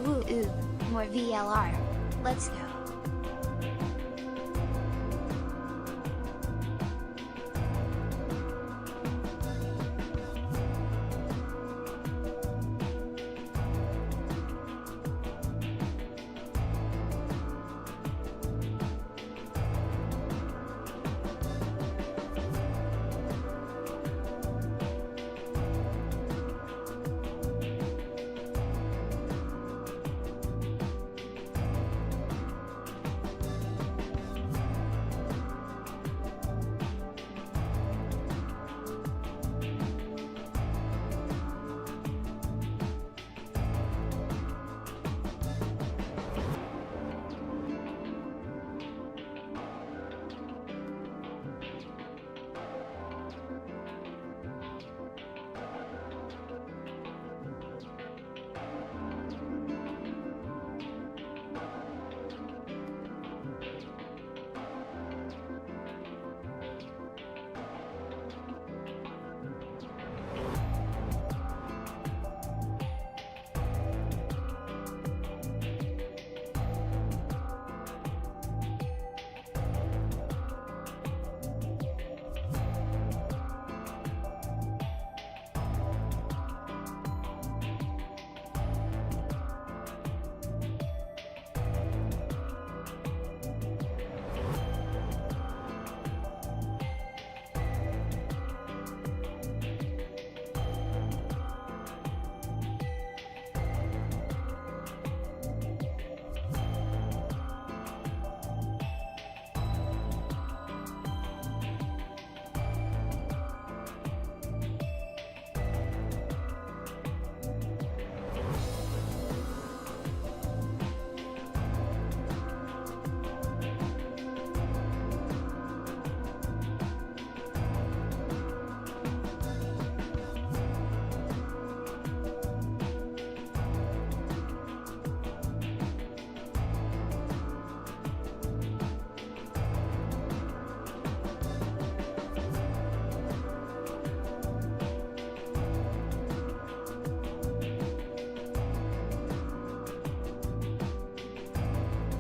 Woo-oo, more VLR. Let's go.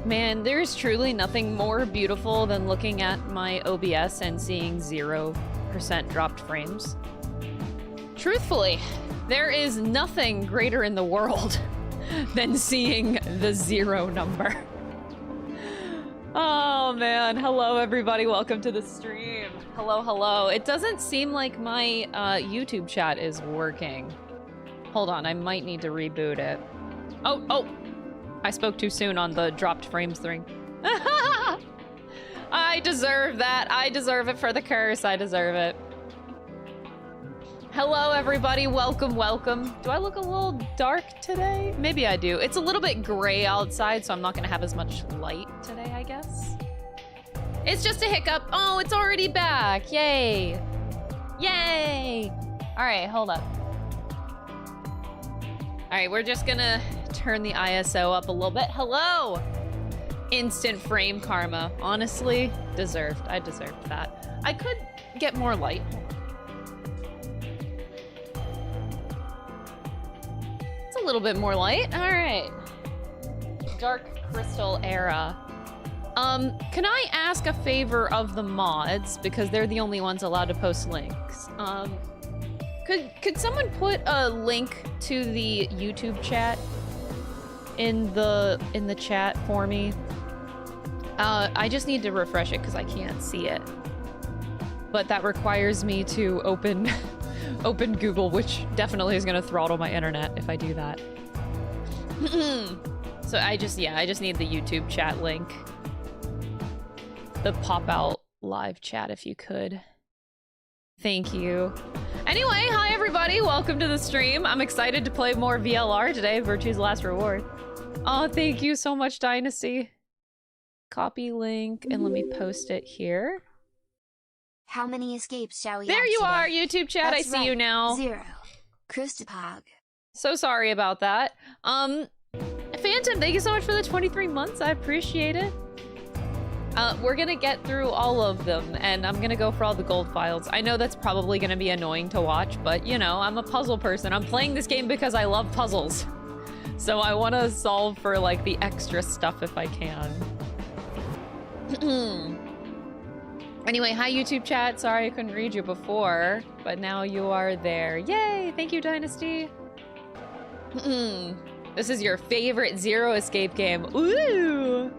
Man, there's truly nothing more beautiful than looking at my OBS and seeing 0% dropped frames. Truthfully, there is nothing greater in the world than seeing the 0 number. Oh man, hello everybody, welcome to the stream. Hello, hello. It doesn't seem like my YouTube chat is working. Hold on, I might need to reboot it. Oh! I spoke too soon on the dropped frames thing. I deserve that. I deserve it for the curse. I deserve it. Hello, everybody. Welcome, welcome. Do I look a little dark today? Maybe I do. It's a little bit gray outside, so I'm not going to have as much light today, I guess. It's just a hiccup. Oh, it's already back. Yay. Yay. All right, hold up. All right, we're just going to turn the ISO up a little bit. Hello! Instant frame karma. Honestly, deserved. I deserved that. I could get more light. It's a little bit more light. All right. Dark Crystal era. Can I ask a favor of the mods, because they're the only ones allowed to post links? Could someone put a link to the YouTube chat in the chat for me? I just need to refresh it because I can't see it. But that requires me to open Google, which definitely is gonna throttle my internet if I do that. So I just need the YouTube chat link. The pop-out live chat if you could. Thank you. Anyway, hi everybody, welcome to the stream. I'm excited to play more VLR today, Virtue's Last Reward. Oh, thank you so much, Dynasty. Copy link, and let me post it here. How many escapes shall we There have you today? are, YouTube chat, That's I see right. you now. 0. Krustapog. So sorry about that. Phantom, thank you so much for the 23 months, I appreciate it. We're gonna get through all of them, and I'm gonna go for all the gold files. I know that's probably gonna be annoying to watch, but you know, I'm a puzzle person. I'm playing this game because I love puzzles. So I want to solve for like the extra stuff if I can. Anyway, hi YouTube chat. Sorry I couldn't read you before, but now you are there. Yay! Thank you, Dynasty. This is your favorite Zero Escape game. Ooh!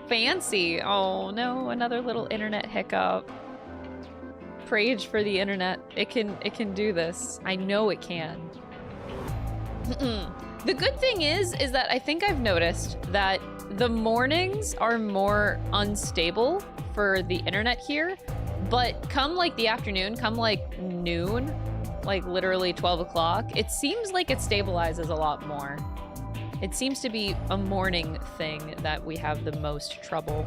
Fancy. Oh no, another little internet hiccup. Prayed for the internet. It can do this. I know it can. The good thing is that I think I've noticed that the mornings are more unstable for the internet here, but come like the afternoon, come like noon, like literally 12 o'clock, it seems like it stabilizes a lot more. It seems to be a morning thing that we have the most trouble.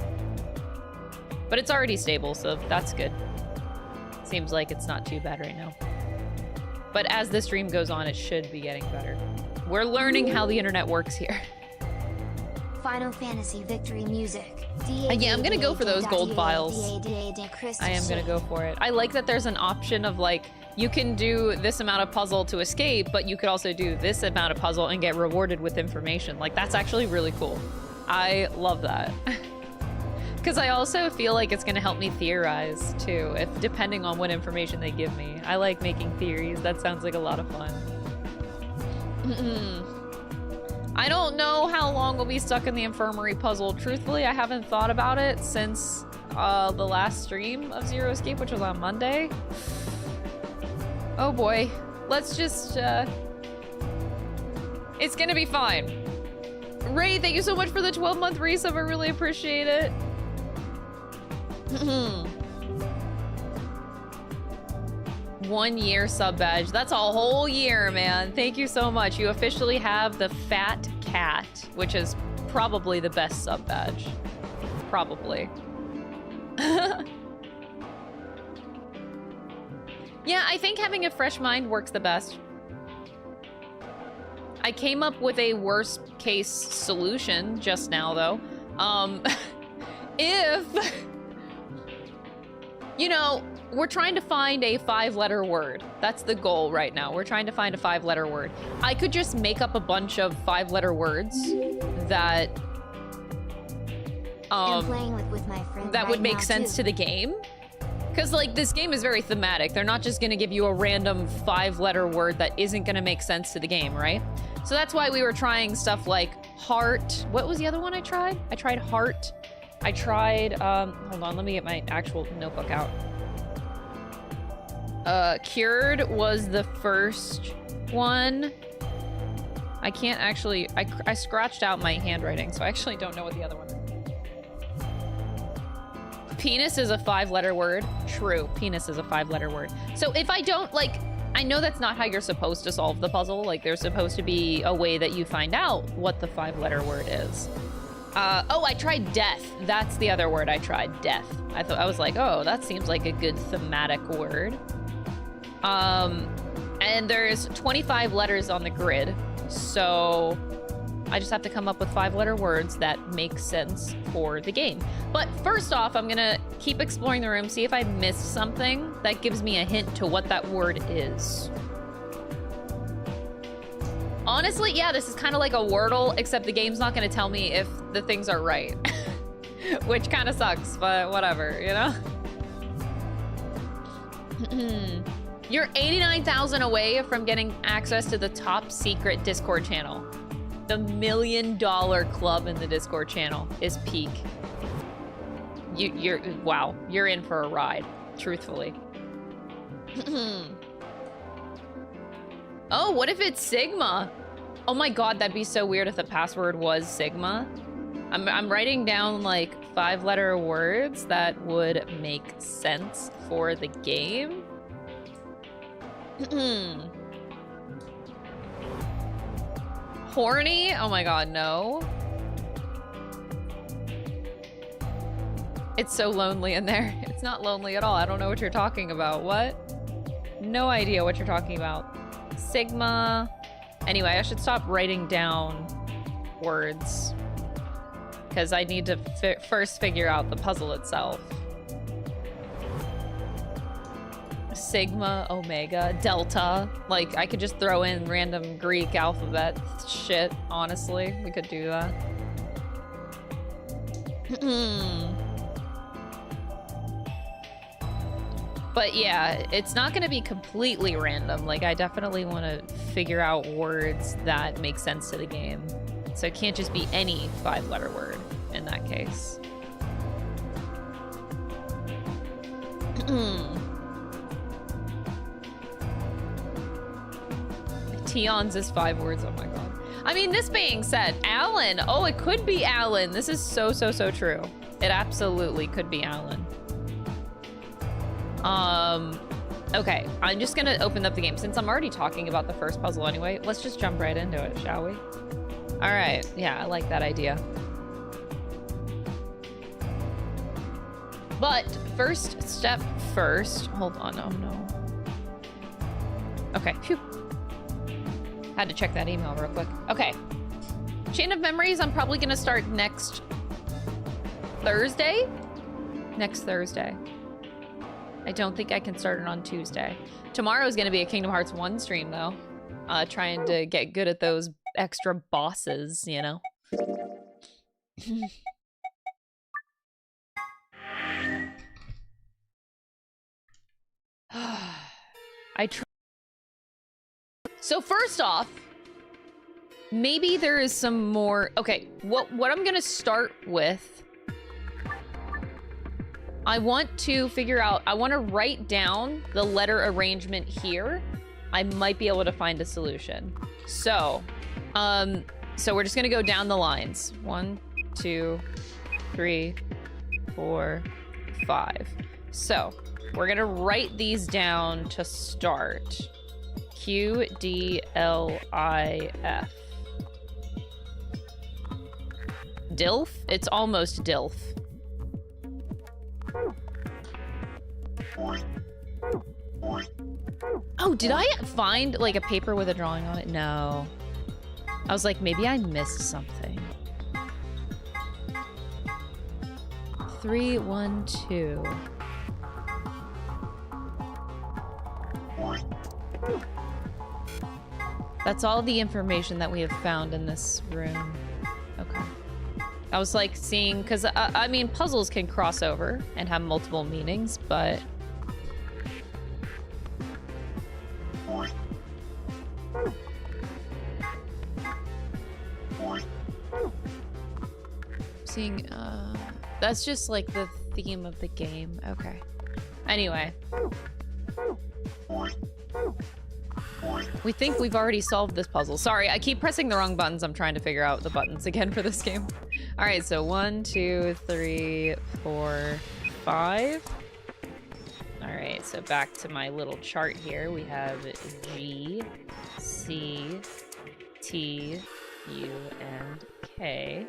But it's already stable, so that's good. Seems like it's not too bad right now. But as the stream goes on, it should be getting better. We're learning how the internet works here. Final Fantasy Victory Music. Yeah, I'm gonna go for those gold files. I am gonna go for it. I like that there's an option of like, you can do this amount of puzzle to escape, but you could also do this amount of puzzle and get rewarded with information. Like, that's actually really cool. I love that. Because I also feel like it's gonna help me theorize too, if depending on what information they give me. I like making theories. That sounds like a lot of fun. I don't know how long we'll be stuck in the infirmary puzzle. Truthfully, I haven't thought about it since the last stream of Zero Escape, which was on Monday. Oh boy. Let's just, it's gonna be fine. Ray, thank you so much for the 12-month resub. I really appreciate it. 1 year sub badge. That's a whole year, man. Thank you so much. You officially have the Fat Cat, which is probably the best sub badge. Probably. Yeah, I think having a fresh mind works the best. I came up with a worst case solution just now, though. If, you know, we're trying to find a 5-letter word. That's the goal right now. We're trying to find a 5-letter word. I could just make up a bunch of 5-letter words that I'm playing with my friend that right would make now, sense too. to the game. Because, like, this game is very thematic. They're not just going to give you a random 5-letter word that isn't going to make sense to the game, right? So that's why we were trying stuff like heart. What was the other one I tried? I tried heart. I tried, hold on, let me get my actual notebook out. Cured was the first one. I can't actually, I scratched out my handwriting, so I actually don't know what the other one is. Penis is a 5-letter word. True, penis is a 5-letter word. So if I don't, like, I know that's not how you're supposed to solve the puzzle. Like, there's supposed to be a way that you find out what the 5-letter word is. Oh, I tried death. That's the other word I tried, death. I was like, oh, that seems like a good thematic word. And there's 25 letters on the grid, so I just have to come up with 5-letter words that make sense for the game. But first off, I'm gonna keep exploring the room, see if I missed something that gives me a hint to what that word is. Honestly, yeah, this is kind of like a Wordle, except the game's not gonna tell me if the things are right. Which kind of sucks, but whatever, you know? You're 89,000 away from getting access to the top secret Discord channel. The $1 million club in the Discord channel is peak. Wow, you're in for a ride, truthfully. Oh, what if it's Sigma? Oh my god, that'd be so weird if the password was Sigma. I'm writing down like 5-letter words that would make sense for the game. Horny? Oh my god, no. It's so lonely in there. It's not lonely at all. I don't know what you're talking about. What? No idea what you're talking about. Sigma. Anyway, I should stop writing down words. because I need to first figure out the puzzle itself. Sigma, Omega, Delta. Like, I could just throw in random Greek alphabet shit, honestly. We could do that. But yeah, it's not going to be completely random. Like, I definitely want to figure out words that make sense to the game. So it can't just be any 5-letter word in that case. Tions is 5 words. Oh my god. I mean, this being said, Alan. Oh, it could be Alan. This is so true. It absolutely could be Alan. Okay, I'm just gonna open up the game. Since I'm already talking about the first puzzle anyway, let's just jump right into it, shall we? All right, yeah, I like that idea. But first step first. Hold on, oh no. Okay, phew. Had to check that email real quick. Okay. Chain of Memories, I'm probably gonna start next Thursday? Next Thursday. I don't think I can start it on Tuesday. Tomorrow is gonna be a Kingdom Hearts 1 stream though. Trying to get good at those extra bosses, you know? So first off, maybe there is some more. Okay, what I'm gonna start with, I want to figure out, I want to write down the letter arrangement here. I might be able to find a solution. So we're just gonna go down the lines. 1, 2, 3, 4, 5. So we're gonna write these down to start. Q, D, L, I, F. Dilf? It's almost Dilf. Oh, did I find like a paper with a drawing on it? No. I was like, maybe I missed something. 3, 1, 2. That's all the information that we have found in this room. Okay. I was like seeing, because I mean, puzzles can cross over and have multiple meanings, but... Seeing, that's just like the theme of the game. Okay. Anyway. We think we've already solved this puzzle. Sorry, I keep pressing the wrong buttons. I'm trying to figure out the buttons again for this game. All right, so 1, 2, 3, 4, 5. All right, so back to my little chart here. We have G, C, T, U, and K.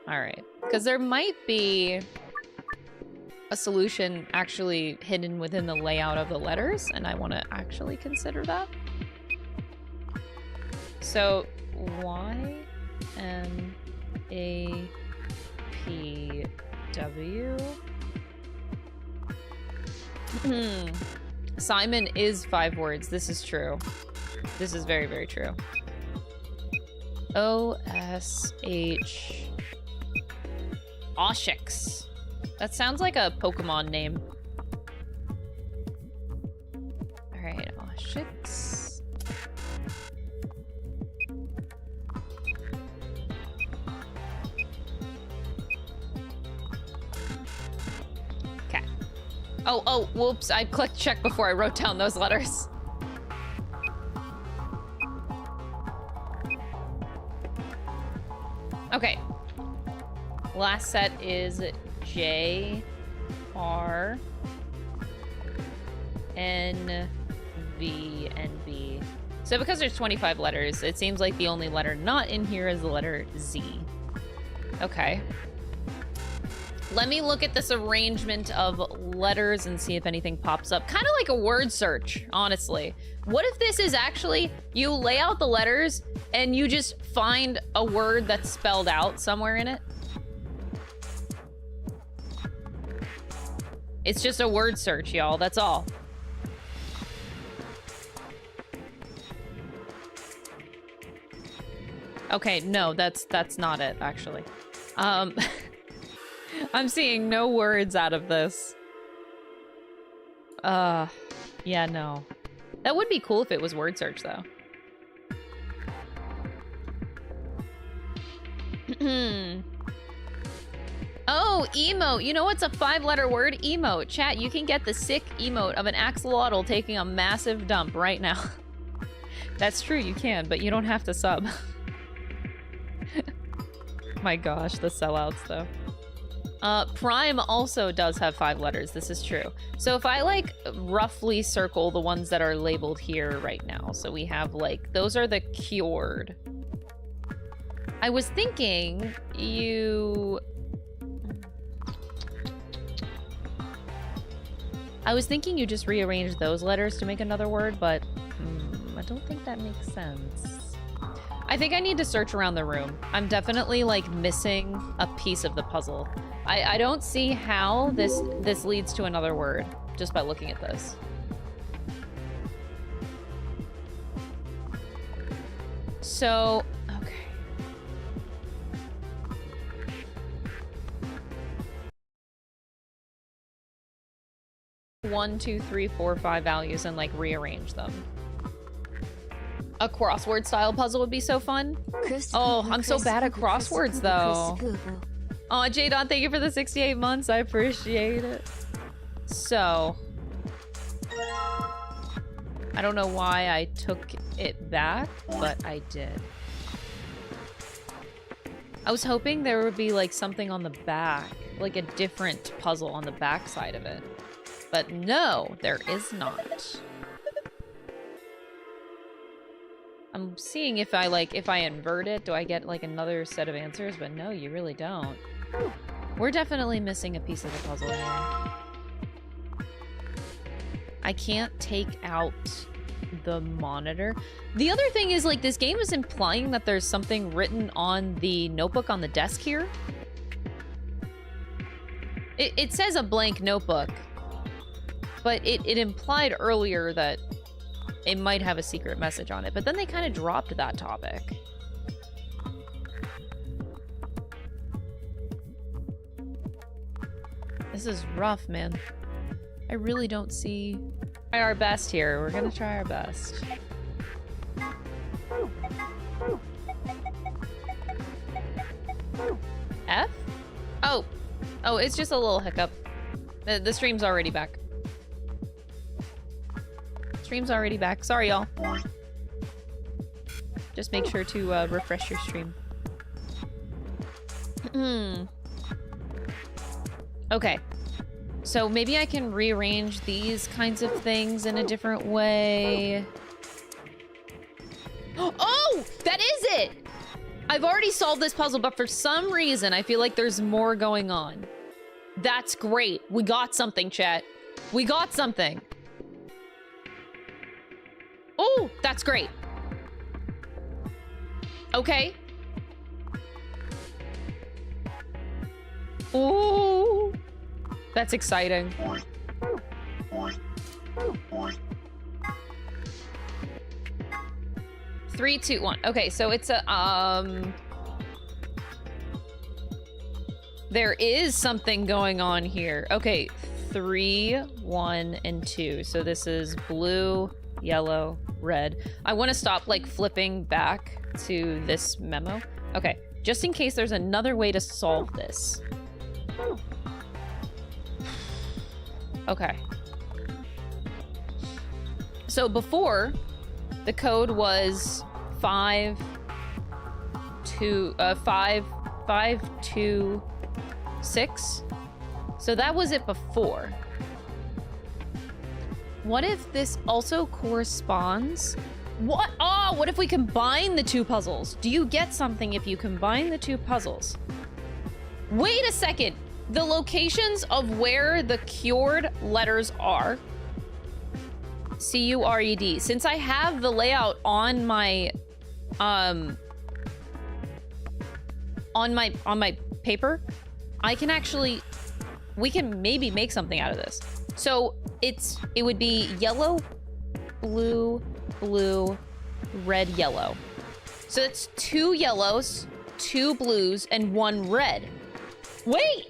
All right, because there might be a solution actually hidden within the layout of the letters, and I want to actually consider that. So Y, M, A, P, W. Simon is 5 words. This is true. This is very, very true. O, S, H. Oshix. That sounds like a Pokemon name. Alright, Oshix. Okay. Oh, whoops. I clicked check before I wrote down those letters. Okay. Last set is J, R, N, V, and B. So because there's 25 letters, it seems like the only letter not in here is the letter Z. Okay. Let me look at this arrangement of letters and see if anything pops up. Kind of like a word search, honestly. What if this is actually, you lay out the letters and you just find a word that's spelled out somewhere in it? It's just a word search, y'all. That's all. Okay, no, that's not it, actually. I'm seeing no words out of this. Yeah, no. That would be cool if it was word search, though. Oh, emote. You know what's a 5-letter word? Emote. Chat, you can get the sick emote of an axolotl taking a massive dump right now. That's true, you can, but you don't have to sub. My gosh, the sellouts, though. Prime also does have 5 letters. This is true. So if I, like, roughly circle the ones that are labeled here right now. So we have, like, those are the cured. I was thinking you... I was thinking you just rearranged those letters to make another word, but I don't think that makes sense. I think I need to search around the room. I'm definitely, like, missing a piece of the puzzle. I don't see how this leads to another word just by looking at this. So, okay. One, two, three, four, 5 values and like rearrange them. A crossword style puzzle would be so fun. Oh, I'm so bad at crosswords though. Oh, Jadon, thank you for the 68 months. I appreciate it. So, I don't know why I took it back, but I did. I was hoping there would be like something on the back, like a different puzzle on the back side of it. But no, there is not. I'm seeing if I invert it, do I get like another set of answers? But no, you really don't. We're definitely missing a piece of the puzzle here. I can't take out the monitor. The other thing is, like, this game is implying that there's something written on the notebook on the desk here. It says a blank notebook, but it implied earlier that it might have a secret message on it, but then they kind of dropped that topic. This is rough, man. I really don't see... Try our best here. We're gonna try our best. F? Oh. Oh, it's just a little hiccup. The stream's already back. Stream's already back. Sorry, y'all. Just make sure to refresh your stream. Okay. So maybe I can rearrange these kinds of things in a different way. Oh! That is it! I've already solved this puzzle, but for some reason, I feel like there's more going on. That's great. We got something, chat. We got something. Oh, that's great. Okay. Oh, that's exciting. 3, 2, 1. Okay, so it's a there is something going on here. Okay, 3, 1, and 2. So this is blue, yellow, red. I want to stop like flipping back to this memo. Okay, just in case there's another way to solve this. Okay. So before, the code was 5, 2, 5, 5, 2, 6. So that was it before. What if this also corresponds? What? Oh, what if we combine the two puzzles? Do you get something if you combine the two puzzles? Wait a second. the locations of where the cured letters are. C-U-R-E-D. Since I have the layout on my paper, I can actually, we can maybe make something out of this. So it would be yellow, blue, blue, red, yellow. So it's 2 yellows, 2 blues, and 1 red. Wait,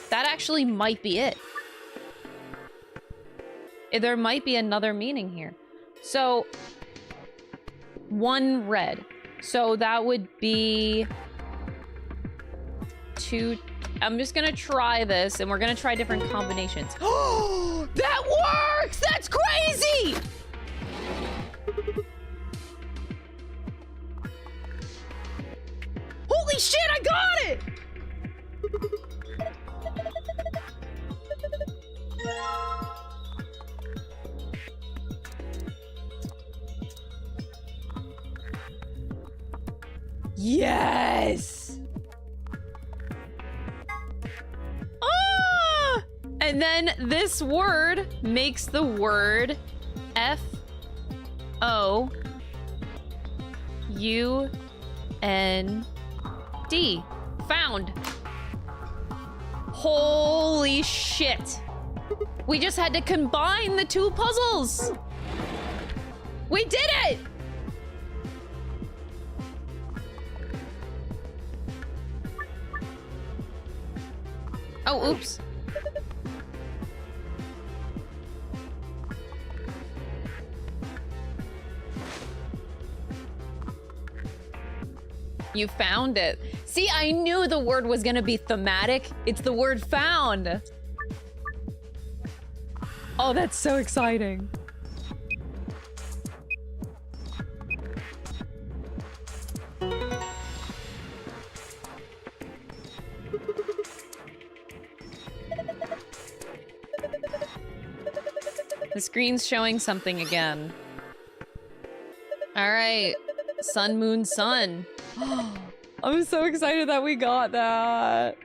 that actually might be it. There might be another meaning here. So 1 red. So that would be 2. I'm just gonna try this, and we're gonna try different combinations. Oh, that works! That's crazy! Holy shit, I got it! Yes! Ah! And then this word makes the word F-O-U-N-D. Found. Holy shit. We just had to combine the 2 puzzles. We did it! Oh, oops. You found it. See, I knew the word was gonna be thematic. It's the word found. Oh, that's so exciting. The screen's showing something again. All right, sun, moon, sun. I'm so excited that we got that.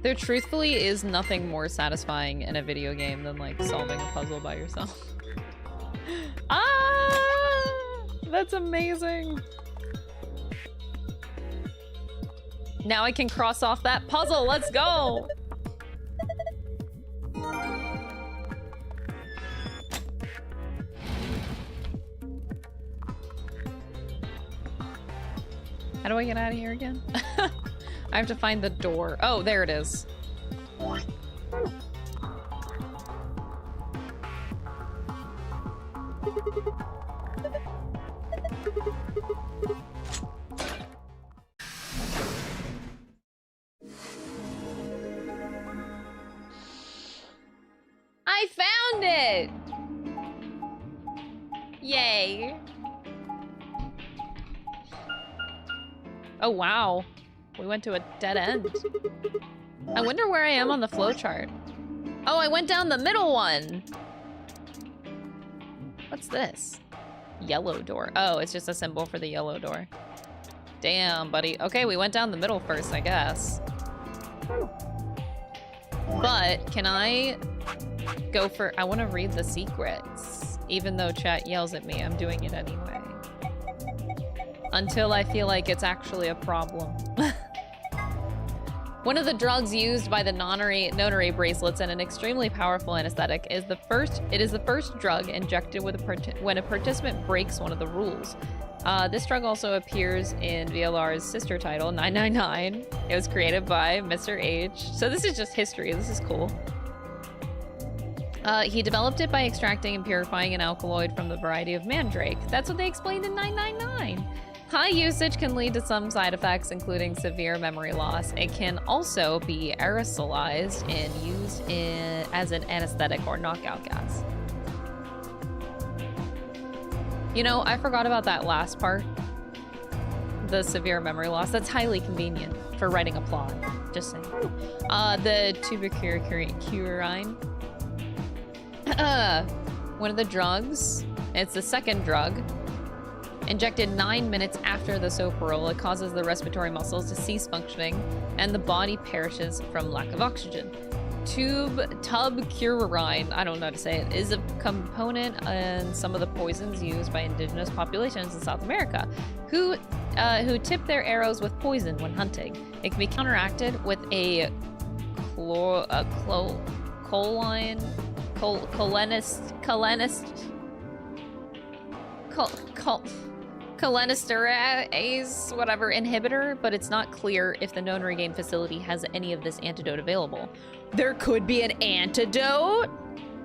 There truthfully is nothing more satisfying in a video game than like solving a puzzle by yourself. Ah! That's amazing. Now I can cross off that puzzle. Let's go. How do I get out of here again? I have to find the door. Oh, there it is. I found it! Yay. Oh, wow. We went to a dead end. I wonder where I am on the flowchart. Oh, I went down the middle one. What's this? Yellow door. Oh, it's just a symbol for the yellow door. Damn, buddy. Okay, we went down the middle first, I guess. But can I go for... I want to read the secrets. Even though chat yells at me, I'm doing it anyway. Until I feel like it's actually a problem. One of the drugs used by the NONARY bracelets and an extremely powerful anesthetic is the first drug injected with when a participant breaks one of the rules. This drug also appears in VLR's sister title, 999. It was created by Mr. H. So this is just history. This is cool. He developed it by extracting and purifying an alkaloid from the variety of mandrake. That's what they explained in 999. High usage can lead to some side effects, including severe memory loss. It can also be aerosolized and used as an anesthetic or knockout gas. You know, I forgot about that last part. The severe memory loss. That's highly convenient for writing a plot. Just saying. The tuberculin. One of the drugs. It's the second drug. Injected 9 minutes after the soprole, it causes the respiratory muscles to cease functioning, and the body perishes from lack of oxygen. Tubcurine, I don't know how to say it, is a component in some of the poisons used by indigenous populations in South America, who tip their arrows with poison when hunting. It can be counteracted with a cholinesterase, whatever, inhibitor, but it's not clear if the NONARY game facility has any of this antidote available. There could be an antidote?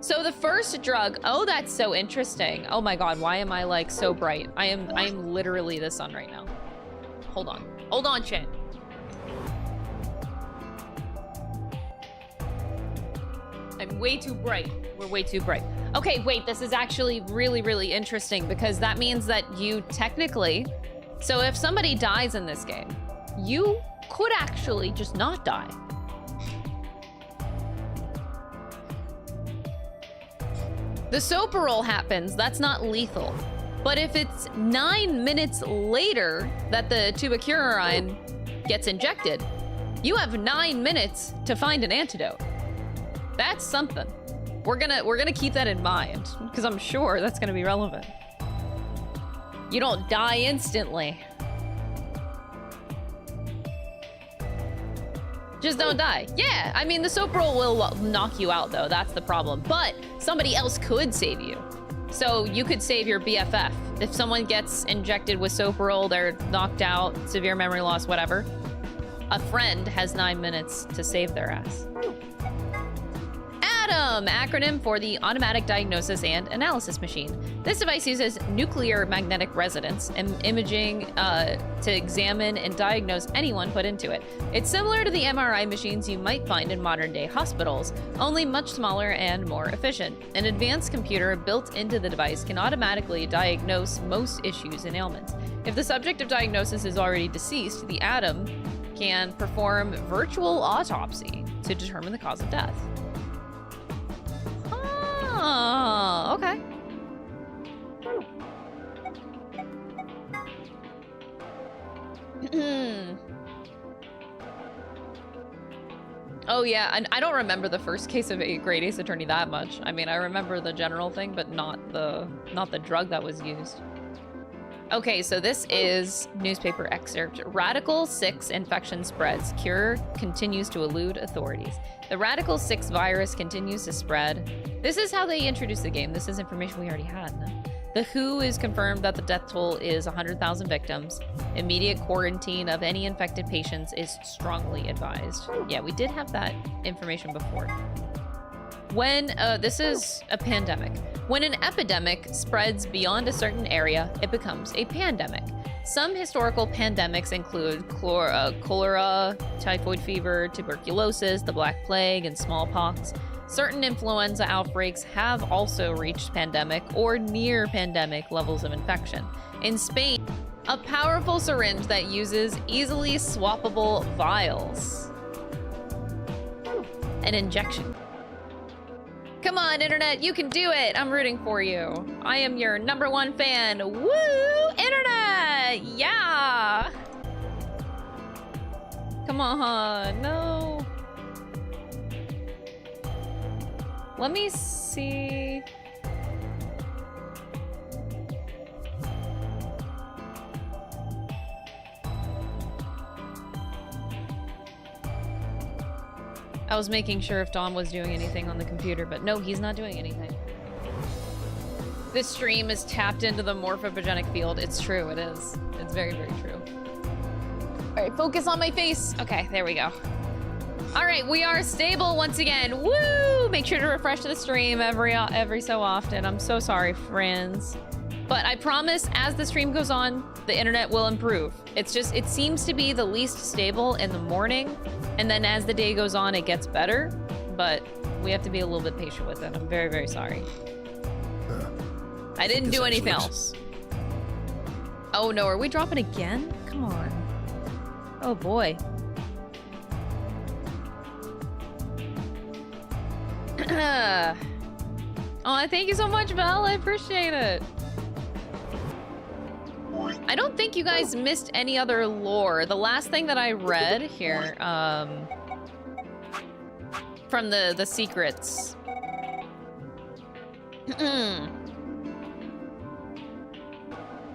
So the first drug, oh, that's so interesting. Oh my god, why am I like so bright? I am literally the sun right now. Hold on, chat. I'm way too bright. We're way too bright. Okay, wait, this is actually really, really interesting because that means that you technically... So if somebody dies in this game, you could actually just not die. The soprole happens, that's not lethal. But if it's 9 minutes later that the tuberculin gets injected, you have 9 minutes to find an antidote. That's something. We're gonna keep that in mind because I'm sure that's gonna be relevant. You don't die instantly. Just don't die. Yeah, I mean, the soprole will knock you out though, that's the problem. But somebody else could save you. So you could save your BFF. If someone gets injected with soprole, they're knocked out, severe memory loss, whatever. A friend has 9 minutes to save their ass. ATOM, acronym for the Automatic Diagnosis and Analysis Machine. This device uses nuclear magnetic resonance and imaging to examine and diagnose anyone put into it. It's similar to the MRI machines you might find in modern-day hospitals, only much smaller and more efficient. An advanced computer built into the device can automatically diagnose most issues and ailments. If the subject of diagnosis is already deceased, the ATOM can perform virtual autopsy to determine the cause of death. Oh, okay. Oh yeah, and I don't remember the first case of a Great Ace Attorney that much. I mean, I remember the general thing, but not the drug that was used. Okay, so this is newspaper excerpt. Radical 6 infection spreads. Cure continues to elude authorities. The Radical 6 virus continues to spread. This is how they introduced the game. This is information we already had. No? The WHO is confirmed that the death toll is 100,000 victims. Immediate quarantine of any infected patients is strongly advised. Yeah, we did have that information before. When, this is a pandemic. When an epidemic spreads beyond a certain area, it becomes a pandemic. Some historical pandemics include cholera, typhoid fever, tuberculosis, the Black Plague, and smallpox. Certain influenza outbreaks have also reached pandemic or near pandemic levels of infection. In Spain, a powerful syringe that uses easily swappable vials. An injection. Come on, internet, you can do it! I'm rooting for you. I am your #1 fan. Woo! Internet! Yeah! Come on, no. Let me see. I was making sure if Dom was doing anything on the computer, but no, he's not doing anything. This stream is tapped into the morphophogenetic field. It's true, it is. It's very, very true. All right, focus on my face. Okay, there we go. All right, we are stable once again. Woo! Make sure to refresh the stream every so often. I'm so sorry, friends. But I promise, as the stream goes on, the internet will improve. It's just, it seems to be the least stable in the morning, and then as the day goes on, it gets better. But we have to be a little bit patient with it. I'm very, very sorry. I didn't do anything else. Oh no, are we dropping again? Come on. Oh boy. Oh, thank you so much, Val. I appreciate it. I don't think you guys missed any other lore. The last thing that I read here, from the secrets.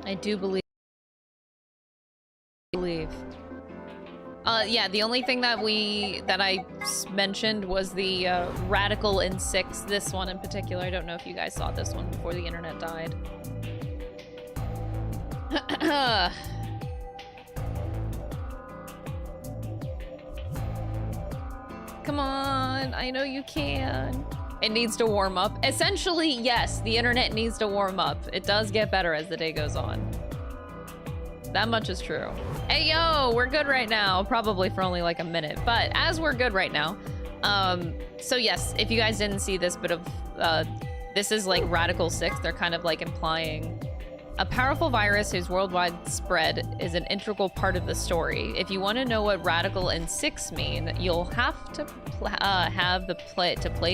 I do believe. Yeah, the only thing that I mentioned was the Radical in 6. This one in particular. I don't know if you guys saw this one before the internet died. Come on, I know you can. It needs to warm up. Essentially, yes, the internet needs to warm up. It does get better as the day goes on. That much is true. Hey, yo, we're good right now. Probably for only like a minute, but as we're good right now. So yes, if you guys didn't see this bit of, this is like Radical 6. They're kind of like implying a powerful virus whose worldwide spread is an integral part of the story. If you want to know what Radical and 6 mean, you'll have to play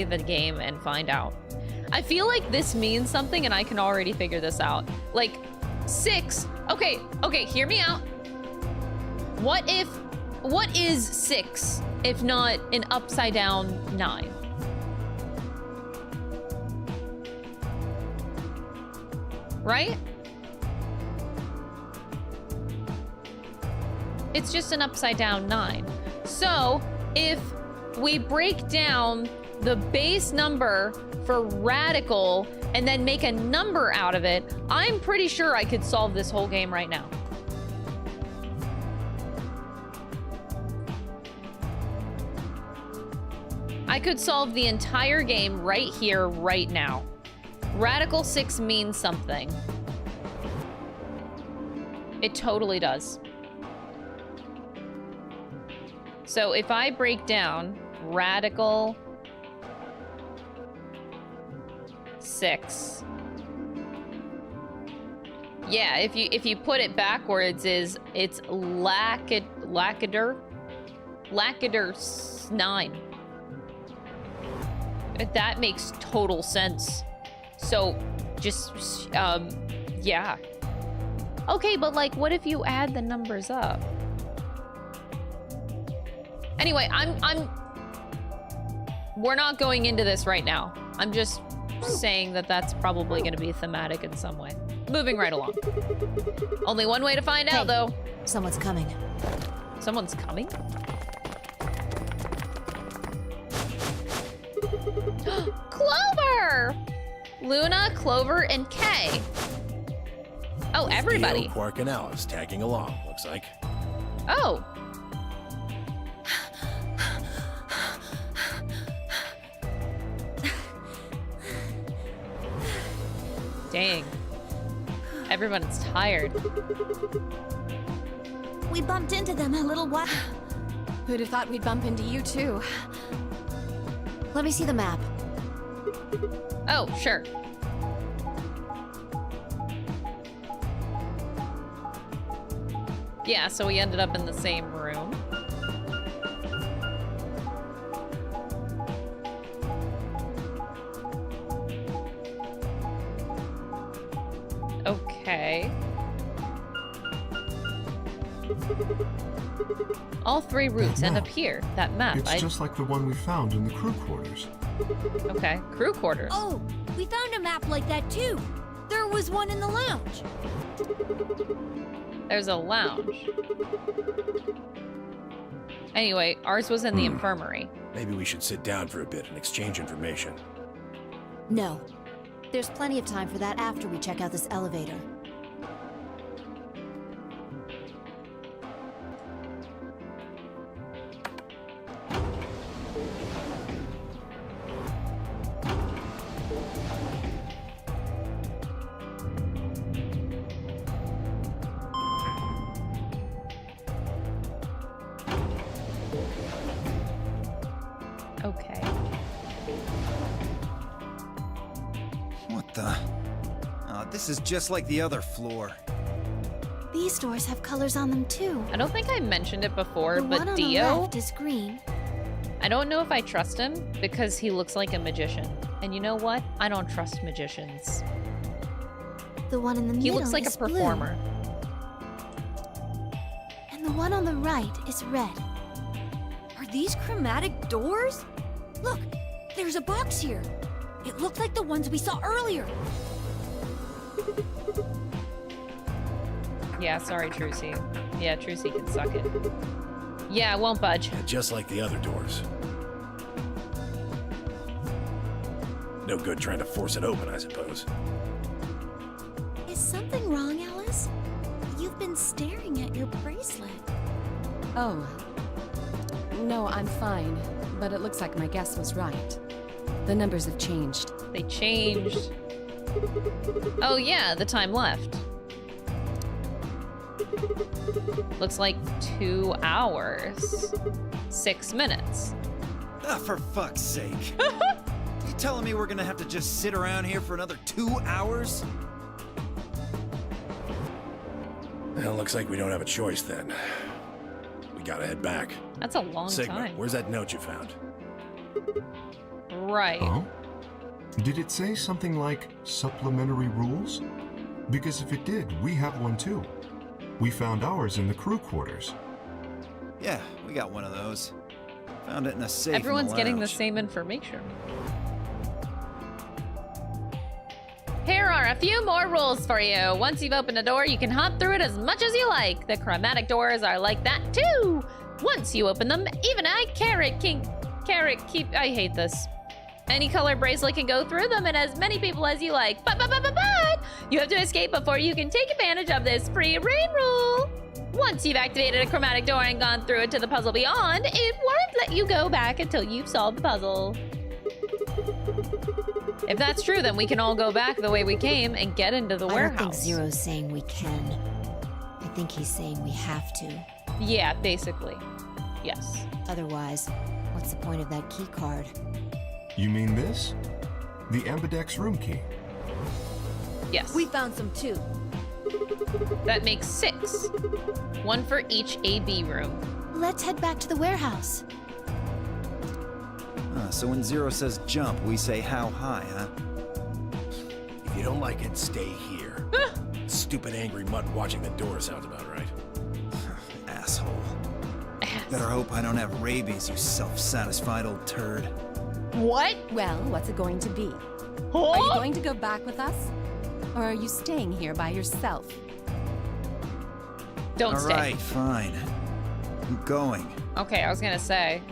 the game and find out. I feel like this means something and I can already figure this out. Like, 6, okay, hear me out. What is 6 if not an upside down 9? Right? It's just an upside down 9. So if we break down the base number for Radical and then make a number out of it, I'm pretty sure I could solve this whole game right now. I could solve the entire game right here, right now. Radical 6 means something. It totally does. So if I break down Radical 6, yeah, if you put it backwards, it's Lackador 9. That makes total sense. So just yeah. Okay, but like, what if you add the numbers up? Anyway, we're not going into this right now. I'm just saying that that's probably going to be thematic in some way. Moving right along. Only one way to find out, though. Someone's coming. Someone's coming? Clover! Luna, Clover, and Kay. Oh, everybody. Theo, Quark, and Alice tagging along, looks like. Oh. Dang. Everyone's tired. We bumped into them a little while. Who'd have thought we'd bump into you too? Let me see the map. Oh, sure. Yeah, so we ended up in the same room. Okay. All 3 routes end up here. That map. It's just like the one we found in the crew quarters. Okay, crew quarters. Oh, we found a map like that too. There was one in the lounge. There's a lounge. Anyway, ours was in the infirmary. Maybe we should sit down for a bit and exchange information. No. There's plenty of time for that after we check out this elevator. Okay. What the? Oh, this is just like the other floor. These doors have colors on them too. I don't think I mentioned it before, The but one on the Dio, left is green. I don't know if I trust him because he looks like a magician. And you know what? I don't trust magicians. The one in the middle He looks like a is blue, performer. and the one on the right is red. Are these chromatic doors? Look, there's a box here. It looks like the ones we saw earlier. Yeah, sorry, Trucy. Yeah, Trucy can suck it. Yeah, it won't budge. Just like the other doors. No good trying to force it open, I suppose. Is something wrong, Alice? You've been staring at your bracelet. Oh. No, I'm fine. But it looks like my guess was right. The numbers have changed. They changed. Oh yeah, the time left. Looks like 2 hours. 6 minutes. Ah, for fuck's sake. You telling me we're gonna have to just sit around here for another 2 hours? Well, looks like we don't have a choice then. We gotta head back. That's a long Sigma, time. where's that note you found? Right. Oh? Did it say something like supplementary rules? Because if it did, we have one too. We found ours in the crew quarters. Yeah, we got one of those. Found it in a safe in Everyone's the getting the lounge. same information. Here are a few more rules for you. Once you've opened a door, you can hop through it as much as you like. The chromatic doors are like that too. Once you open them, even I hate this. Any color bracelet can go through them and as many people as you like. But you have to escape before you can take advantage of this free reign rule. Once you've activated a chromatic door and gone through it to the puzzle beyond, it won't let you go back until you've solved the puzzle. If that's true, then we can all go back the way we came and get into the I warehouse. don't think Zero's saying we can. I think he's saying we have to. Yeah, basically. Yes. Otherwise, what's the point of that key card? You mean this? The Ambidex room key. Yes. We found some too. That makes 6. 1 for each AB room. Let's head back to the warehouse. So when Zero says jump, we say how high, huh? If you don't like it, stay here. Stupid angry mutt watching the door sounds about right. Asshole. Better hope I don't have rabies, you self-satisfied old turd. What? Well, what's it going to be? Huh? Are you going to go back with us? Or are you staying here by yourself? Don't All stay. right, fine. I'm going. Okay, I was gonna say.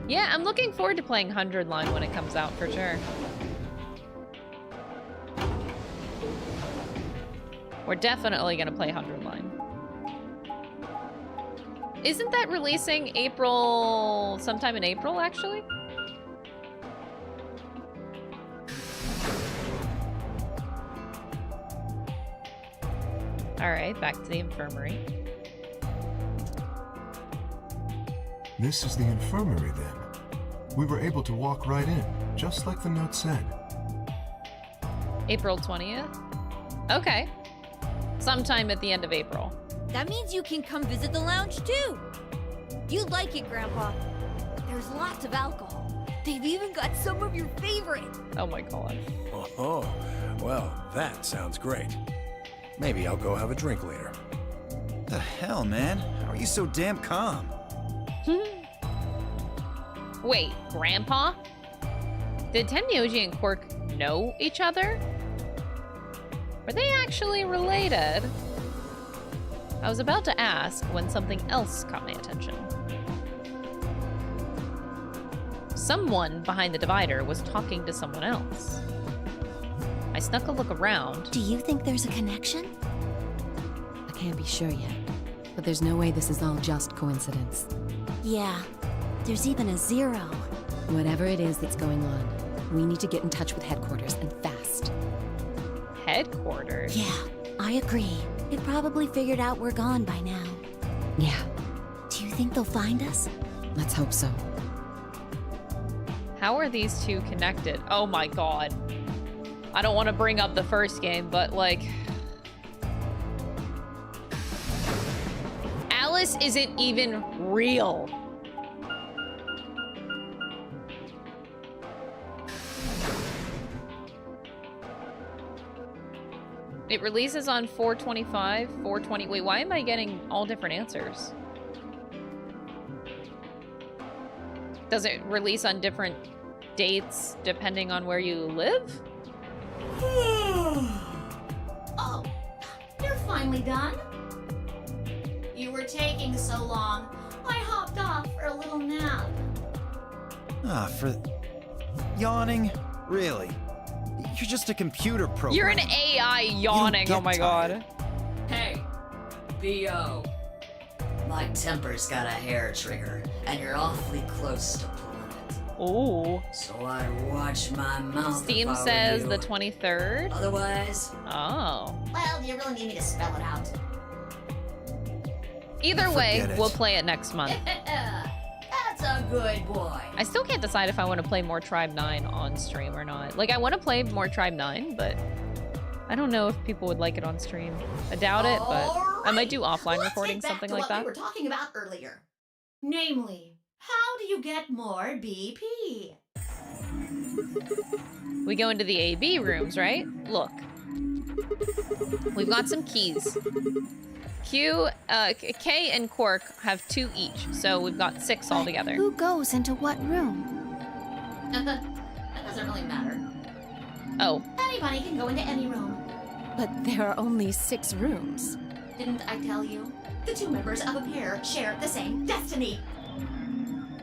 Yeah, I'm looking forward to playing 100 Line when it comes out for sure. We're definitely gonna play 100 Line. Isn't that releasing April, sometime in April actually? All right, back to the infirmary. This is the infirmary then. We were able to walk right in, just like the note said. April 20th? Okay. Sometime at the end of April. That means you can come visit the lounge too. You'd like it, Grandpa. There's lots of alcohol. They've even got some of your favorite. Oh my god. Oh, well, that sounds great. Maybe I'll go have a drink later. The hell, man? How are you so damn calm? Wait, Grandpa? Did Tenyoji and Quark know each other? Were they actually related? I was about to ask when something else caught my attention. Someone behind the divider was talking to someone else. I snuck a look around. Do you think there's a connection? I can't be sure yet. But there's no way this is all just coincidence. Yeah. There's even a 0. Whatever it is that's going on, we need to get in touch with headquarters and fast. Headquarters? Yeah, I agree. They probably figured out we're gone by now. Yeah, Do you think they'll find us? let's hope so. How are these two connected? Oh my god. I don't want to bring up the first game, but like... Alice isn't even real. It releases on 4/25, 4/20. Wait, why am I getting all different answers? Does it release on different dates depending on where you live? Oh, you're finally done? You were taking so long. I hopped off for a little nap. For yawning? Really? You're just a computer program. You're an AI yawning. get Oh my tired. god. Hey, B.O. My temper's got a hair trigger, and you're awfully close to pulling it. Oh. So I'd watch my mouth. Steam if I were says you. the 23rd. Otherwise, Oh. Well, do you really need me to spell it out? Either way, Forget it. we'll play it next month. that's a good boy. I still can't decide if I want to play more Tribe 9 on stream or not. Like, I want to play more Tribe 9, but I don't know if people would like it on stream. I doubt it, but I might do offline Let's recording, get back something to like what that. we were talking about earlier. Namely, how do you get more BP? We go into the AB rooms, right? Look. We've got some keys. K and Quark have 2 each, so we've got 6 altogether. Who goes into what room? That doesn't really matter. Oh. Anybody can go into any room. But there are only 6 rooms. Didn't I tell you? The 2 members of a pair share the same destiny.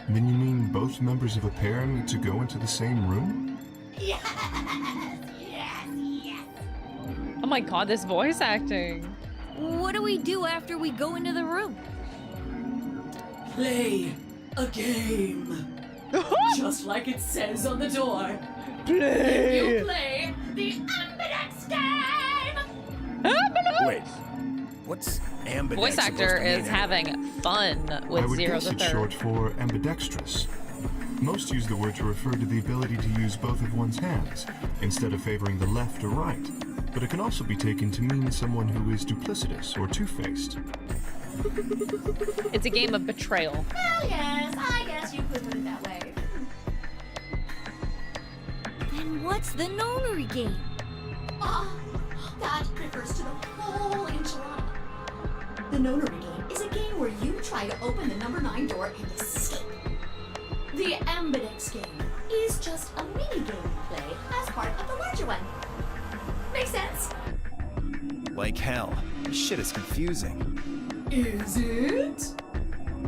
Then you mean both members of a pair need to go into the same room? Yes, yes, yes. Oh my god, this voice acting. What do we do after we go into the room? Play a game. Just like it says on the door. Play! You play The Ambidex game! Wait, what's Ambidex Voice actor supposed to mean is anyway? having fun I with would Zero guess the it's Third. short for ambidextrous. Most use the word to refer to the ability to use both of one's hands, instead of favoring the left or right. But it can also be taken to mean someone who is duplicitous or two-faced. It's a game of betrayal. Well, yes, I guess you could put it that way. Then what's the nonary game? That refers to the whole enchilada. The nonary game is a game where you try to open the number 9 door and escape. The Ambidex game is just a mini game you play as part of the larger one. Make sense? Like hell. This shit is confusing. Is it?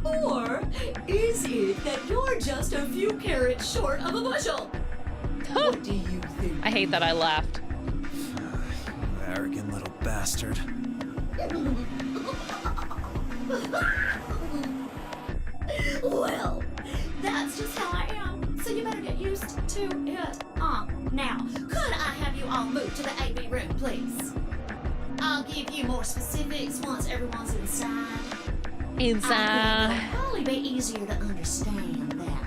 Or is it that you're just a few carrots short of a bushel? What do you think? I hate that I laughed. Arrogant little bastard. Well, that's just how I am, so you better get used to it. Now, could I have you all move to the AB room, please? I'll give you more specifics once everyone's inside. I think Inside. it'll probably be easier to understand that way.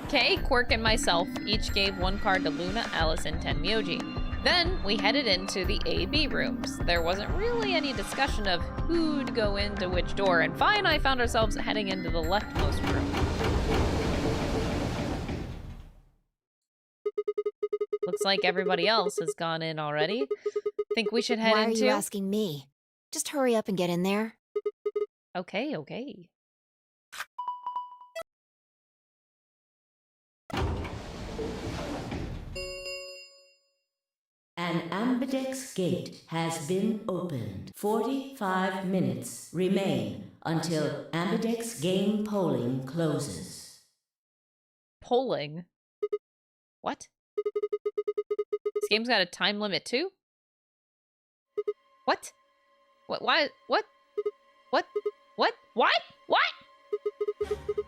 Okay, Quark and myself each gave 1 card to Luna, Alice, and Tenmyoji. Then we headed into the AB rooms. There wasn't really any discussion of who'd go into which door, and Fi and I found ourselves heading into the leftmost room. Looks like everybody else has gone in already. Think we should head Why into... are you asking me? Just hurry up and get in there. Okay, okay. An Ambidex gate has been opened. 45 minutes remain until Ambidex game polling closes. Polling? What? This game's got a time limit too? What? What? Why? What? What? What? What? What?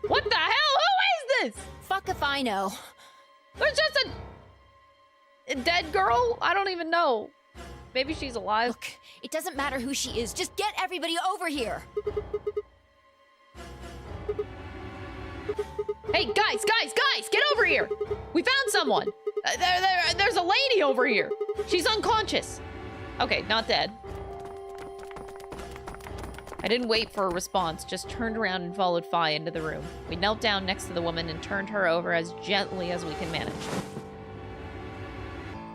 What the hell? Who is this? Fuck if I know. There's just a dead girl? I don't even know. Maybe she's alive. Look, it doesn't matter who she is. Just get everybody over here. Hey, guys, get over here! We found someone! There's a lady over here! She's unconscious! Okay, not dead. I didn't wait for a response, just turned around and followed Fi into the room. We knelt down next to the woman and turned her over as gently as we can manage.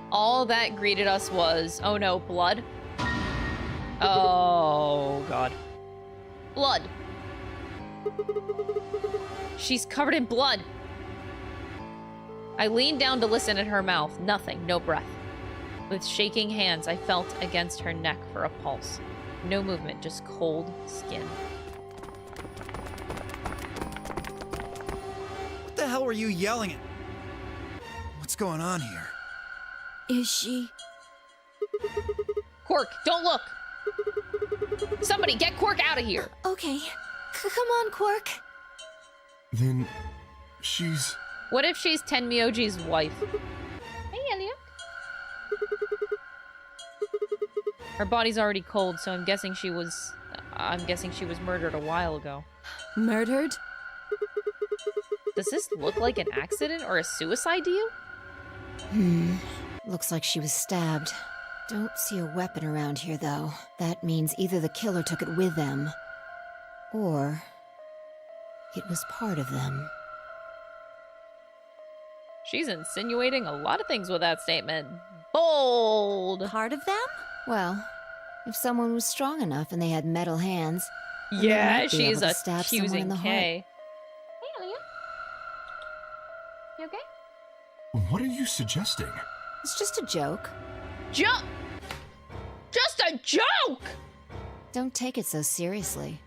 All that greeted us was, oh no, blood? Oh, God. Blood. She's covered in blood. I leaned down to listen at her mouth. Nothing, no breath. With shaking hands, I felt against her neck for a pulse. No movement, just cold skin. What the hell were you yelling at? What's going on here? Is she? Quark, don't look! Somebody get Quark out of here! Okay. Come on, Quark. Then she's... What if she's Tenmyoji's wife? Hey, Elliot. Her body's already cold, so I'm guessing she was murdered a while ago. Murdered? Does this look like an accident or a suicide to you? Looks like she was stabbed. Don't see a weapon around here, though. That means either the killer took it with them, or it was part of them. She's insinuating a lot of things with that statement. Bold! Part of them? Well, if someone was strong enough and they had metal hands, then they Yeah, might be she's able to stab someone in accusing the heart. Kay. Hey, Elliot. You okay? What are you suggesting? It's just a joke. Just a joke! Don't take it so seriously.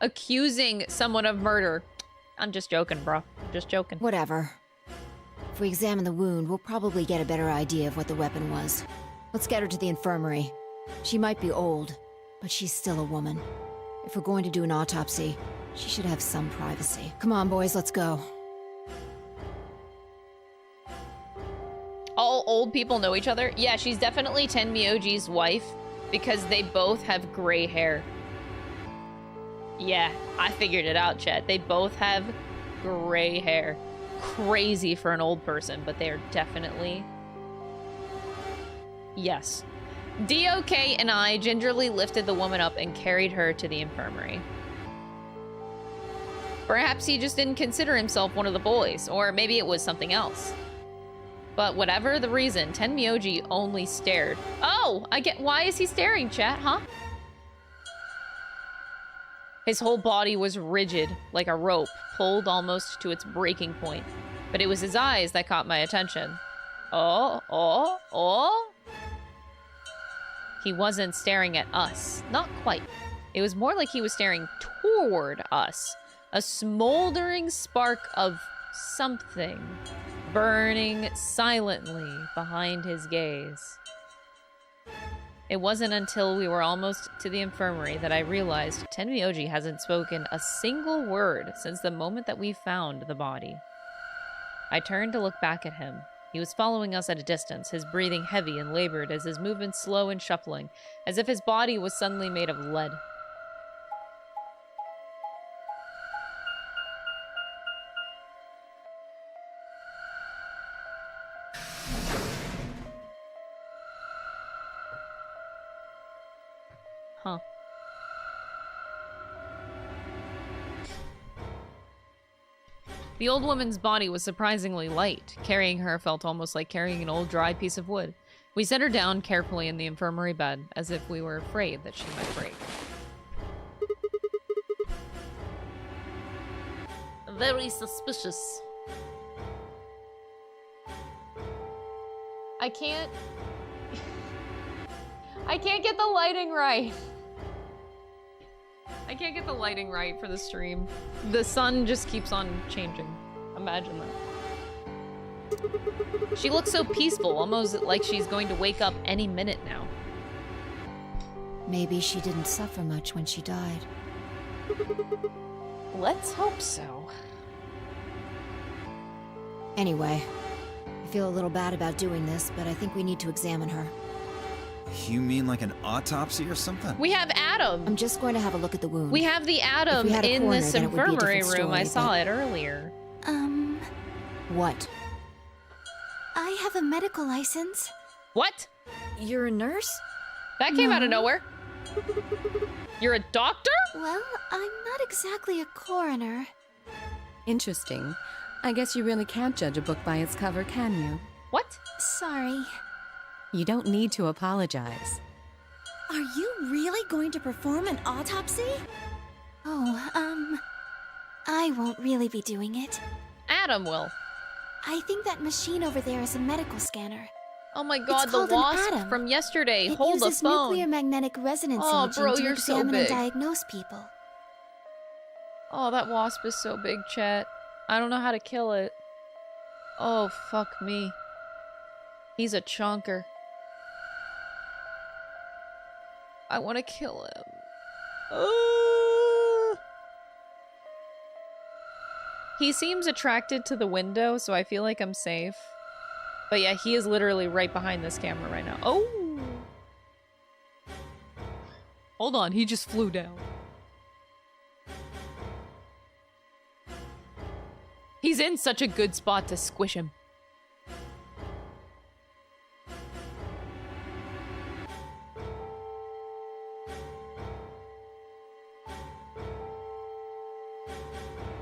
Accusing someone of murder. I'm just joking, bro. Just joking. Whatever. If we examine the wound, we'll probably get a better idea of what the weapon was. Let's get her to the infirmary. She might be old, but she's still a woman. If we're going to do an autopsy, she should have some privacy. Come on, boys, let's go. All old people know each other? Yeah, she's definitely Tenmyoji's wife because they both have gray hair. Yeah, I figured it out, Chet. They both have gray hair. Crazy for an old person, but they are definitely... Yes. DOK and I gingerly lifted the woman up and carried her to the infirmary. Perhaps he just didn't consider himself one of the boys, or maybe it was something else. But whatever the reason, Tenmyoji only stared. Oh, I get why is he staring, chat, huh? His whole body was rigid, like a rope, pulled almost to its breaking point. But it was his eyes that caught my attention. Oh. He wasn't staring at us. Not quite. It was more like he was staring toward us. A smoldering spark of something burning silently behind his gaze. It wasn't until we were almost to the infirmary that I realized Tenmyoji hasn't spoken a single word since the moment that we found the body. I turned to look back at him. He was following us at a distance, his breathing heavy and labored as his movements slow and shuffling, as if his body was suddenly made of lead. Huh. The old woman's body was surprisingly light. Carrying her felt almost like carrying an old dry piece of wood. We set her down carefully in the infirmary bed, as if we were afraid that she might break. Very suspicious. I can't get the lighting right. I can't get the lighting right for the stream. The sun just keeps on changing. Imagine that. She looks so peaceful, almost like she's going to wake up any minute now. Maybe she didn't suffer much when she died. Let's hope so. Anyway, I feel a little bad about doing this, but I think we need to examine her. You mean like an autopsy or something? We have Adam. I'm just going to have a look at the wound. We have the Adam we had a in coroner, this then it would be a infirmary different room. I story, saw but- it earlier. What? I have a medical license. What? You're a nurse? That came out of nowhere. You're a doctor? Well, I'm not exactly a coroner. Interesting. I guess you really can't judge a book by its cover, can you? What? Sorry. You don't need to apologize. Are you really going to perform an autopsy? Oh, I won't really be doing it. Adam will. I think that machine over there is a medical scanner. Oh my god, It's the called an wasp Adam. from yesterday. It Hold the uses phone. nuclear magnetic resonance Oh, imaging bro, to you're so examine and big. diagnose people. Oh, that wasp is so big, chat. I don't know how to kill it. Oh, fuck me. He's a chunker. I want to kill him. He seems attracted to the window, so I feel like I'm safe. But yeah, he is literally right behind this camera right now. Oh! Hold on, he just flew down. He's in such a good spot to squish him.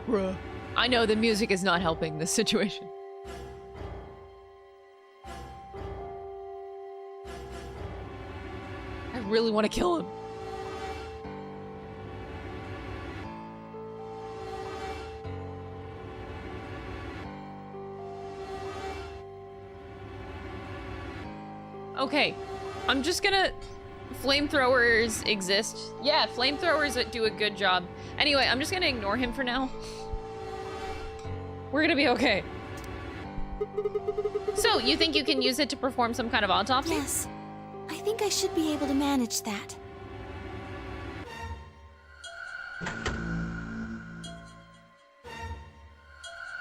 Bruh. I know the music is not helping this situation. I really want to kill him. Okay, I'm just gonna... Flamethrowers exist. Yeah, flamethrowers that do a good job. Anyway, I'm just gonna ignore him for now. We're gonna be okay. So, you think you can use it to perform some kind of autopsy? Yes. I think I should be able to manage that.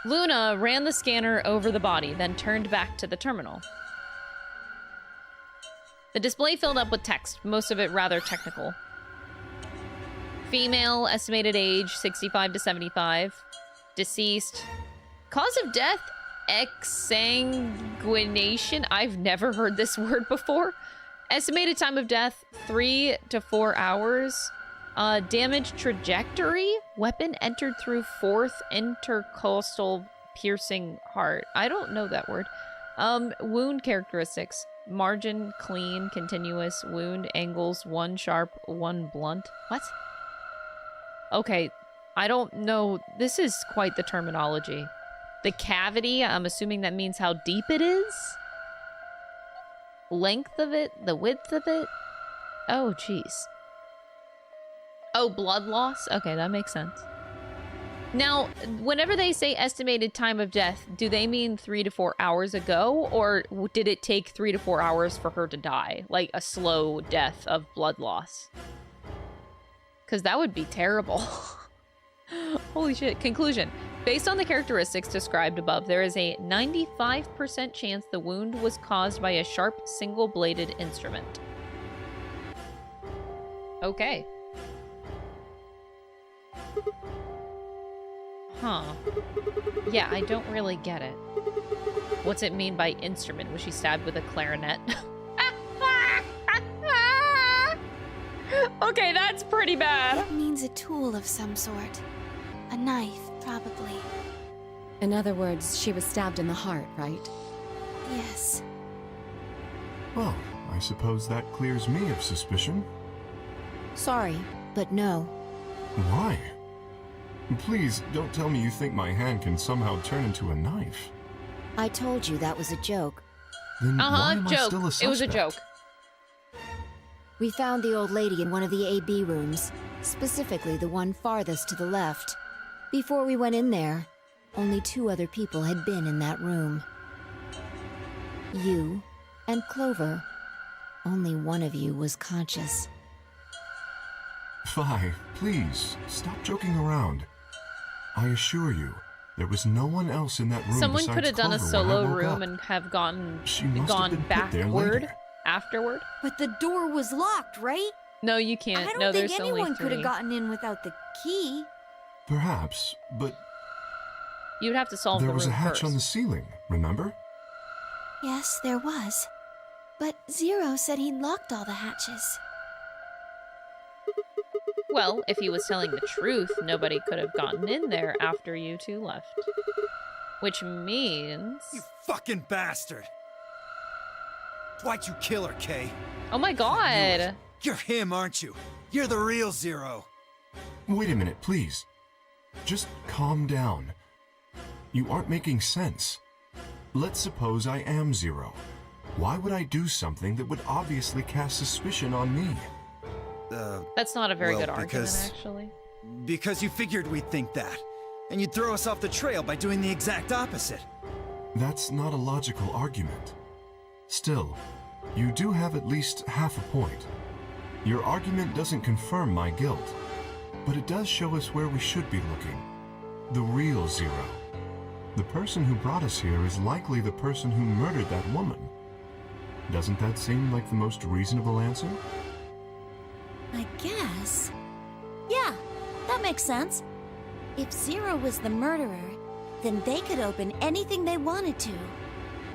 Luna ran the scanner over the body, then turned back to the terminal. The display filled up with text, most of it rather technical. Female, estimated age 65 to 75. Deceased. Cause of death, exsanguination. I've never heard this word before. Estimated time of death, 3 to 4 hours. Damage trajectory, weapon entered through 4th intercostal piercing heart. I don't know that word. Wound characteristics. Margin, clean, continuous, wound, angles, 1 sharp, 1 blunt. What? Okay, I don't know. This is quite the terminology. The cavity, I'm assuming that means how deep it is? Length of it? The width of it? Oh, jeez. Oh, blood loss? Okay, that makes sense. Now, whenever they say estimated time of death, do they mean 3 to 4 hours ago? Or did it take 3 to 4 hours for her to die? Like a slow death of blood loss? Because that would be terrible. Holy shit. Conclusion. Based on the characteristics described above, there is a 95% chance the wound was caused by a sharp, single-bladed instrument. Okay. Huh. Yeah, I don't really get it. What's it mean by instrument? Was she stabbed with a clarinet? Okay, that's pretty bad. It means a tool of some sort. A knife, probably. In other words, she was stabbed in the heart, right? Yes. Well, I suppose that clears me of suspicion. Sorry, but no. Why? Please, don't tell me you think my hand can somehow turn into a knife. I told you that was a joke. Then why am I joke. still a suspect? It was a joke. We found the old lady in one of the AB rooms, specifically the one farthest to the left. Before we went in there, only 2 other people had been in that room. You and Clover. Only one of you was conscious. Fi, please, stop joking around. I assure you, there was no one else in that room Someone besides could have done a Clover when I solo woke room up. and have gone She must have been put there backward. later. afterward. But the door was locked, right? No, you can't. I don't No, think there's only anyone could 3. have gotten in without the key. Perhaps, but You'd have to solve the there was a room hatch first. on the ceiling, remember? Yes, there was. But Zero said he locked all the hatches. Well, if he was telling the truth, nobody could have gotten in there after you two left. Which means... You fucking bastard! Why'd you kill her, Kay? Oh my god! You're him, aren't you? You're the real Zero. Wait a minute, please. Just calm down. You aren't making sense. Let's suppose I am Zero. Why would I do something that would obviously cast suspicion on me? That's not a very well, good argument, actually. Because you figured we'd think that. And you'd throw us off the trail by doing the exact opposite. That's not a logical argument. Still, you do have at least half a point. Your argument doesn't confirm my guilt, but it does show us where we should be looking. The real Zero. The person who brought us here is likely the person who murdered that woman. Doesn't that seem like the most reasonable answer? I guess. Yeah, that makes sense. If Zero was the murderer, then they could open anything they wanted to.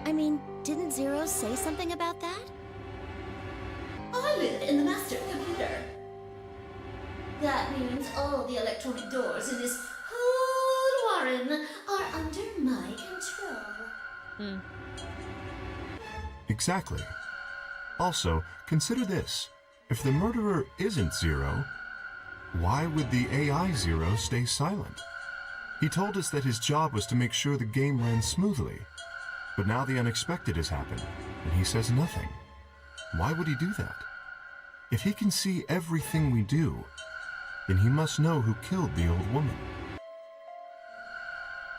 I mean, didn't Zero say something about that? I live in the master computer. That means all the electronic doors in this whole warren are under my control. Exactly. Also, consider this. If the murderer isn't Zero, why would the AI Zero stay silent? He told us that his job was to make sure the game ran smoothly. But now the unexpected has happened, and he says nothing. Why would he do that? If he can see everything we do, then he must know who killed the old woman.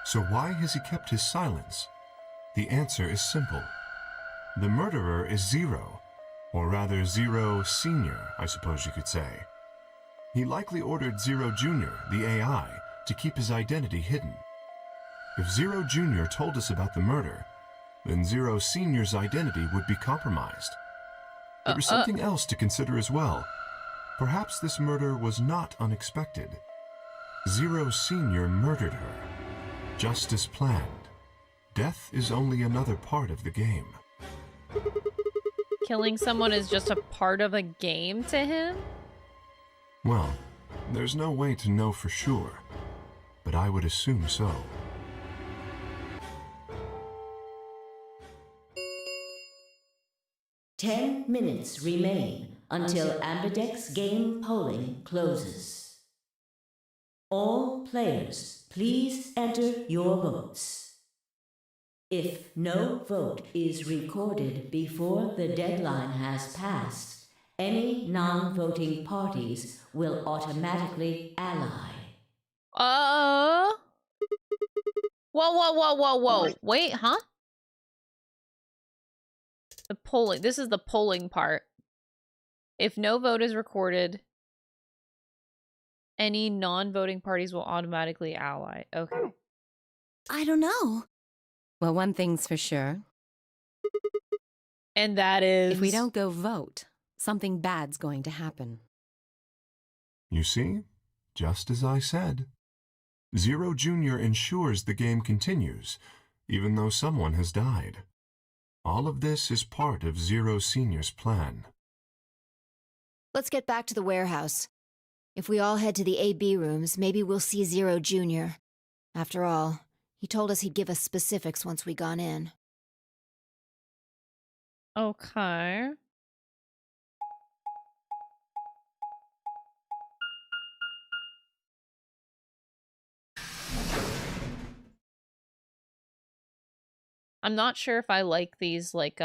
So why has he kept his silence? The answer is simple. The murderer is Zero, or rather Zero Senior, I suppose you could say. He likely ordered Zero Junior, the AI, to keep his identity hidden. If Zero Junior told us about the murder, then Zero Senior's identity would be compromised. There is something else to consider as well. Perhaps this murder was not unexpected. Zero Senior murdered her, just as planned. Death is only another part of the game. Killing someone is just a part of a game to him? Well, there's no way to know for sure, but I would assume so. Ten minutes remain until Ambidex game polling closes. All players, please enter your votes. If no vote is recorded before the deadline has passed, any non-voting parties will automatically ally. Whoa. Wait, huh? The polling. This is the polling part. If no vote is recorded, any non-voting parties will automatically ally. Okay. I don't know. Well, one thing's for sure. And that is... If we don't go vote, something bad's going to happen. You see? Just as I said. Zero Junior ensures the game continues, even though someone has died. All of this is part of Zero Senior's plan. Let's get back to the warehouse. If we all head to the AB rooms, maybe we'll see Zero Junior. After all, he told us he'd give us specifics once we gone in. Okay. I'm not sure if I like these, like,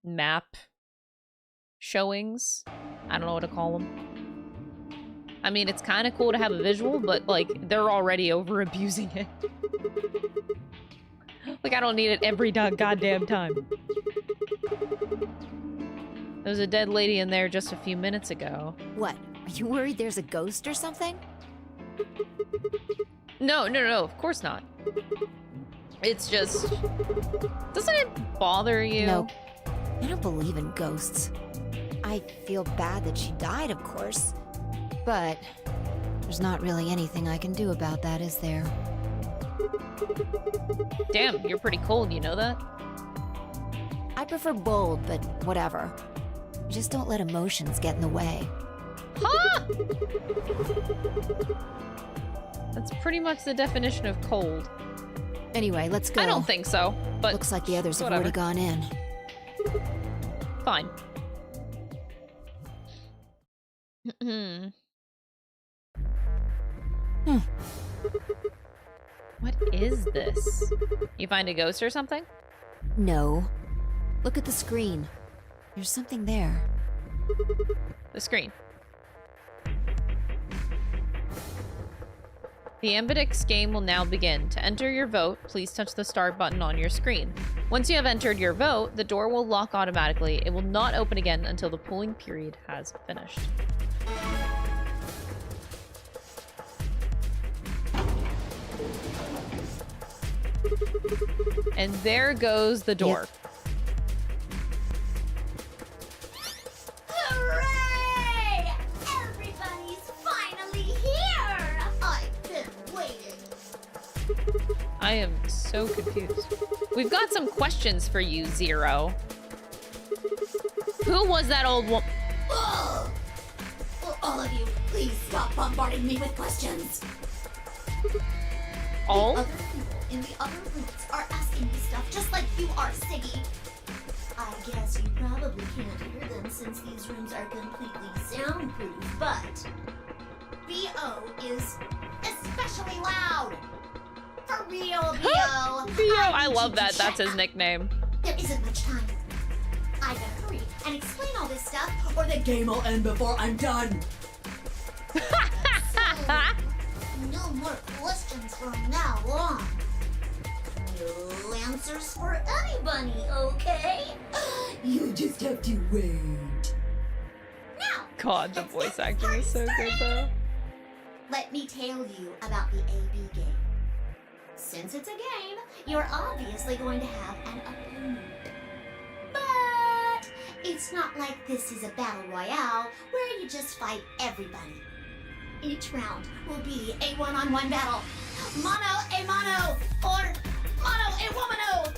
map showings. I don't know what to call them. I mean, it's kind of cool to have a visual, but, like, they're already over-abusing it. Like, I don't need it every goddamn time. There was a dead lady in there just a few minutes ago. What? Are you worried there's a ghost or something? No, of course not. It's just... Doesn't it bother you? No. I don't believe in ghosts. I feel bad that she died, of course. But there's not really anything I can do about that, is there? Damn, you're pretty cold, you know that? I prefer bold, but whatever. Just don't let emotions get in the way. Huh? That's pretty much the definition of cold. Anyway, let's go. I don't think so, but looks like the others have whatever. already gone in. Fine. What is this? You find a ghost or something? No. Look at the screen. There's something there. The screen. The Ambidex game will now begin. To enter your vote, please touch the start button on your screen. Once you have entered your vote, the door will lock automatically. It will not open again until the polling period has finished. And there goes the door. Hooray! Everybody's finally here! I've been waiting. I am so confused. We've got some questions for you, Zero. Who was that old woman? Oh! Will all of you please stop bombarding me with questions? All? The other people in the other rooms are asking me stuff just like you are, Siggy. I guess you probably can't hear them since these rooms are completely soundproof, but B.O. is especially loud. For real, B.O. B.O. I love that. That's his nickname. There isn't much time. I better hurry and explain all this stuff, or the game will end before I'm done. No more questions from now on. No answers for anybody, okay? You just have to wait. Now, God, the let's voice get acting is so started. good, though. Let me tell you about the AB game. Since it's a game, you're obviously going to have an opponent. But it's not like this is a battle royale where you just fight everybody. Each round will be a one-on-one battle. Mono a mono, or mono a womano.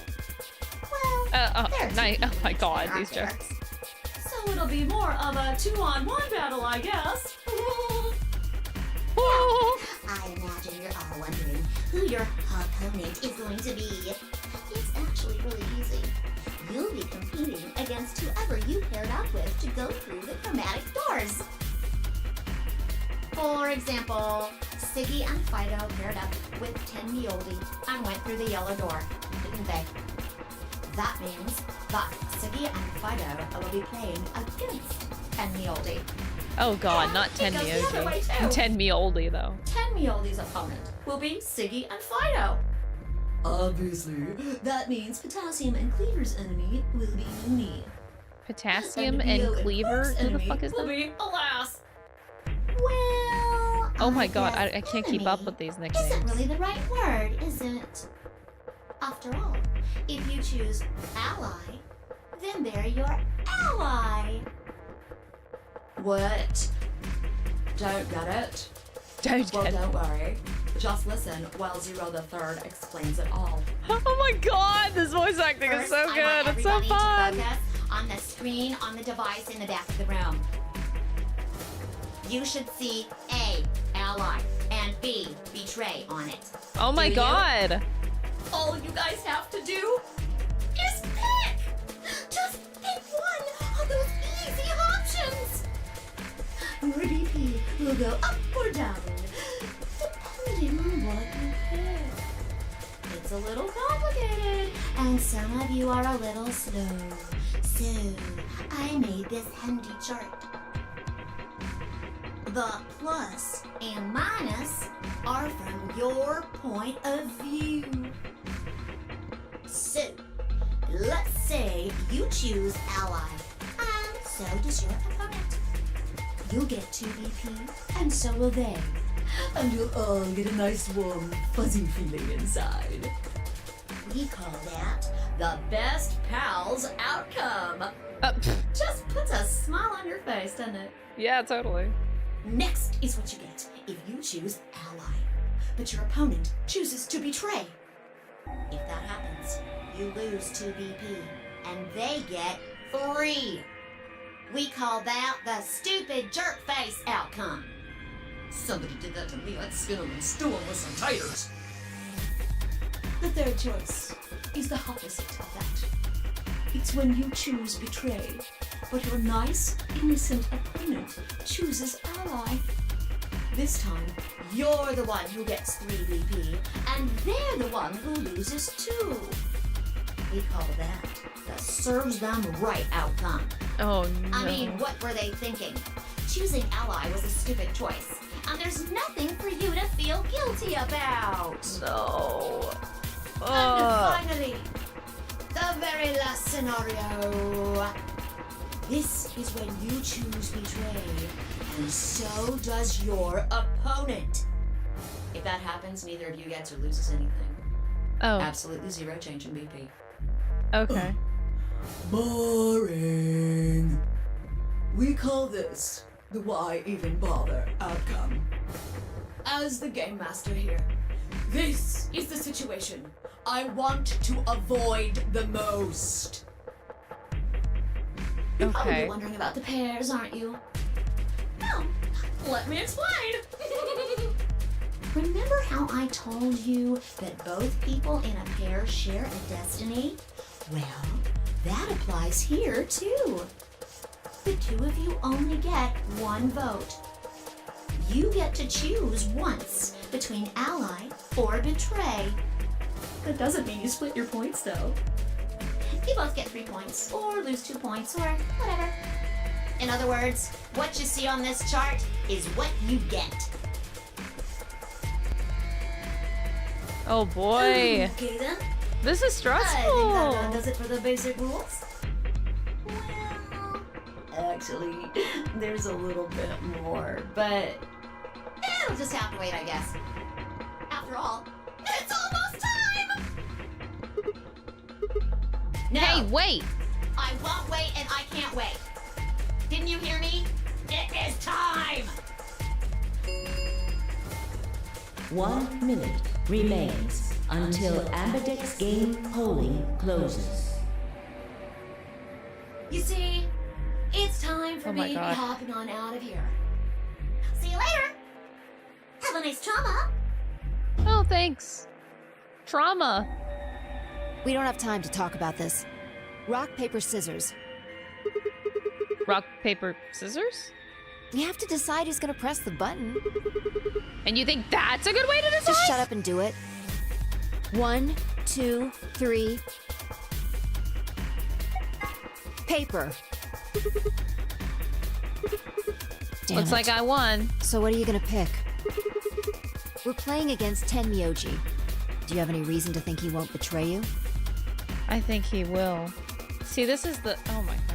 Well, there are two nice. Oh people my in God, there, these aren't there? jokes. So it'll be more of a 2-on-1 battle, I guess. I imagine you're all wondering who your opponent is going to be. It's actually really easy. You'll be competing against whoever you paired up with to go through the chromatic doors. For example, Siggy and Fido paired up with Tin Mioldi and went through the yellow door, didn't they? That means that Siggy and Fido will be playing against Tin Mioldi. Oh God, Yeah, not it Ten goes the other way, Miyoji. too. Ten Mioldi, though. Tin Mioldi's opponent will be Siggy and Fido. Obviously, that means Potassium and Cleaver's enemy will be me. Potassium And and Bio and Cleaver? Quark's Who the enemy fuck is will that? be Alas. Well, Oh my I God, guess I can't keep up enemy with these isn't nicknames. really the right word, is it? After all, if you choose ally, then they're your ally. What? Don't get it? Don't get it. Don't worry. Just listen while Zero the Third explains it all. Oh my God, this voice acting is First, so I want good. It's so everybody to fun. focus on the screen on the device in the back of the room. You should see A, ally, and B, betray on it. Oh my Do you? God. All you guys have to do is pick! Just pick one of those easy options! Your BP will go up or down, depending on what you pick. It's a little complicated, and some of you are a little slow. So, I made this handy chart. The plus and minus are from your point of view. So, let's say you choose ally, and so does your opponent. You'll get 2 BP, and so will they. And you'll all get a nice warm, fuzzy feeling inside. We call that the best pals outcome. Just puts a smile on your face, doesn't it? Yeah, totally. Next is what you get if you choose ally, but your opponent chooses to betray. If that happens, you lose 2 BP, and they get 3. We call that the stupid jerk face outcome. Somebody did that to me, I'd skin them and stew them with some taters. The third choice is the opposite of that. It's when you choose betray, but your nice, innocent opponent chooses ally. This time, you're the one who gets 3 BP, and they're the one who loses 2. We call that the serves them right outcome. Oh no. I mean, what were they thinking? Choosing ally was a stupid choice, and there's nothing for you to feel guilty about. No. And finally, the very last scenario. This is when you choose betray, and so does your opponent. If that happens, neither of you gets or loses anything. Oh. Absolutely 0 change in BP. Okay. Boring. We call this the why even bother outcome. As the game master here, this is the situation I want to avoid the most. You're probably Okay. wondering about the pairs, aren't you? Well, let me explain. Remember how I told you that both people in a pair share a destiny? Well, that applies here too. The 2 of you only get 1 vote. You get to choose once between ally or betray. That doesn't mean you split your points though. You both get 3 points, or lose 2 points, or whatever. In other words, what you see on this chart is what you get. Oh boy. Okay then. This is I think that stressful. does it for the basic rules. Well, actually, there's a little bit more, but it'll just have to wait, I guess. After all, it's almost time! No, Hey, wait. I won't wait and I can't wait. Didn't you hear me? It is time! 1 minute remains until Ambidex game polling closes. You see, it's time for Oh my me to be God. hopping on out of here. See you later! Have a nice trauma! Oh, thanks. Trauma. We don't have time to talk about this. Rock, paper, scissors. Rock, paper, scissors? We have to decide who's gonna press the button. And you think that's a good way to decide? Just shut up and do it. 1, 2, 3. Paper. Damn Looks it. like I won. So what are you gonna pick? We're playing against Tenmyoji. Do you have any reason to think he won't betray you? I think he will. See, this is the... Oh my god.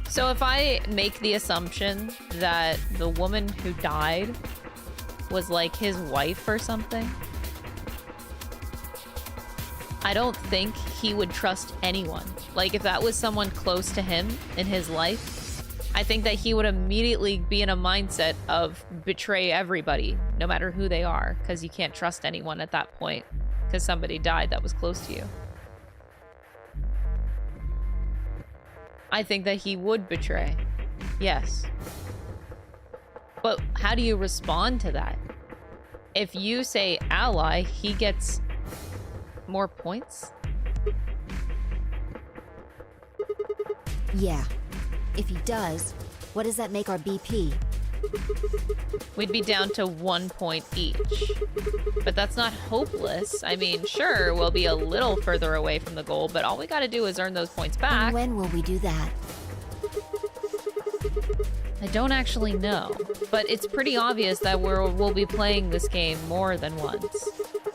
So if I make the assumption that the woman who died was like his wife or something, I don't think he would trust anyone. Like if that was someone close to him in his life, I think that he would immediately be in a mindset of betray everybody, no matter who they are, because you can't trust anyone at that point, because somebody died that was close to you. I think that he would betray. Yes. But how do you respond to that? If you say ally, he gets more points? Yeah. If he does, what does that make our BP? We'd be down to 1 point each. But that's not hopeless. I mean, sure, we'll be a little further away from the goal, but all we gotta do is earn those points back. And when will we do that? I don't actually know, but it's pretty obvious that we'll be playing this game more than once.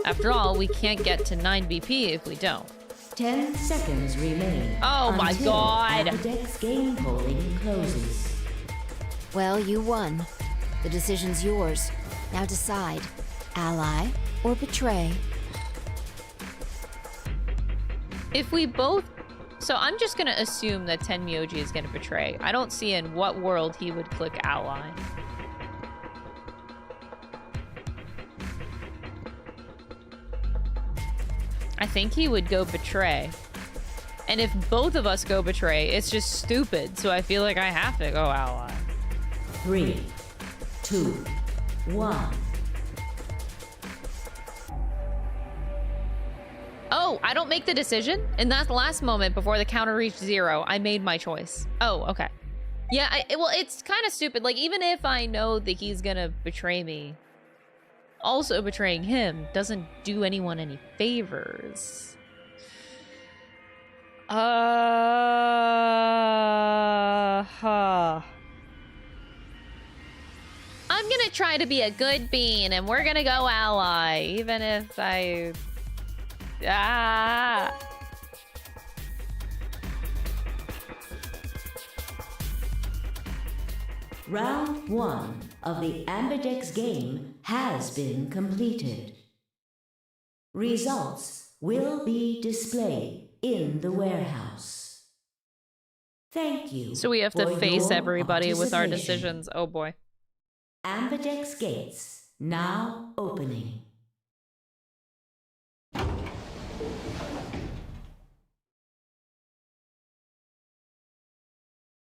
After all, we can't get to 9 BP if we don't. 10 seconds remain. Oh my until god! Ambidex game polling closes. Well, you won. The decision's yours. Now decide. Ally or betray. If we both... So I'm just gonna assume that Tenmyoji is gonna betray. I don't see in what world he would click ally. I think he would go betray. And if both of us go betray, it's just stupid. So I feel like I have to go ally. 3, 2, 1. Oh, I don't make the decision? In that last moment before the counter reached 0, I made my choice. Oh, okay. Yeah, well, it's kind of stupid. Like, even if I know that he's gonna betray me, also betraying him doesn't do anyone any favors. I'm gonna try to be a good bean, and we're gonna go ally, even if I... Round 1 of the Ambidex game has been completed. Results will be displayed in the warehouse. Thank you. So we have to for face your everybody with our participation. decisions. Oh boy. Ambidex gates now opening.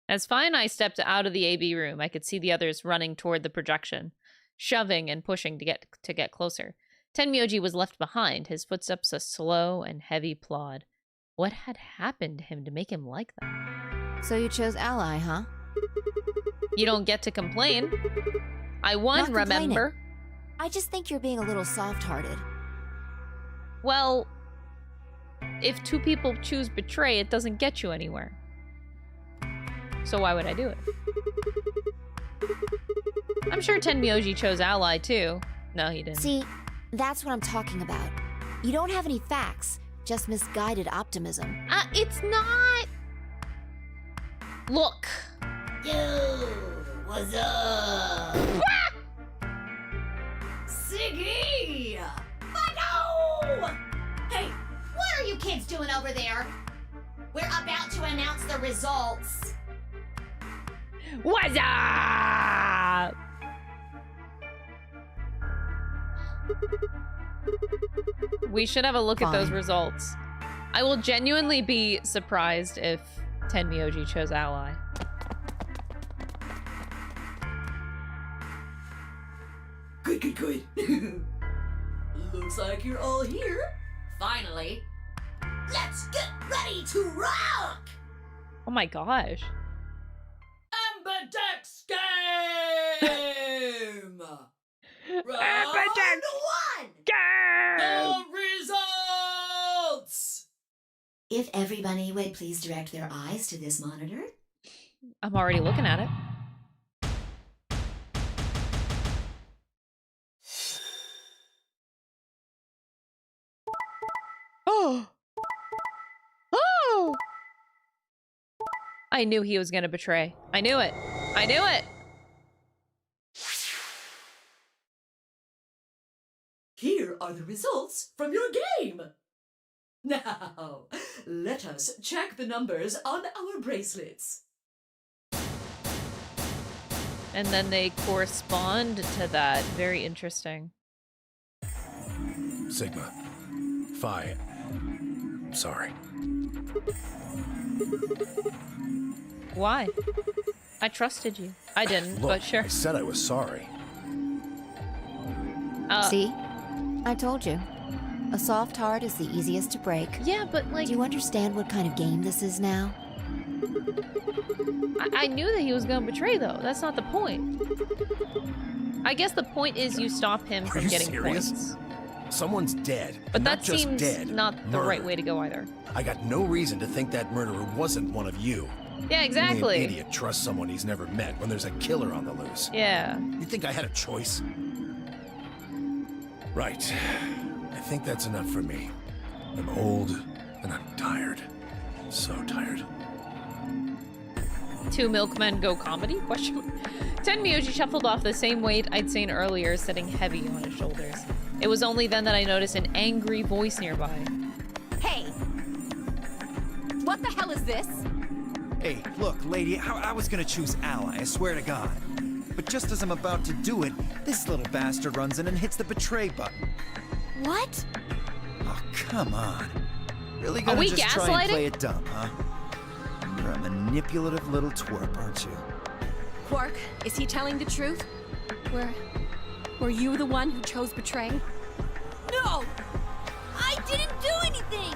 As Fi and I stepped out of the AB room, I could see the others running toward the projection, shoving and pushing to get closer. Tenmyoji was left behind, his footsteps a slow and heavy plod. What had happened to him to make him like that? So you chose ally, huh? You don't get to complain. I won, Not complaining. remember? I just think you're being a little soft-hearted. Well, if two people choose betray, it doesn't get you anywhere. So why would I do it? I'm sure Tenmyoji chose ally too. No, he didn't. See, that's what I'm talking about. You don't have any facts, just misguided optimism. It's not... Look. Yo, what's up? Siggy! No! Hey, what are you kids doing over there? We're about to announce the results. What's up? We should have a look at those results. I will genuinely be surprised if Tenmyoji chose ally. Good. Looks like you're all here. Finally. Let's get ready to rock! Oh my gosh. Ambidex game! Ambidex Round 1! game! The results! If everybody would please direct their eyes to this monitor. I'm already looking at it. Oh! Oh! I knew he was gonna betray. I knew it. I knew it! Here are the results from your game. Now, let us check the numbers on our bracelets. And then they correspond to that. Very interesting. Sigma. Phi. Sorry. Why? I trusted you. I didn't, Look, but sure. I said I was sorry. See? I told you. A soft heart is the easiest to break. Yeah, but like... Do you understand what kind of game this is now? I knew that he was gonna betray, though. That's not the point. I guess the point is you stop him Are from you getting serious? points. Someone's dead. But and that not just seems dead, not the right murdered. way to go either. I got no reason to think that murderer wasn't one of you. Yeah, Only exactly. an idiot trusts someone he's never met when there's a killer on the loose. Yeah. You think I had a choice? Right. I think that's enough for me. I'm old and I'm tired. So tired. Two milkmen go comedy? Question mark. Tenmyoji shuffled off the same weight I'd seen earlier, sitting heavy on his shoulders. It was only then that I noticed an angry voice nearby. Hey! What the hell is this? Hey, look, lady, I was gonna choose ally, I swear to God. But just as I'm about to do it, this little bastard runs in and hits the betray button. What? Oh, come on. Really Are gonna we just try and gaslighting? play it dumb, huh? You're a manipulative little twerp, aren't you? Quark, is he telling the truth? Were you the one who chose betray? No! I didn't do anything!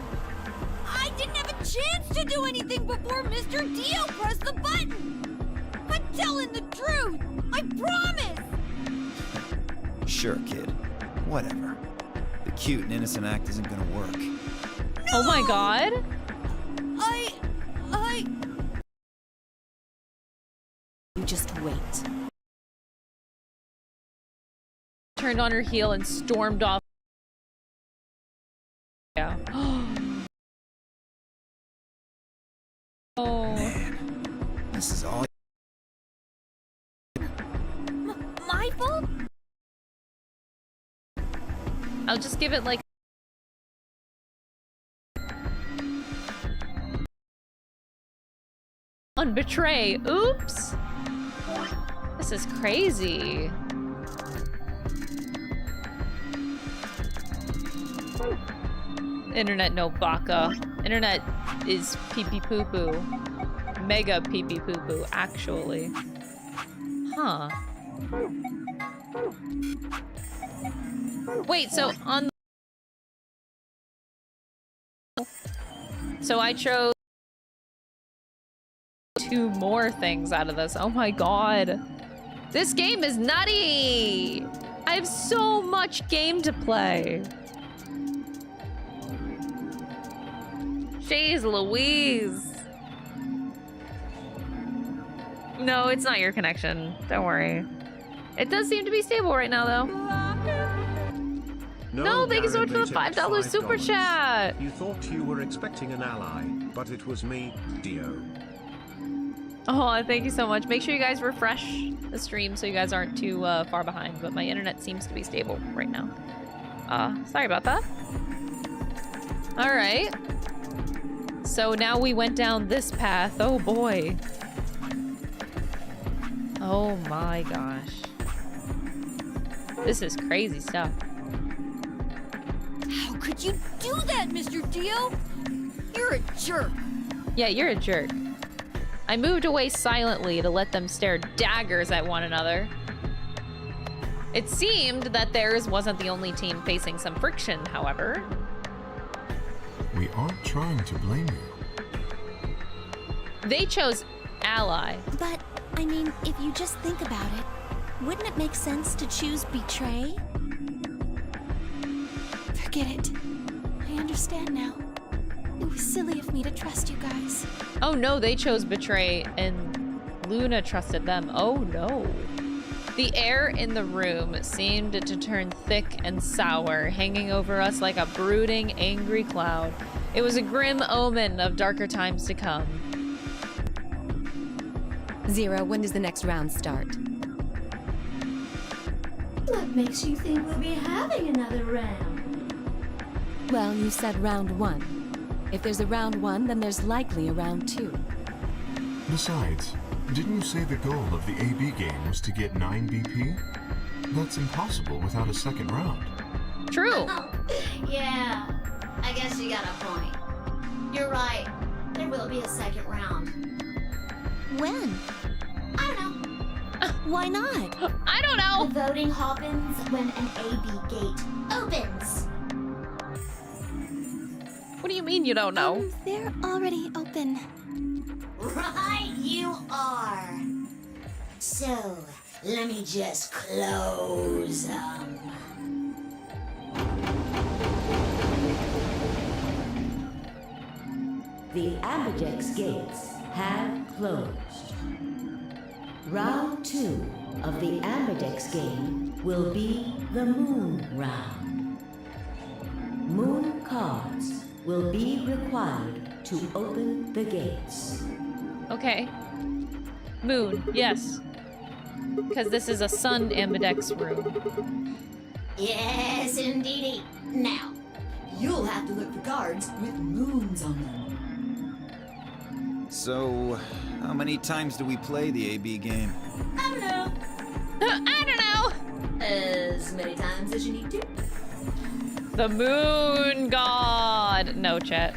I didn't have a chance to do anything before Mr. Dio pressed the button! I'm telling the truth! I promise! Sure, kid. Whatever. The cute and innocent act isn't gonna work. Oh my god. You just wait. Turned on her heel and stormed off. Yeah. Oh. Man, this is all. My fault? I'll just give it like on betray. Oops. This is crazy. Internet no baka. Internet is pee pee poo poo. Mega pee pee poo poo, actually. Huh. Wait, so on. So I chose 2 more things out of this. Oh my god. This game is nutty! I have so much game to play. Jeez Louise. No, it's not your connection. Don't worry. It does seem to be stable right now, though. No, thank you so much for the $5 super chat. You thought you were expecting an ally, but it was me, Dio. Oh, thank you so much. Make sure you guys refresh the stream so you guys aren't too far behind, but my internet seems to be stable right now. Sorry about that. All right. So now we went down this path. Oh boy. Oh my gosh. This is crazy stuff. How could you do that, Mr. Dio? You're a jerk. Yeah, you're a jerk. I moved away silently to let them stare daggers at one another. It seemed that theirs wasn't the only team facing some friction, however. We aren't trying to blame you. They chose ally. But, I mean, if you just think about it, wouldn't it make sense to choose betray? Forget it. I understand now. It was silly of me to trust you guys. Oh no, they chose betray and Luna trusted them. Oh no. The air in the room seemed to turn thick and sour, hanging over us like a brooding, angry cloud. It was a grim omen of darker times to come. Zero, when does the next round start? What makes you think we'll be having another round? Well, you said round 1. If there's a round 1, then there's likely a round 2. Besides, didn't you say the goal of the AB game was to get 9 BP? That's impossible without a second round. True. Yeah, I guess you got a point. You're right. There will be a second round. When? I don't know. Why not? I don't know. The voting happens when an AB gate opens. What do you mean you don't know? They're already open. Right, you are. So, let me just close them. The Ambidex gates have closed. Round 2 of the Ambidex game will be the Moon round. Moon cards will be required to open the gates. Okay. Moon, yes. Because this is a sun Ambidex room. Yes, indeedy. Now, You'll have to look for guards with moons on them. So, how many times do we play the AB game? I don't know. I don't know! As many times as you need to. The moon god! No, chat.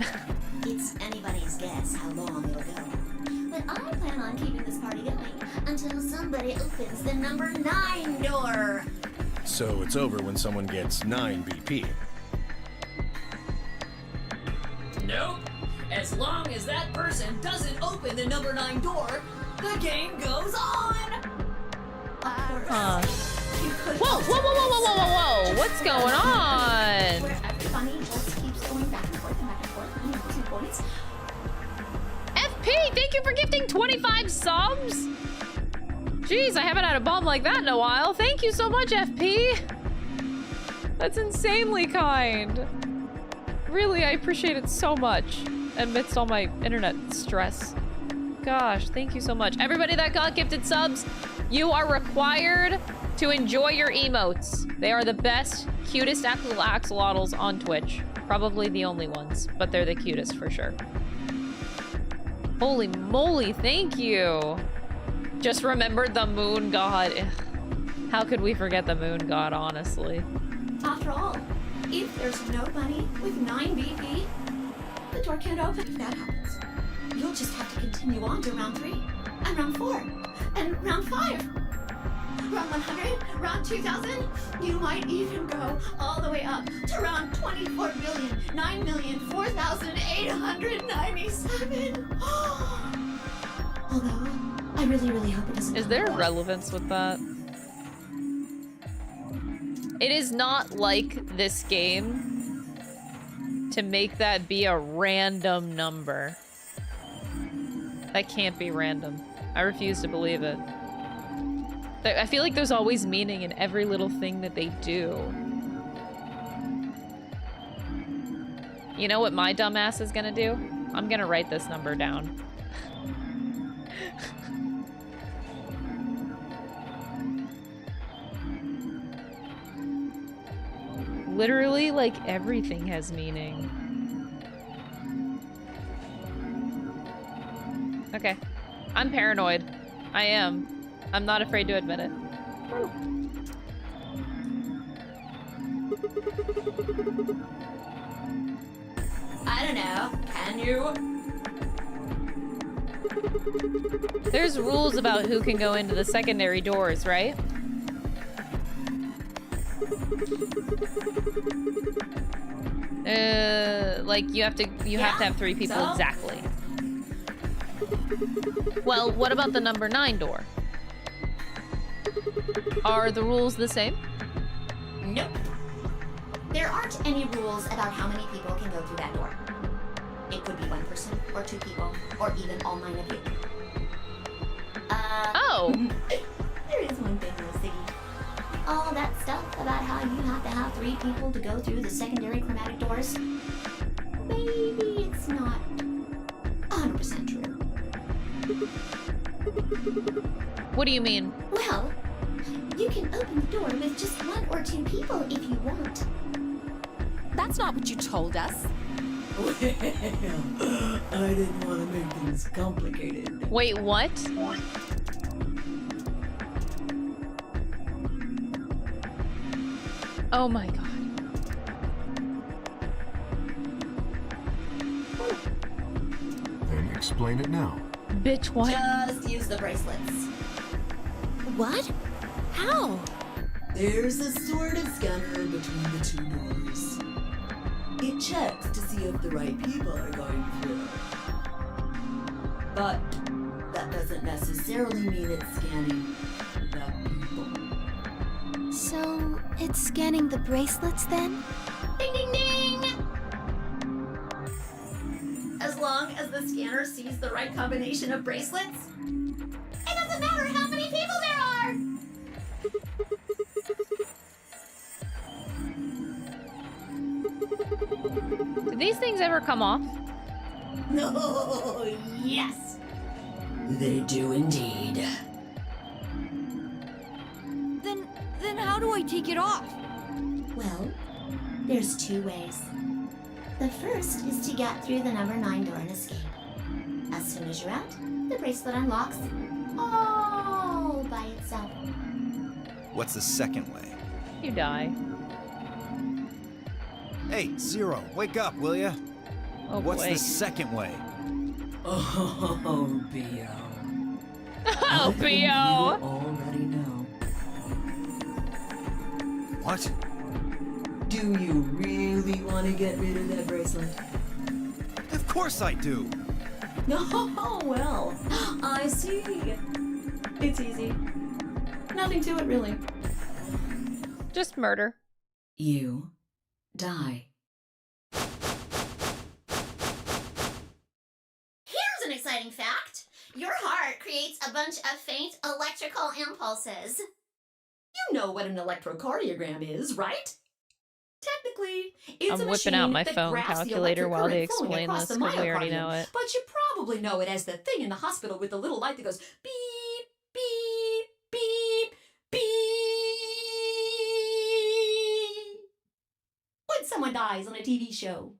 It's anybody's guess how long it'll go. But I plan on keeping this party going until somebody opens the number 9 door. So it's over when someone gets 9 BP. Nope. As long as that person doesn't open the number 9 door, the game goes on. Whoa, whoa, whoa, whoa, whoa, whoa, whoa, whoa! What's going on? Where everybody just keeps going back and forth and back and forth. You know, 2 points. FP, thank you for gifting 25 subs! Jeez, I haven't had a bomb like that in a while. Thank you so much, FP! That's insanely kind. Really, I appreciate it so much amidst all my internet stress. Gosh, thank you so much. Everybody that got gifted subs, you are required to enjoy your emotes. They are the best, cutest axolotls on Twitch. Probably the only ones, but they're the cutest for sure. Holy moly, thank you. Just remembered the moon god. Ugh. How could we forget the moon god, honestly? After all, if there's nobody with 9 BP, the door can't open if that happens. You'll just have to continue on to round 3, and round 4, and round 5. Round 100, round 2000, you might even go all the way up to round 24,009,004,897. Although, I really hope it doesn't. Is there relevance with that? It is not like this game to make that be a random number. That can't be random. I refuse to believe it. I feel like there's always meaning in every little thing that they do. You know what my dumbass is gonna do? I'm gonna write this number down. Literally, like, everything has meaning. Okay. I'm paranoid. I am. I'm not afraid to admit it. I don't know. Can you? There's rules about who can go into the secondary doors, right? Like you have to have 3 people so? exactly. Well, what about the number 9 door? Are the rules the same? Nope. There aren't any rules about how many people can go through that door. It could be 1 person, or 2 people, or even all 9 of you. Oh! There is one thing though, Siggy. All that stuff about how you have to have 3 people to go through the secondary chromatic doors, maybe it's not 100% true. What do you mean? Well, you can open the door with just 1 or 2 people if you want. That's not what you told us. Well, I didn't want to make things complicated. Wait, what? Oh my god. Then explain it now. Bitch, what? Just use the bracelets. What? How? There's a sort of scanner between the 2 doors. It checks to see if the right people are going through. But that doesn't necessarily mean it's scanning the people. So, it's scanning the bracelets then? Ding ding ding! As long as the scanner sees the right combination of bracelets, it doesn't matter how many people there are! Did these things ever come off? No, yes. They do indeed. do I take it off? Well, there's two ways. The first is to get through the number 9 door and escape. As soon as you're out, the bracelet unlocks all by itself. What's the second way? You die. Hey, Zero, wake up, will ya? Oh What's boy. the second way? Oh, B.O. Oh, You B.O. already know. What? Do you really want to get rid of that bracelet? Of course I do. Oh, well, I see. It's easy. Nothing to it, really. Just murder. You die. Here's an exciting fact. Your heart creates a bunch of faint electrical impulses. You know what an electrocardiogram is, right? Technically, it's I'm a whipping out machine my that phone grabs the calculator electric while they current flowing explain across this the because we already know myocardium. it. But you probably know it as the thing in the hospital with the little light that goes beep, beep, beep, beep. When someone dies on a TV show.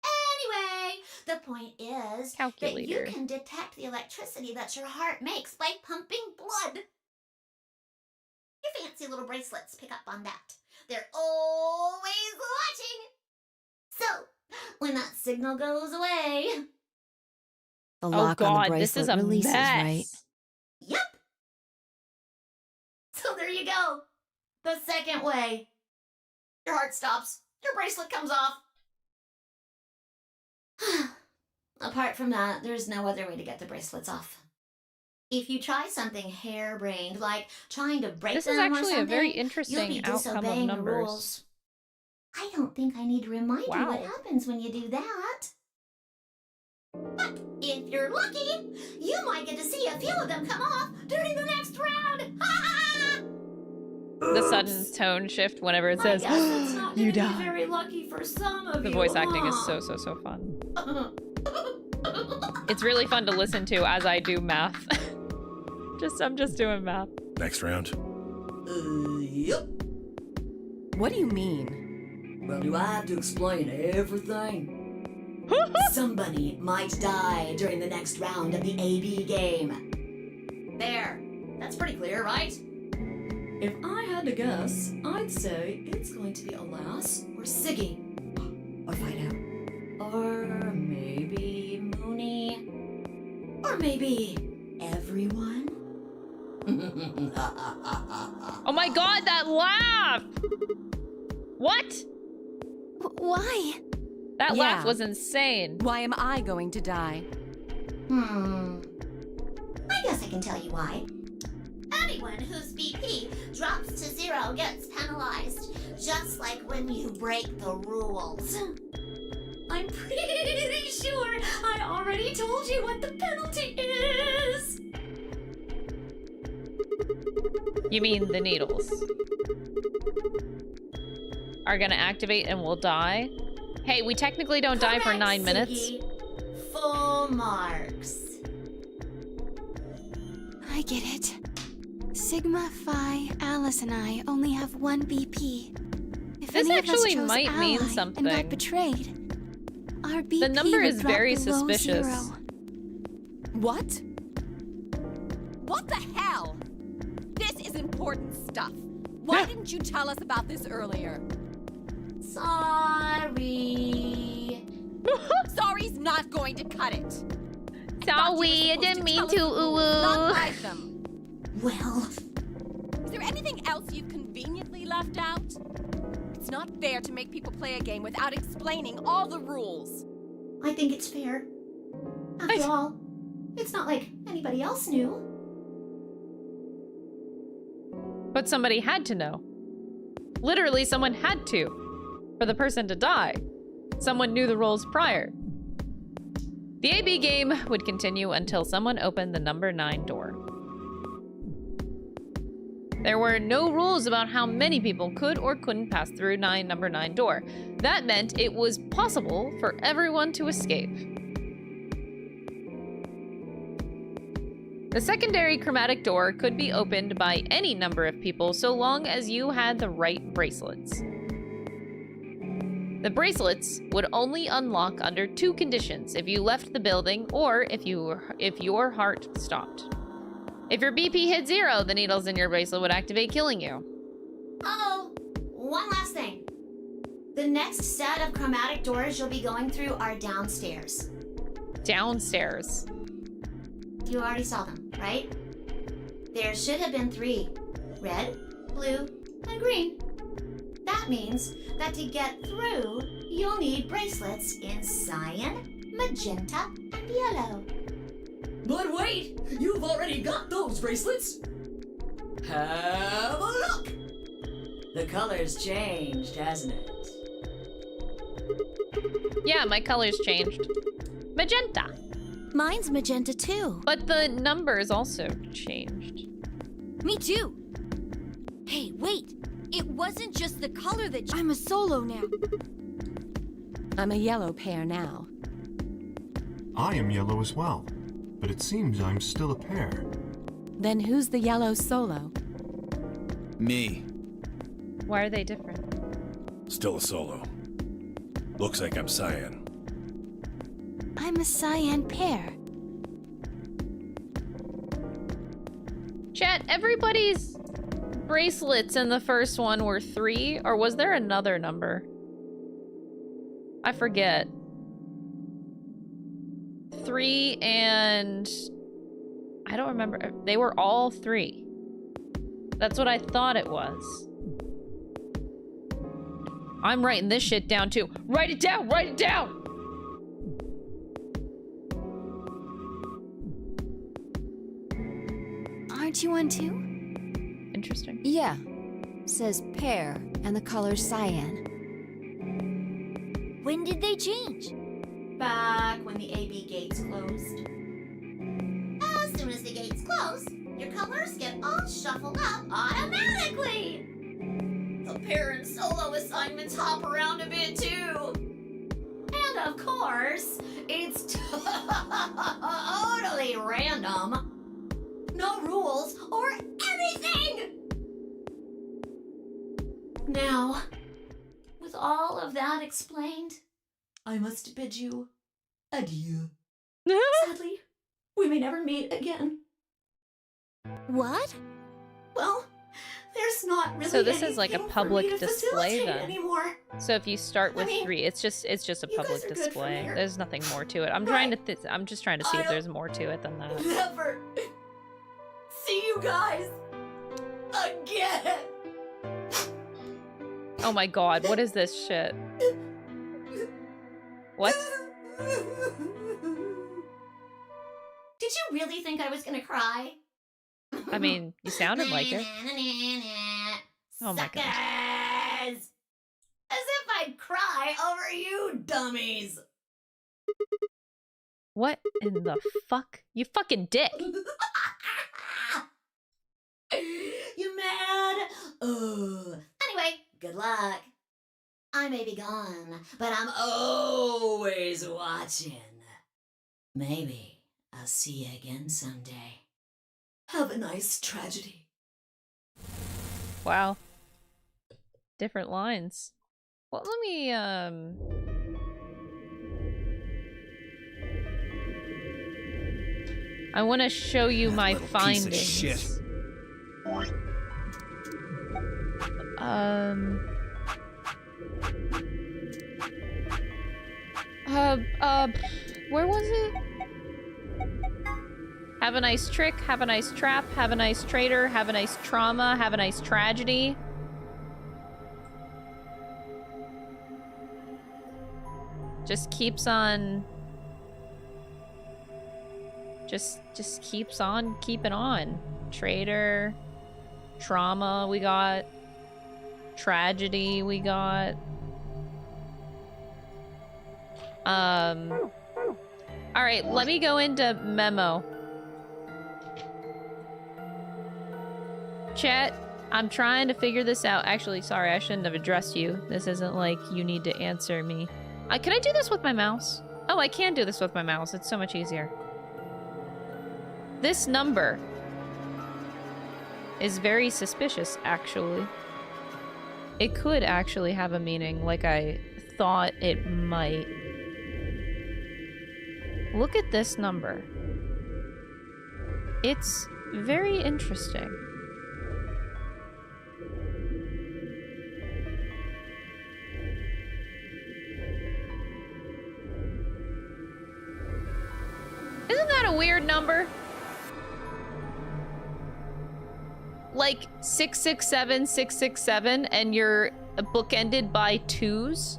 Anyway, the point is that Calculator. you can detect the electricity that your heart makes by pumping blood. Your fancy little bracelets pick up on that. They're always watching. So, when that signal goes away... The Oh lock on the god, this bracelet is a releases, mess. right? Yep. So there you go. The second way. Your heart stops. Your bracelet comes off. Apart from that, there's no other way to get the bracelets off. If you try something harebrained, like trying to break This them is or actually a something, very you'll interesting be outcome of disobeying the numbers. rules. I don't think I need to remind you what Wow. happens when you do that. But if you're lucky, you might get to see a few of them come off during the next round. The sudden tone shift whenever it I says, guess it's not you gonna be die. very lucky for some of The you, voice acting is huh? so fun. It's really fun to listen to as I do math. I'm just doing math. Next round. Yep. What do you mean? Well, do I have to explain everything? Somebody might die during the next round of the AB game. There. That's pretty clear, right? If I had to guess, I'd say it's going to be a lass or Siggy. Or Fido. Or maybe Mooney. Or maybe everyone. Oh my god, that laugh! What? Why? That Yeah. laugh was insane. Why am I going to die? I guess I can tell you why. Anyone whose BP drops to 0 gets penalized, just like when you break the rules. I'm pretty sure I already told you what the penalty is. You mean the needles are gonna activate and we'll die? Hey, we technically don't die for Correct, 9 minutes. Siggy. Full marks. I get it. Sigma, Phi, Alice, and I only have 1 BP. If This any of us actually chose might mean ally something. and got betrayed, our BP The number would is drop very below suspicious. 0. What? What the hell? This is important stuff. Why didn't you tell us about this earlier? Sorry. Sorry's not going to cut it. Sorry, I didn't mean to, Not hide them. Well, Is there anything else you've conveniently left out? It's not fair to make people play a game without explaining all the rules. I think it's fair. After all, it's not like anybody else knew. But somebody had to know. Literally, someone had to. For the person to die. Someone knew the rules prior. The AB game would continue until someone opened the number 9 door. There were no rules about how many people could or couldn't pass through number 9 door. That meant it was possible for everyone to escape. The secondary chromatic door could be opened by any number of people so long as you had the right bracelets. The bracelets would only unlock under 2 conditions: if you left the building or if your heart stopped. If your BP hit 0, the needles in your bracelet would activate, killing you. Oh, one last thing. The next set of chromatic doors you'll be going through are downstairs. Downstairs. You already saw them, right? There should have been 3. Red, blue, and green. That means that to get through, you'll need bracelets in cyan, magenta, and yellow. But wait! You've already got those bracelets! Have a look! The color's changed, hasn't it? Yeah, my color's changed. Magenta. Mine's magenta too. But the numbers also changed. Me too. Hey, wait. It wasn't just the color that... I'm a solo now. I'm a yellow pair now. I am yellow as well, but it seems I'm still a pair. Then who's the yellow solo? Me. Why are they different? Still a solo. Looks like I'm cyan. I'm a cyan pair. Chat, everybody's bracelets in the first one were 3, or was there another number? I forget. 3 and... I don't remember. They were all 3. That's what I thought it was. I'm writing this shit down too. Write it down! Write it down! Aren't you one too? Interesting. Yeah. Says pair, and the color's cyan. When did they change? Back when the AB gates closed. As soon as the gates close, your colors get all shuffled up automatically. The pair and solo assignments hop around a bit too. And of course, it's totally random. No rules or anything! Now, with all of that explained, I must bid you adieu. Sadly, we may never meet again. What? Well, there's not really So this is like a anything for public me to display facilitate then. anymore. So if you start with I mean, 3, it's just a you guys public are good display. from here. There's nothing more to it. I'm just trying to see if there's more to it than that. Never see you guys again. Oh my god, what is this shit? What? Did you really think I was gonna cry? I mean, you sounded like it. Oh my god. Suckers! As if I'd cry over you dummies. What in the fuck? You fucking dick. You mad? Oh. Anyway, good luck. I may be gone, but I'm always watching. Maybe I'll see you again someday. Have a nice tragedy. Wow. Different lines. Well, let me, I want to show you my Little findings. piece of shit. Where was it? Have a nice trick, have a nice trap, have a nice traitor, have a nice trauma, have a nice tragedy. Just keeps on... Just keeps on keeping on. Traitor, trauma we got, tragedy we got. Alright, let me go into memo. Chat, I'm trying to figure this out. Actually, sorry, I shouldn't have addressed you. This isn't like you need to answer me. Can I do this with my mouse? Oh, I can do this with my mouse. It's so much easier. This number is very suspicious, actually. It could actually have a meaning, like I thought it might. Look at this number. It's very interesting. Isn't that a weird number? Like 667, 667, and you're bookended by 2s?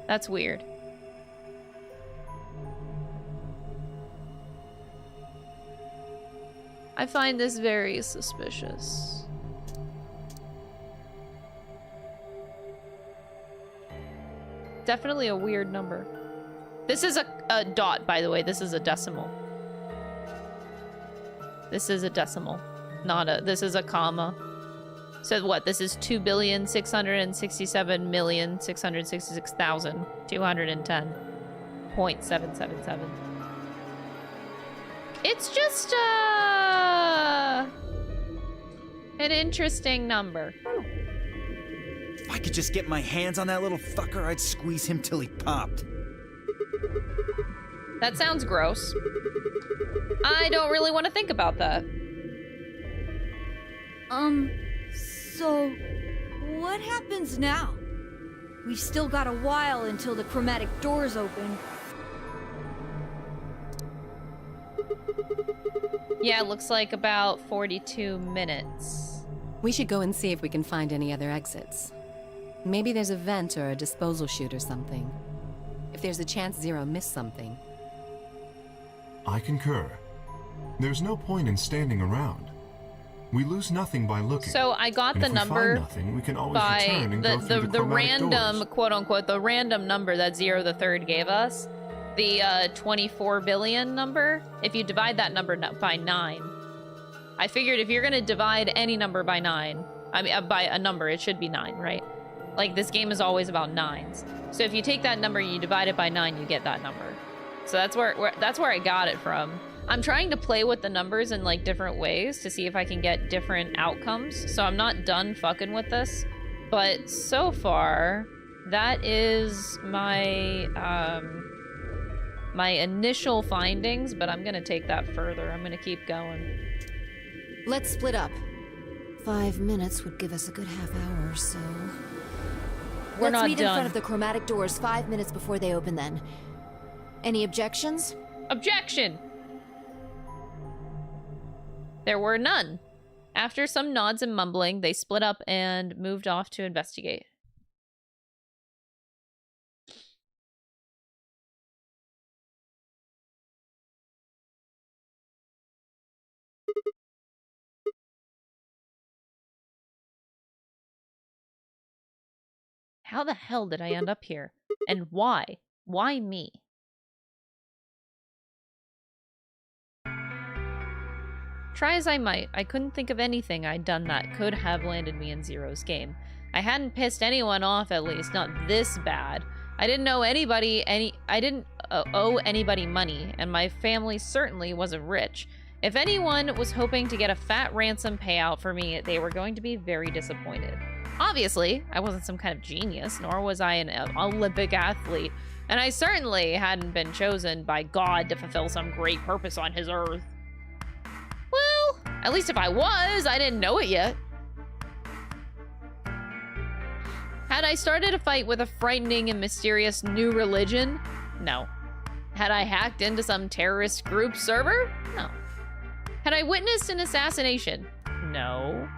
That's weird. I find this very suspicious. Definitely a weird number. This is a dot, by the way. This is a decimal. This is a decimal, not a, this is a comma. So what, this is 2,667,666,210.777. It's just, an interesting number. If I could just get my hands on that little fucker, I'd squeeze him till he popped. That sounds gross. I don't really want to think about that. So what happens now? We've still got a while until the chromatic doors open. Yeah, it looks like about 42 minutes. We should go and see if we can find any other exits. Maybe there's a vent or a disposal chute or something. If there's a chance Zero missed something. I concur. There's no point in standing around. We lose nothing by looking. So I got the number nothing, we can always by return and go through the random doors. quote unquote the random number that Zero the Third gave us, the 24 billion number. If you divide that number by 9, I figured if you're gonna divide any number by 9, I mean by a number, it should be 9, right? Like this game is always about 9s. So if you take that number and you divide it by 9, you get that number. So that's where I got it from. I'm trying to play with the numbers in like different ways to see if I can get different outcomes. So I'm not done fucking with this, but so far that is my my initial findings, but I'm gonna take that further. I'm gonna keep going. Let's split up. 5 minutes would give us a good half hour or so. We're Let's not meet in done. front of the chromatic doors 5 minutes before they open then. Any objections? Objection! There were none. After some nods and mumbling, they split up and moved off to investigate. How the hell did I end up here? And why? Why me? Try as I might, I couldn't think of anything I'd done that could have landed me in Zero's game. I hadn't pissed anyone off, at least, not this bad. I didn't owe anybody money, and my family certainly wasn't rich. If anyone was hoping to get a fat ransom payout for me, they were going to be very disappointed. Obviously, I wasn't some kind of genius, nor was I an Olympic athlete, and I certainly hadn't been chosen by God to fulfill some great purpose on his earth. Well, at least if I was, I didn't know it yet. Had I started a fight with a frightening and mysterious new religion? No. Had I hacked into some terrorist group server? No. Had I witnessed an assassination? No.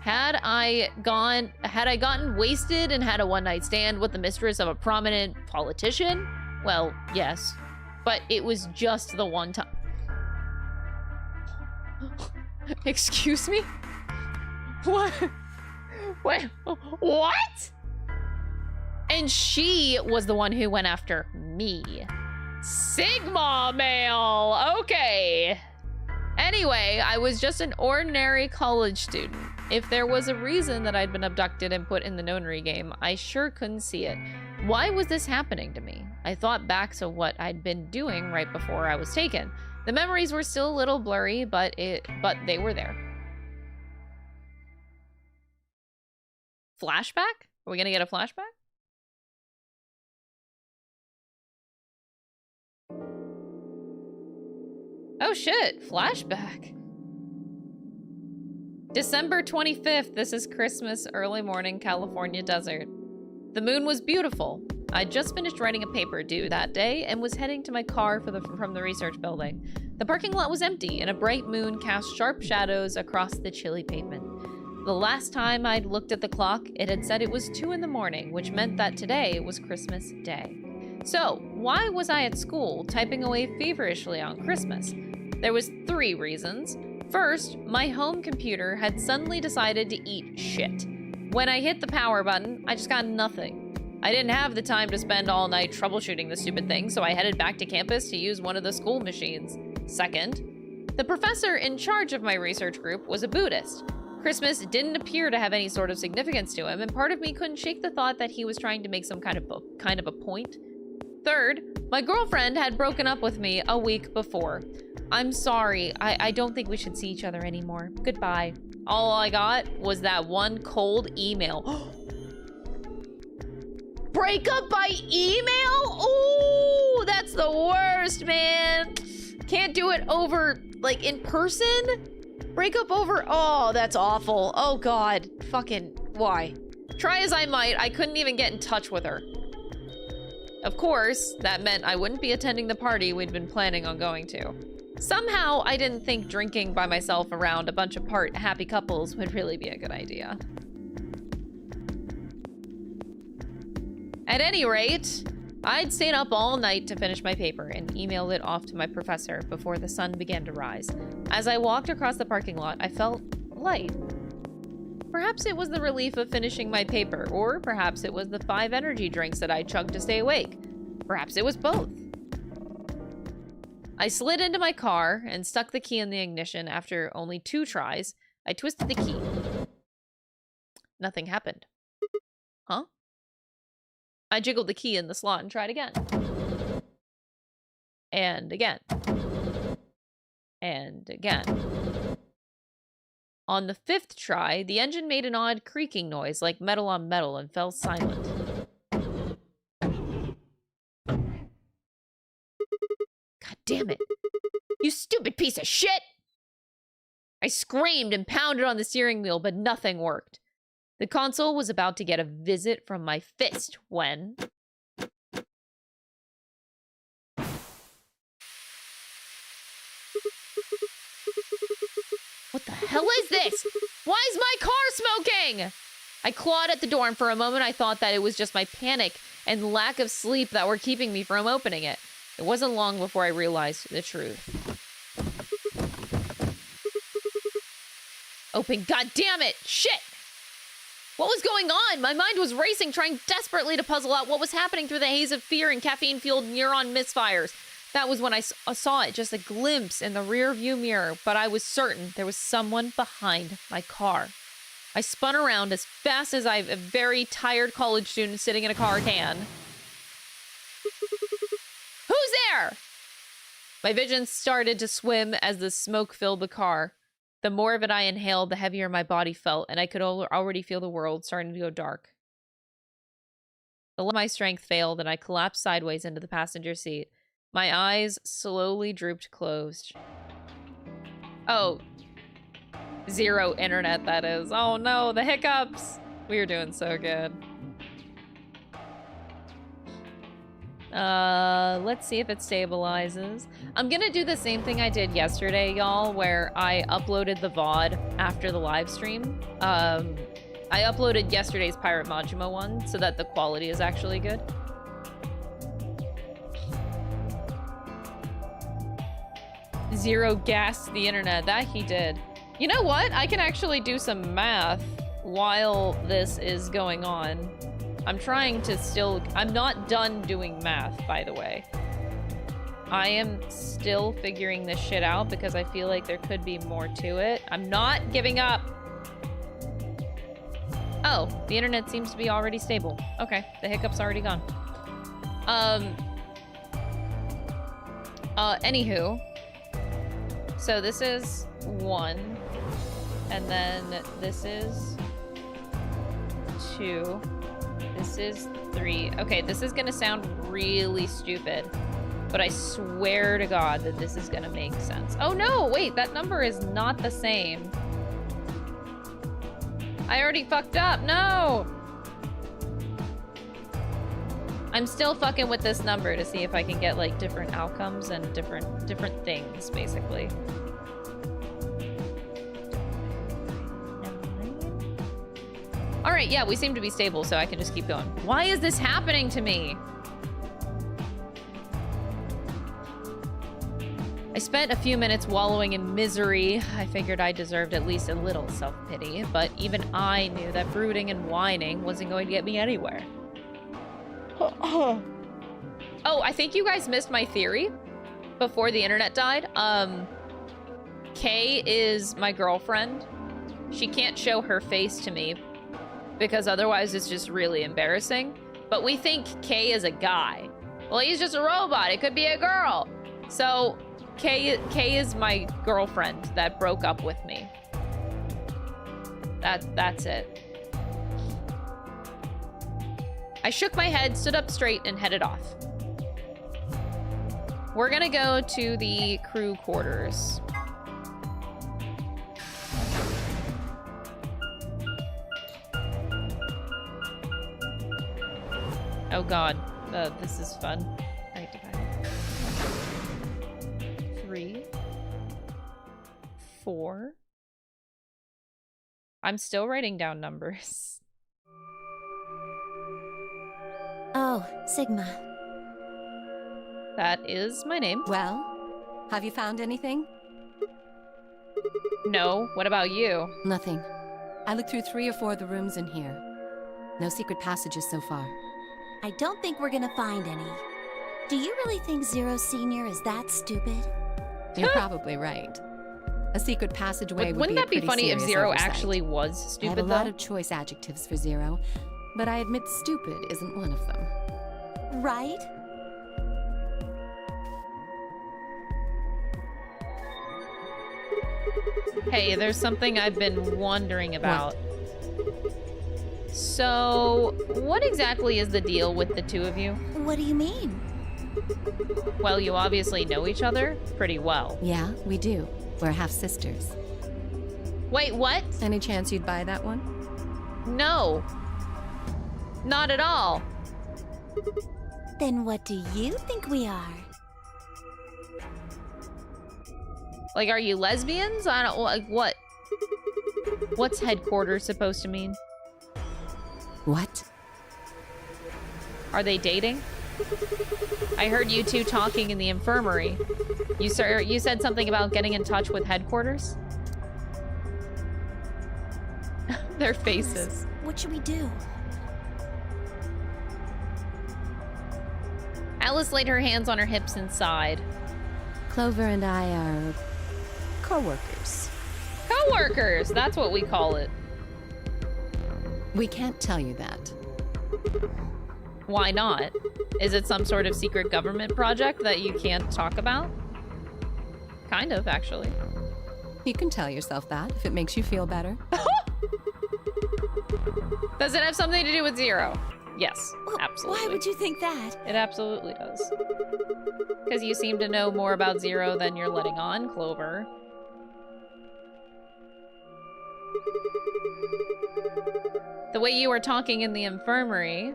Had I gotten wasted and had a one-night stand with the mistress of a prominent politician? Well, yes. But it was just the one time. Excuse me? What? What? What? And she was the one who went after me. Sigma male. Okay. Anyway, I was just an ordinary college student. If there was a reason that I'd been abducted and put in the NONARY game, I sure couldn't see it. Why was this happening to me? I thought back to what I'd been doing right before I was taken. The memories were still a little blurry, but they were there. Flashback? Are we gonna get a flashback? Oh shit, flashback. December 25th, this is Christmas, early morning, California desert. The moon was beautiful. I'd just finished writing a paper due that day and was heading to my car from the research building. The parking lot was empty and a bright moon cast sharp shadows across the chilly pavement. The last time I'd looked at the clock, it had said it was 2 in the morning, which meant that today was Christmas Day. So, why was I at school typing away feverishly on Christmas? There was 3 reasons. First, my home computer had suddenly decided to eat shit. When I hit the power button, I just got nothing. I didn't have the time to spend all night troubleshooting the stupid thing, so I headed back to campus to use one of the school machines. Second, the professor in charge of my research group was a Buddhist. Christmas didn't appear to have any sort of significance to him, and part of me couldn't shake the thought that he was trying to make some kind of a point. Third, my girlfriend had broken up with me a week before. I'm sorry, I don't think we should see each other anymore. Goodbye. All I got was that one cold email. Breakup by email? Ooh, that's the worst, man. Can't do it over, like, in person? Breakup over, oh, that's awful. Oh God, fucking, why? Try as I might, I couldn't even get in touch with her. Of course, that meant I wouldn't be attending the party we'd been planning on going to. Somehow, I didn't think drinking by myself around a bunch of happy couples would really be a good idea. At any rate, I'd stayed up all night to finish my paper and emailed it off to my professor before the sun began to rise. As I walked across the parking lot, I felt light. Perhaps it was the relief of finishing my paper, or perhaps it was the 5 energy drinks that I chugged to stay awake. Perhaps it was both. I slid into my car and stuck the key in the ignition. After only 2 tries, I twisted the key. Nothing happened. Huh? I jiggled the key in the slot and tried again. And again. And again. On the 5th try, the engine made an odd creaking noise like metal on metal and fell silent. God damn it. You stupid piece of shit! I screamed and pounded on the steering wheel, but nothing worked. The console was about to get a visit from my fist when... What the hell is this? Why is my car smoking? I clawed at the door, and for a moment I thought that it was just my panic and lack of sleep that were keeping me from opening it. It wasn't long before I realized the truth. Open, god damn it! Shit! What was going on? My mind was racing, trying desperately to puzzle out what was happening through the haze of fear and caffeine-fueled neuron misfires. That was when I saw it, just a glimpse in the rear-view mirror, but I was certain there was someone behind my car. I spun around as fast as a very tired college student sitting in a car can. Who's there? My vision started to swim as the smoke filled the car. The more of it I inhaled, the heavier my body felt, and I could already feel the world starting to go dark. My strength failed, and I collapsed sideways into the passenger seat. My eyes slowly drooped closed. Oh. 0 internet, that is. Oh no, the hiccups! We were doing so good. Let's see if it stabilizes. I'm gonna do the same thing I did yesterday, y'all, where I uploaded the VOD after the live stream. I uploaded yesterday's Pirate Majima one so that the quality is actually good. Zero gassed the internet. That he did. You know what? I can actually do some math while this is going on. I'm trying to still... I'm not done doing math, by the way. I am still figuring this shit out because I feel like there could be more to it. I'm not giving up. Oh, the internet seems to be already stable. Okay, the hiccup's already gone. Anywho, So this is 1, and then this is 2, this is 3. Okay, this is gonna sound really stupid, but I swear to God that this is gonna make sense. Oh no, wait, that number is not the same. I already fucked up, no! I'm still fucking with this number to see if I can get like different outcomes and different things, basically. 9. All right, yeah, we seem to be stable, so I can just keep going. Why is this happening to me? I spent a few minutes wallowing in misery. I figured I deserved at least a little self-pity, but even I knew that brooding and whining wasn't going to get me anywhere. Oh, I think you guys missed my theory before the internet died. Kay is my girlfriend. She can't show her face to me because otherwise it's just really embarrassing. But we think Kay is a guy. Well, he's just a robot. It could be a girl. So Kay is my girlfriend that broke up with me. That's it. I shook my head, stood up straight, and headed off. We're gonna go to the crew quarters. Oh God, this is fun. All right, divide. 3, 4. I'm still writing down numbers. Oh, Sigma. That is my name. Well, have you found anything? No. What about you? Nothing. I looked through 3 or 4 of the rooms in here. No secret passages so far. I don't think we're gonna find any. Do you really think Zero Senior is that stupid? You're probably right. A secret passageway would wouldn't be that be funny if Zero oversight. actually was stupid, I have a though? lot of choice adjectives for Zero, but I admit stupid isn't one of them. Right? Hey, there's something I've been wondering about. So, what exactly is the deal with the two of you? What do you mean? Well, you obviously know each other pretty well. Yeah, we do. We're half-sisters. Wait, what? Any chance you'd buy that one? No. Not at all. Then what do you think we are? Like, are you lesbians? I don't, like, what? What's headquarters supposed to mean? What? Are they dating? I heard you two talking in the infirmary. You said something about getting in touch with headquarters? Their faces. What should we do? Alice laid her hands on her hips and sighed. Clover and I are co-workers. Co-workers! That's what we call it. We can't tell you that. Why not? Is it some sort of secret government project that you can't talk about? Kind of, actually. You can tell yourself that if it makes you feel better. Does it have something to do with Zero? Yes, absolutely. Why would you think that? It absolutely does. Because you seem to know more about Zero than you're letting on, Clover. The way you were talking in the infirmary,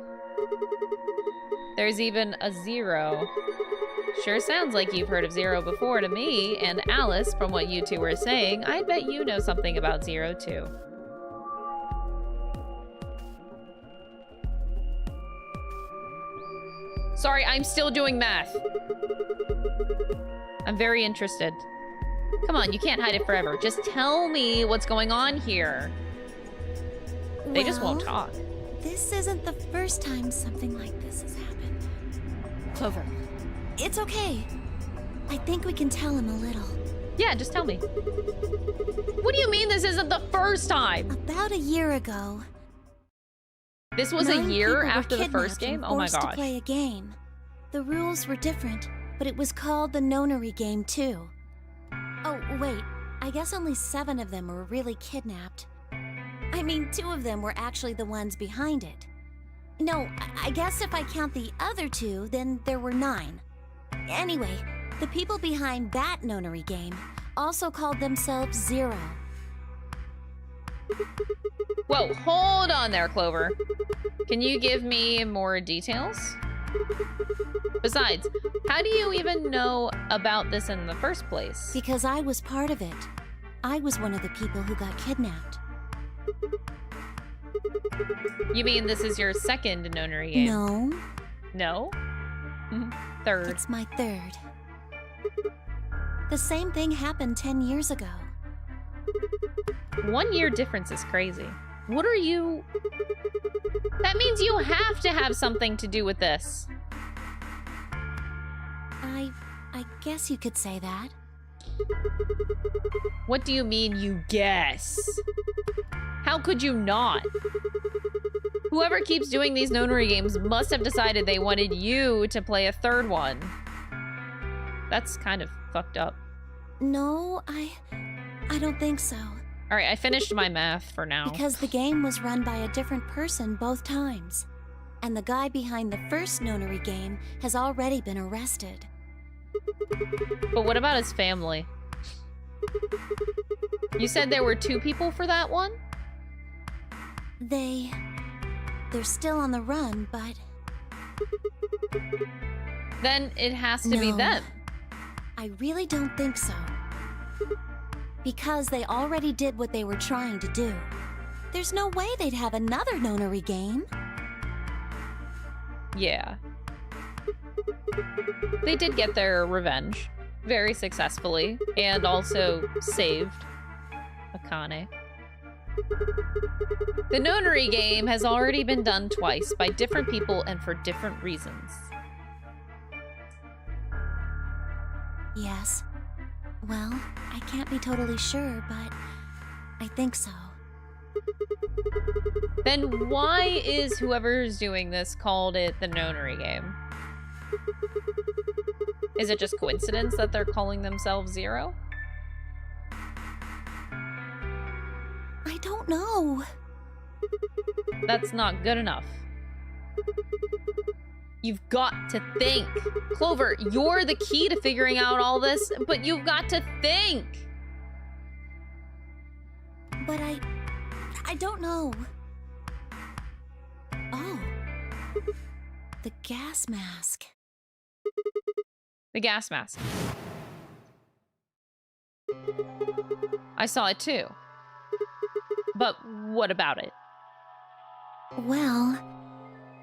there's even a Zero. Sure sounds like you've heard of Zero before to me, and Alice, from what you two were saying, I bet you know something about Zero too. Sorry, I'm still doing math. I'm very interested. Come on, you can't hide it forever. Just tell me what's going on here. They just won't talk. This isn't the first time something like this has happened. Clover. It's okay. I think we can tell him a little. Yeah, just tell me. What do you mean this isn't the first time? About a year ago. This was a year after the first game? Oh my gosh. To gosh. play a game. The rules were different, but it was called the NONARY game too. Oh, wait. I guess only 7 of them were really kidnapped. I mean, 2 of them were actually the ones behind it. No, I guess if I count the other 2, then there were 9. Anyway, the people behind that nonary game also called themselves Zero. Whoa, hold on there, Clover. Can you give me more details? Besides, how do you even know about this in the first place? Because I was part of it. I was one of the people who got kidnapped. You mean this is your second nonary game? No. No? Third. It's my 3rd. The same thing happened 10 years ago. 1 year difference is crazy. What are you... That means you have to have something to do with this. I guess you could say that. What do you mean, you guess? How could you not? Whoever keeps doing these nonary games must have decided they wanted you to play a 3rd one. That's kind of fucked up. No, I don't think so. All right, I finished my math for now. Because the game was run by a different person both times. And the guy behind the first nonary game has already been arrested. But what about his family? You said there were 2 people for that one? They're still on the run, but... Then it has to be them. I really don't think so. Because they already did what they were trying to do. There's no way they'd have another nonary game. Yeah. They did get their revenge very successfully and also saved Akane. The nonary game has already been done twice by different people and for different reasons. Yes. Well, I can't be totally sure, but I think so. Then why is whoever's doing this called it the nonary game? Is it just coincidence that they're calling themselves Zero? I don't know. That's not good enough. You've got to think. Clover, you're the key to figuring out all this, but you've got to think. But I don't know. Oh. The gas mask. The gas mask. I saw it too. But what about it? Well,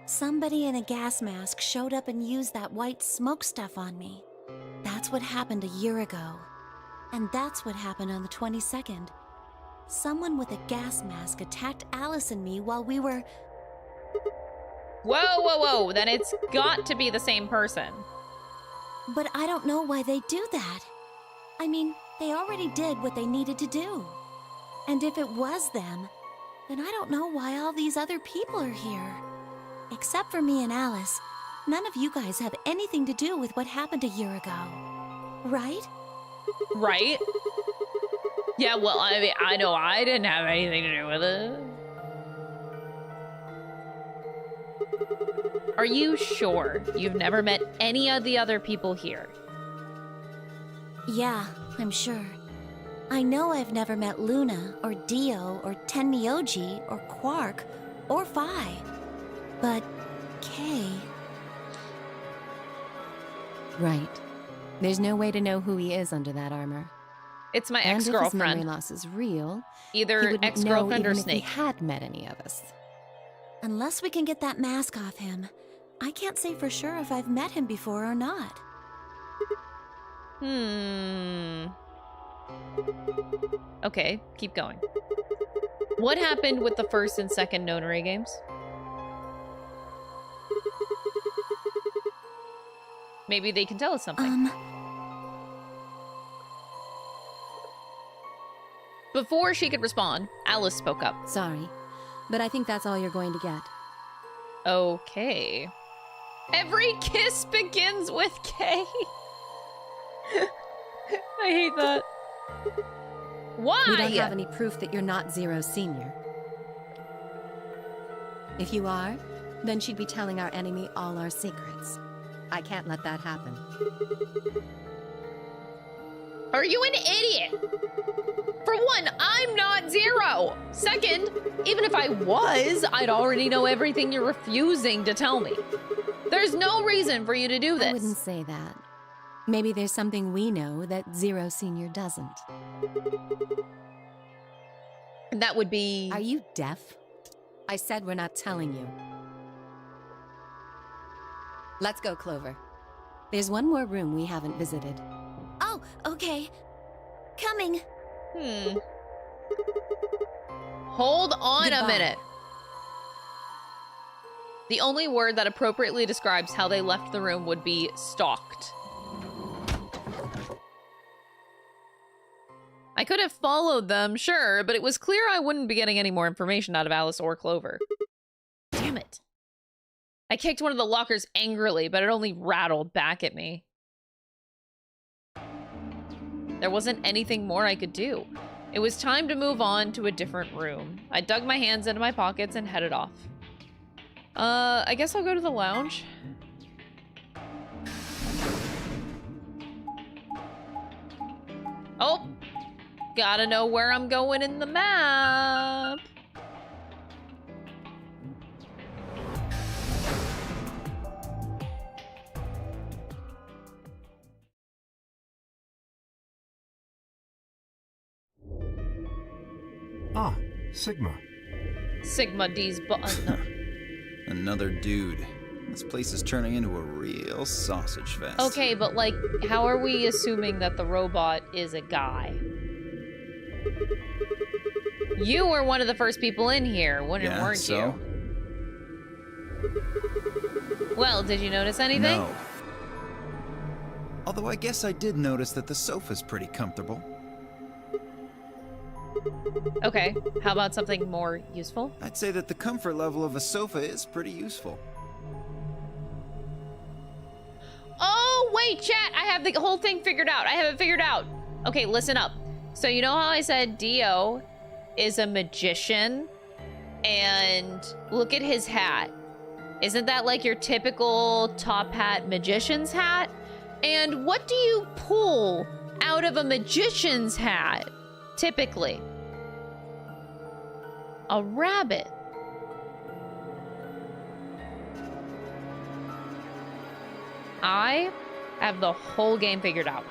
somebody in a gas mask showed up and used that white smoke stuff on me. That's what happened a year ago. And that's what happened on the 22nd. Someone with a gas mask attacked Alice and me while we were... Whoa, whoa, whoa. Then it's got to be the same person. But I don't know why they do that. I mean, they already did what they needed to do. And if it was them, then I don't know why all these other people are here. Except for me and Alice, none of you guys have anything to do with what happened a year ago. Right? Right? Yeah, well, I mean, I know I didn't have anything to do with it. Are you sure you've never met any of the other people here? Yeah, I'm sure. I know I've never met Luna, or Dio, or Tenmyoji, or Quark, or Phi. But Kay... Right. There's no way to know who he is under that armor. It's my And if his memory ex-girlfriend. loss is real, he Either wouldn't know ex-girlfriend or even if Snake. he had met any of us. Unless we can get that mask off him, I can't say for sure if I've met him before or not. Okay, keep going. What happened with the first and second nonary games? Maybe they can tell us something. Before she could respond, Alice spoke up. Sorry, but I think that's all you're going to get. Okay. Every kiss begins with K. I hate that. Why? We don't have any proof that you're not Zero Senior. If you are, then she'd be telling our enemy all our secrets. I can't let that happen. Are you an idiot? For one, I'm not Zero. Second, even if I was, I'd already know everything you're refusing to tell me. There's no reason for you to do this. I wouldn't say that. Maybe there's something we know that Zero Senior doesn't. And that would be... Are you deaf? I said we're not telling you. Let's go, Clover. There's one more room we haven't visited. Oh, okay. Coming. Hold on Goodbye. a minute. The only word that appropriately describes how they left the room would be stalked. I could have followed them, sure, but it was clear I wouldn't be getting any more information out of Alice or Clover. Damn it. I kicked one of the lockers angrily, but it only rattled back at me. There wasn't anything more I could do. It was time to move on to a different room. I dug my hands into my pockets and headed off. I guess I'll go to the lounge. Oh! Gotta know where I'm going in the map. Ah, Sigma. Sigma D's button. Another dude. This place is turning into a real sausage fest. Okay, but like, how are we assuming that the robot is a guy? You were one of the first people in here, weren't you? Well, did you notice anything? No. Although I guess I did notice that the sofa's pretty comfortable. Okay, how about something more useful? I'd say that the comfort level of a sofa is pretty useful. Oh, wait, chat, I have the whole thing figured out. I have it figured out. Okay, listen up. So you know how I said Dio is a magician? And look at his hat. Isn't that like your typical top hat magician's hat? And what do you pull out of a magician's hat, typically? A rabbit. I have the whole game figured out.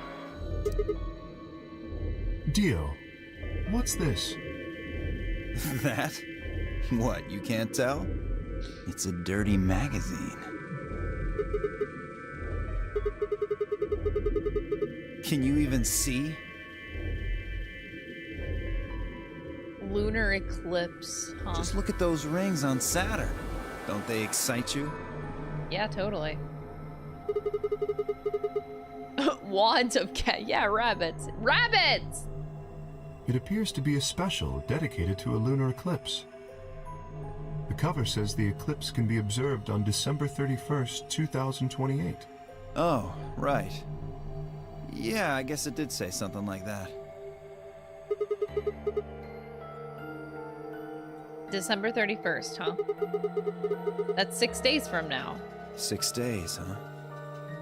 Dio, what's this? That? What, you can't tell? It's a dirty magazine. Can you even see? Lunar eclipse, huh? Just look at those rings on Saturn. Don't they excite you? Yeah, totally. Wads of cat. Yeah, rabbits. Rabbits! It appears to be a special dedicated to a lunar eclipse. The cover says the eclipse can be observed on December 31st, 2028. Oh, right. Yeah, I guess it did say something like that. December 31st, huh? That's 6 days from now. 6 days, huh?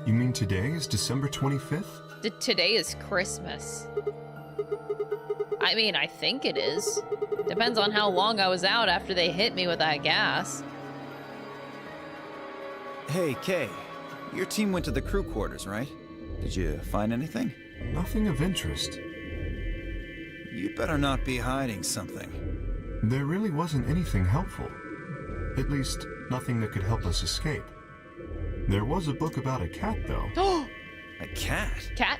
You mean today is December 25th? Today is Christmas. I mean, I think it is. Depends on how long I was out after they hit me with that gas. Hey, Kay. Your team went to the crew quarters, right? Did you find anything? Nothing of interest. You'd better not be hiding something. There really wasn't anything helpful. At least, nothing that could help us escape. There was a book about a cat, though. A cat? Cat?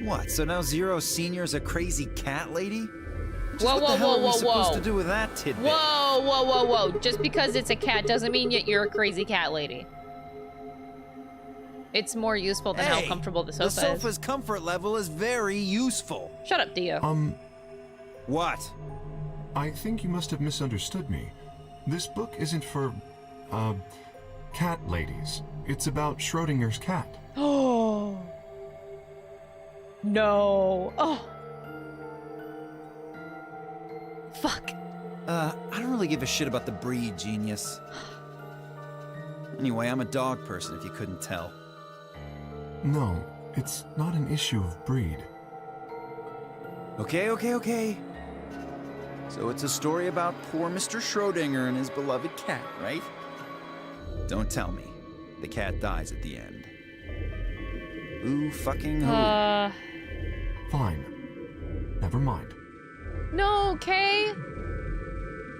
What, so now Zero Senior's a crazy cat lady? Just Whoa, what whoa, the hell whoa, are we whoa, supposed whoa. to do with that tidbit? Whoa, whoa, whoa, whoa. Just because it's a cat doesn't mean that you're a crazy cat lady. It's more useful than how comfortable the sofa is. The sofa's comfort level is very useful. Shut up, Dio. What? I think you must have misunderstood me. This book isn't for, cat ladies. It's about Schrodinger's cat. Oh. No. Oh. Fuck. I don't really give a shit about the breed, genius. Anyway, I'm a dog person, if you couldn't tell. No, it's not an issue of breed. Okay. So it's a story about poor Mr. Schrodinger and his beloved cat, right? Don't tell me. The cat dies at the end. Ooh, fucking who? Fine. Never mind. No, Kay!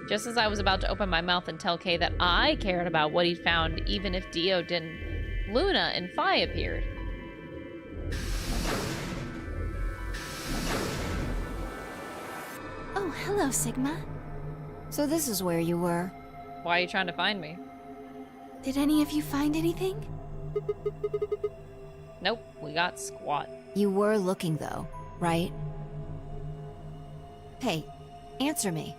Just as I was about to open my mouth and tell Kay that I cared about what he'd found, even if Dio didn't, Luna and Phi appeared. Oh, hello, Sigma. So this is where you were. Why are you trying to find me? Did any of you find anything? Nope, we got squat. You were looking, though, right? Hey, answer me.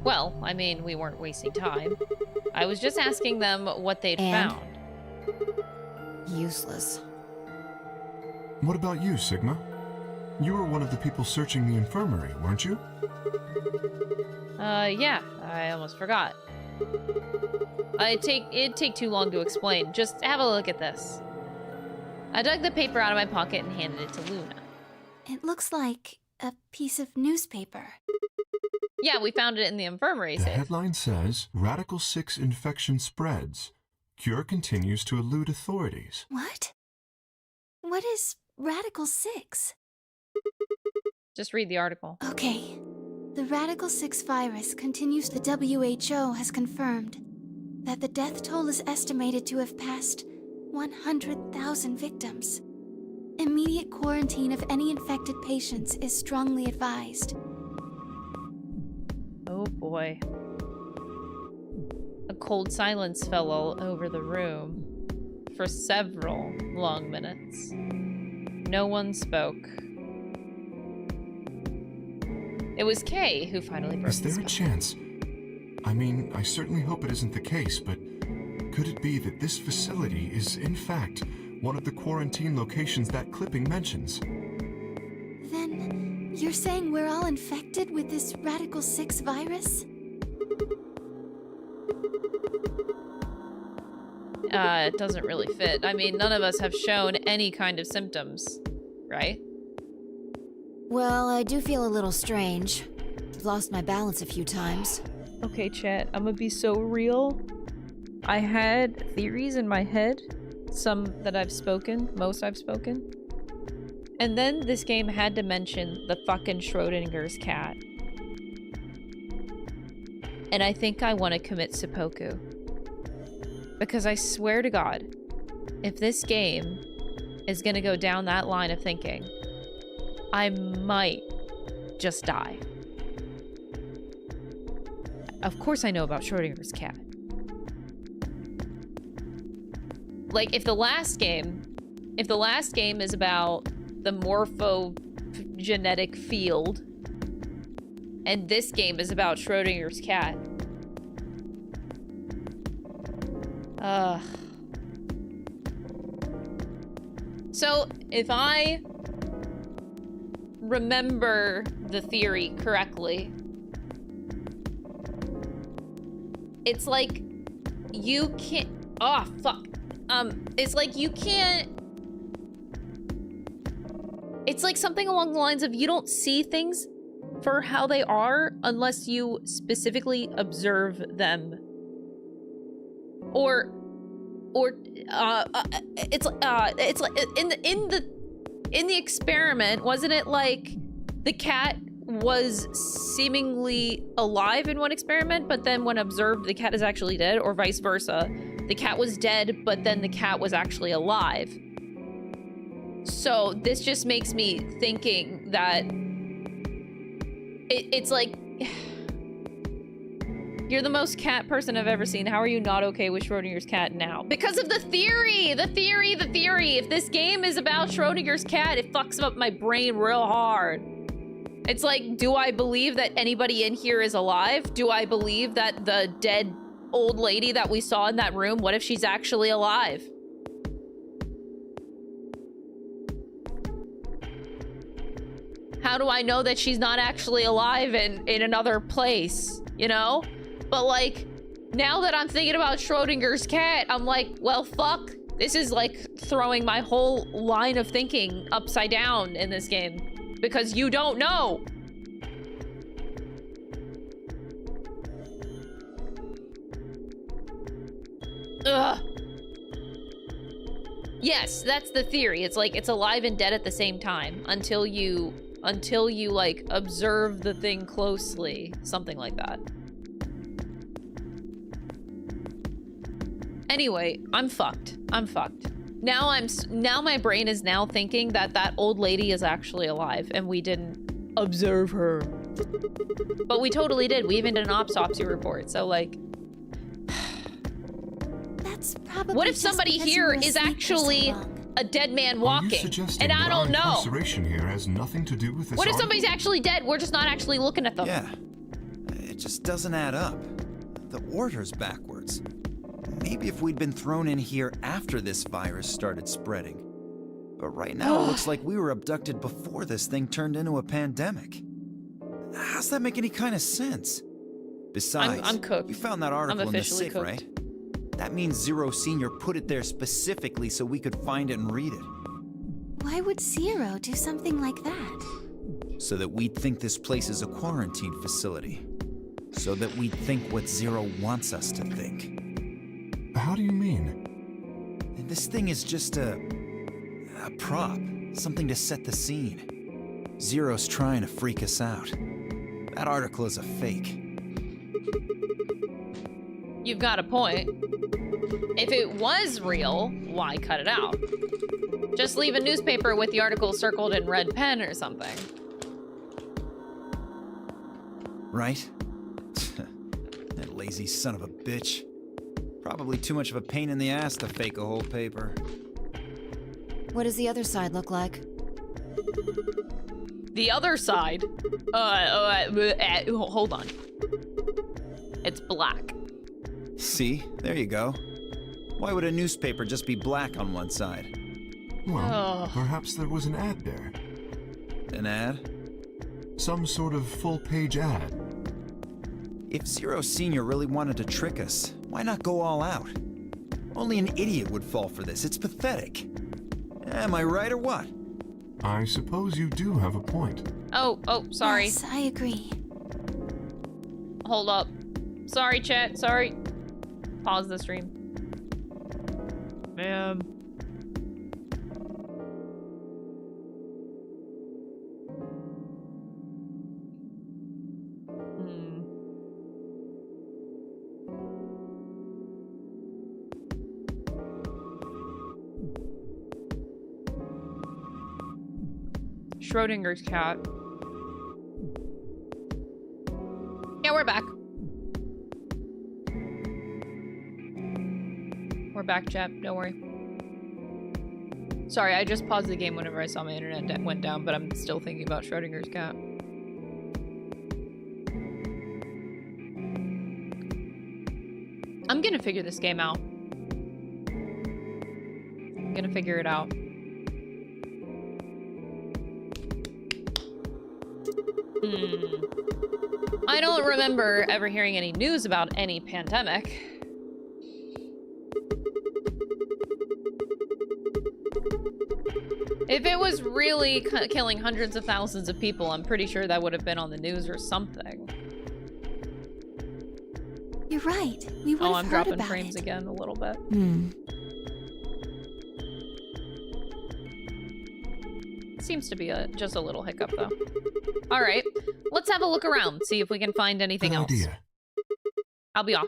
Well, I mean, we weren't wasting time. I was just asking them what they'd found. Useless. What about you, Sigma? You were one of the people searching the infirmary, weren't you? Yeah, I almost forgot. It'd take too long to explain. Just have a look at this. I dug the paper out of my pocket and handed it to Luna. It looks like a piece of newspaper. Yeah, we found it in the infirmary The safe. headline says, Radical 6 infection spreads. Cure continues to elude authorities. What? What is Radical 6? Just read the article. Okay. The Radical 6 virus continues. The WHO has confirmed that the death toll is estimated to have passed 100,000 victims. Immediate quarantine of any infected patients is strongly advised. Oh boy. A cold silence fell all over the room for several long minutes. No one spoke. It was Kay who finally broke Is there a chance? I mean, I certainly hope it isn't the case, but could it be that this facility is, in fact, one of the quarantine locations that clipping mentions? Then, you're saying we're all infected with this Radical 6 virus? It doesn't really fit. I mean, none of us have shown any kind of symptoms, right? Well, I do feel a little strange. I've lost my balance a few times. Okay, chat, I'm gonna be so real. I had theories in my head. Some that I've spoken, most I've spoken. And then this game had to mention the fucking Schrodinger's cat. And I think I want to commit seppuku. Because I swear to God, if this game is gonna go down that line of thinking, I might just die. Of course I know about Schrodinger's cat. Like, if the last game is about the morphogenetic field, and this game is about Schrodinger's cat. So, if I remember the theory correctly, it's like you can't... Oh, fuck. It's like you can't... It's like something along the lines of you don't see things for how they are unless you specifically observe them. Or it's like in the experiment, wasn't it like the cat was seemingly alive in one experiment, but then when observed, the cat is actually dead, or vice versa? The cat was dead, but then the cat was actually alive. So this just makes me thinking that it's like, you're the most cat person I've ever seen. How are you not okay with Schrodinger's cat now? Because of the theory! The theory! If this game is about Schrodinger's cat, it fucks up my brain real hard. It's like, do I believe that anybody in here is alive? Do I believe that the dead old lady that we saw in that room, what if she's actually alive? How do I know that she's not actually alive in another place, you know? But like, now that I'm thinking about Schrodinger's cat, I'm like, well, fuck. This is like throwing my whole line of thinking upside down in this game. Because you don't know. Ugh. Yes, that's the theory. It's like it's alive and dead at the same time until you like observe the thing closely, something like that. Anyway, I'm fucked. I'm fucked. Now my brain is now thinking that that old lady is actually alive and we didn't observe her. But we totally did. We even did an autopsy report. So like, That's probably what if just somebody because you here were is asleep for so actually long. a dead man Are you walking suggesting and I that don't our know? incarceration here has nothing to do with this What if article? somebody's actually dead? We're just not actually looking at them. Yeah. It just doesn't add up. The order's backwards. Maybe if we'd been thrown in here after this virus started spreading. But right now it looks like we were abducted before this thing turned into a pandemic. How's that make any kind of sense? Besides, I'm cooked. we found that article in the officially SIC, cooked. right? That means Zero Senior put it there specifically so we could find it and read it. Why would Zero do something like that? So that we'd think this place is a quarantine facility. So that we'd think what Zero wants us to think. How do you mean? This thing is just a prop. Something to set the scene. Zero's trying to freak us out. That article is a fake. You've got a point. If it was real, why cut it out? Just leave a newspaper with the article circled in red pen or something. Right? That lazy son of a bitch. Probably too much of a pain in the ass to fake a whole paper. What does the other side look like? The other side? Hold on. It's black. See? There you go. Why would a newspaper just be black on one side? Well, perhaps there was an ad there. An ad? Some sort of full-page ad. If Zero Senior really wanted to trick us, why not go all out? Only an idiot would fall for this. It's pathetic. Am I right or what? I suppose you do have a point. Oh, sorry. Yes, I agree. Hold up. Sorry, chat. Sorry. Pause the stream. Man. Schrodinger's cat. Yeah, we're back. We're back, chat. Don't worry. Sorry, I just paused the game whenever I saw my internet went down, but I'm still thinking about Schrodinger's cat. I'm gonna figure this game out. I'm gonna figure it out. I don't remember ever hearing any news about any pandemic. If it was really killing hundreds of thousands of people, I'm pretty sure that would have been on the news or something. You're right. We would Oh, have I'm heard dropping about frames it. again a little bit. Seems to be just a little hiccup, though. All right, let's have a look around, see if we can find anything else. Idea. I'll be off.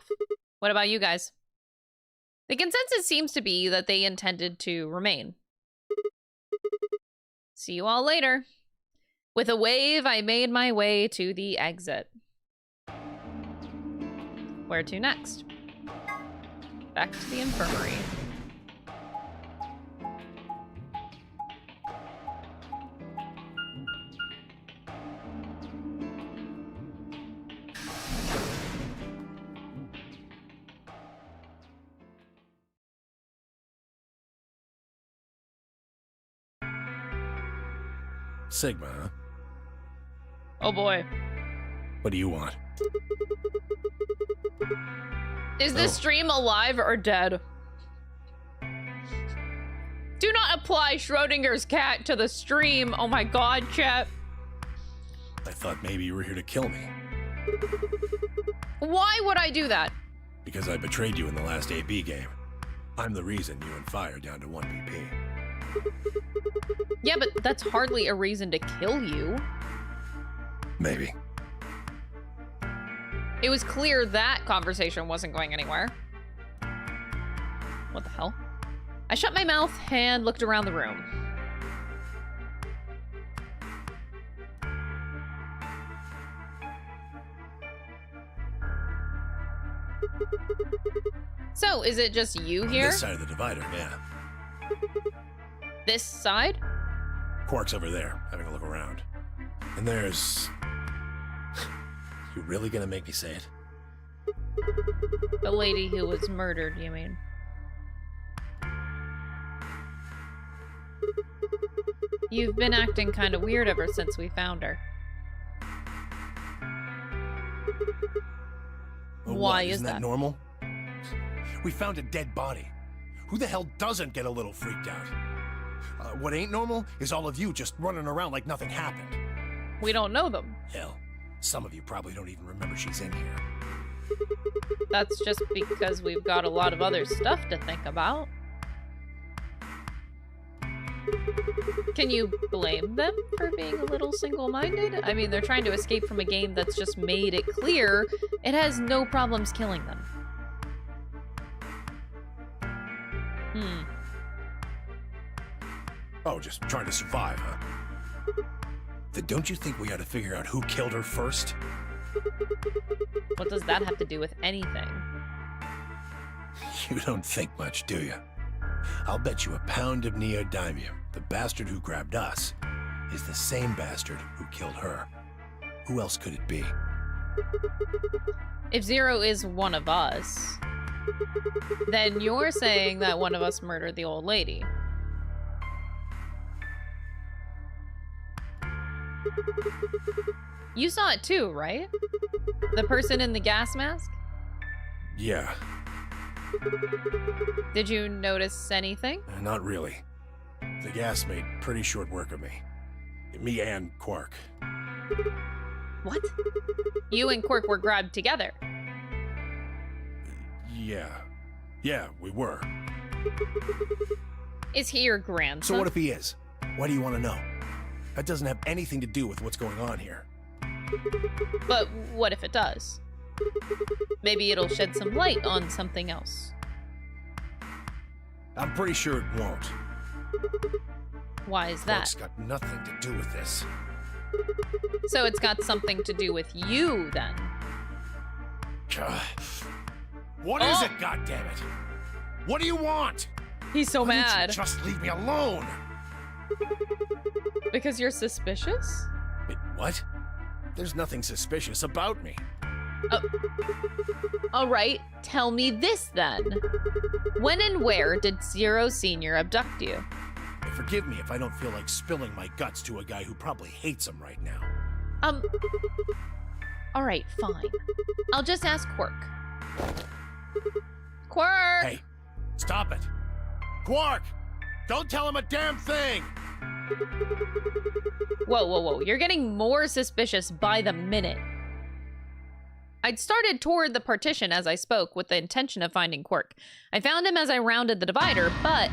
What about you guys? The consensus seems to be that they intended to remain. See you all later. With a wave, I made my way to the exit. Where to next? Back to the infirmary. Sigma, huh? Oh boy. What do you want? Is this stream alive or dead? Do not apply Schrodinger's cat to the stream. Oh my god, chat. I thought maybe you were here to kill me. Why would I do that? Because I betrayed you in the last AB game. I'm the reason you and Fi are down to 1 PP. Yeah, but that's hardly a reason to kill you. Maybe. It was clear that conversation wasn't going anywhere. What the hell? I shut my mouth and looked around the room. So, is it just you here? This side of the divider, yeah. This side? Quark's over there, having a look around. And there's... You really gonna make me say it? The lady who was murdered, you mean? You've been acting kind of weird ever since we found her. Well, Why what, is isn't that? normal? We found a dead body. Who the hell doesn't get a little freaked out? What ain't normal is all of you just running around like nothing happened. We don't know them. Hell, some of you probably don't even remember she's in here. That's just because we've got a lot of other stuff to think about. Can you blame them for being a little single-minded? I mean, they're trying to escape from a game that's just made it clear it has no problems killing them. Oh, just trying to survive, huh? Then don't you think we ought to figure out who killed her first? What does that have to do with anything? You don't think much, do you? I'll bet you a pound of neodymium the bastard who grabbed us is the same bastard who killed her. Who else could it be? If Zero is one of us, then you're saying that one of us murdered the old lady. You saw it too, right? The person in the gas mask? Yeah. Did you notice anything? Not really. The gas made pretty short work of me. Me and Quark. What? You and Quark were grabbed together. Yeah. Yeah, we were. Is he your grandson? So what if he is? Why do you want to know? That doesn't have anything to do with what's going on here. But what if it does? Maybe it'll shed some light on something else. I'm pretty sure it won't. Why is that? It's got nothing to do with this. So it's got something to do with you, then. What is it, goddammit? What do you want? He's so Why don't mad. you just leave me alone. Because you're suspicious? Wait, what? There's nothing suspicious about me. Alright, tell me this then. When and where did Zero Sr. abduct you? Forgive me if I don't feel like spilling my guts to a guy who probably hates him right now. Alright, fine. I'll just ask Quark. Quark! Hey, stop it. Quark! Don't tell him a damn thing! Whoa, whoa, whoa. You're getting more suspicious by the minute. I'd started toward the partition as I spoke with the intention of finding Quark. I found him as I rounded the divider, but...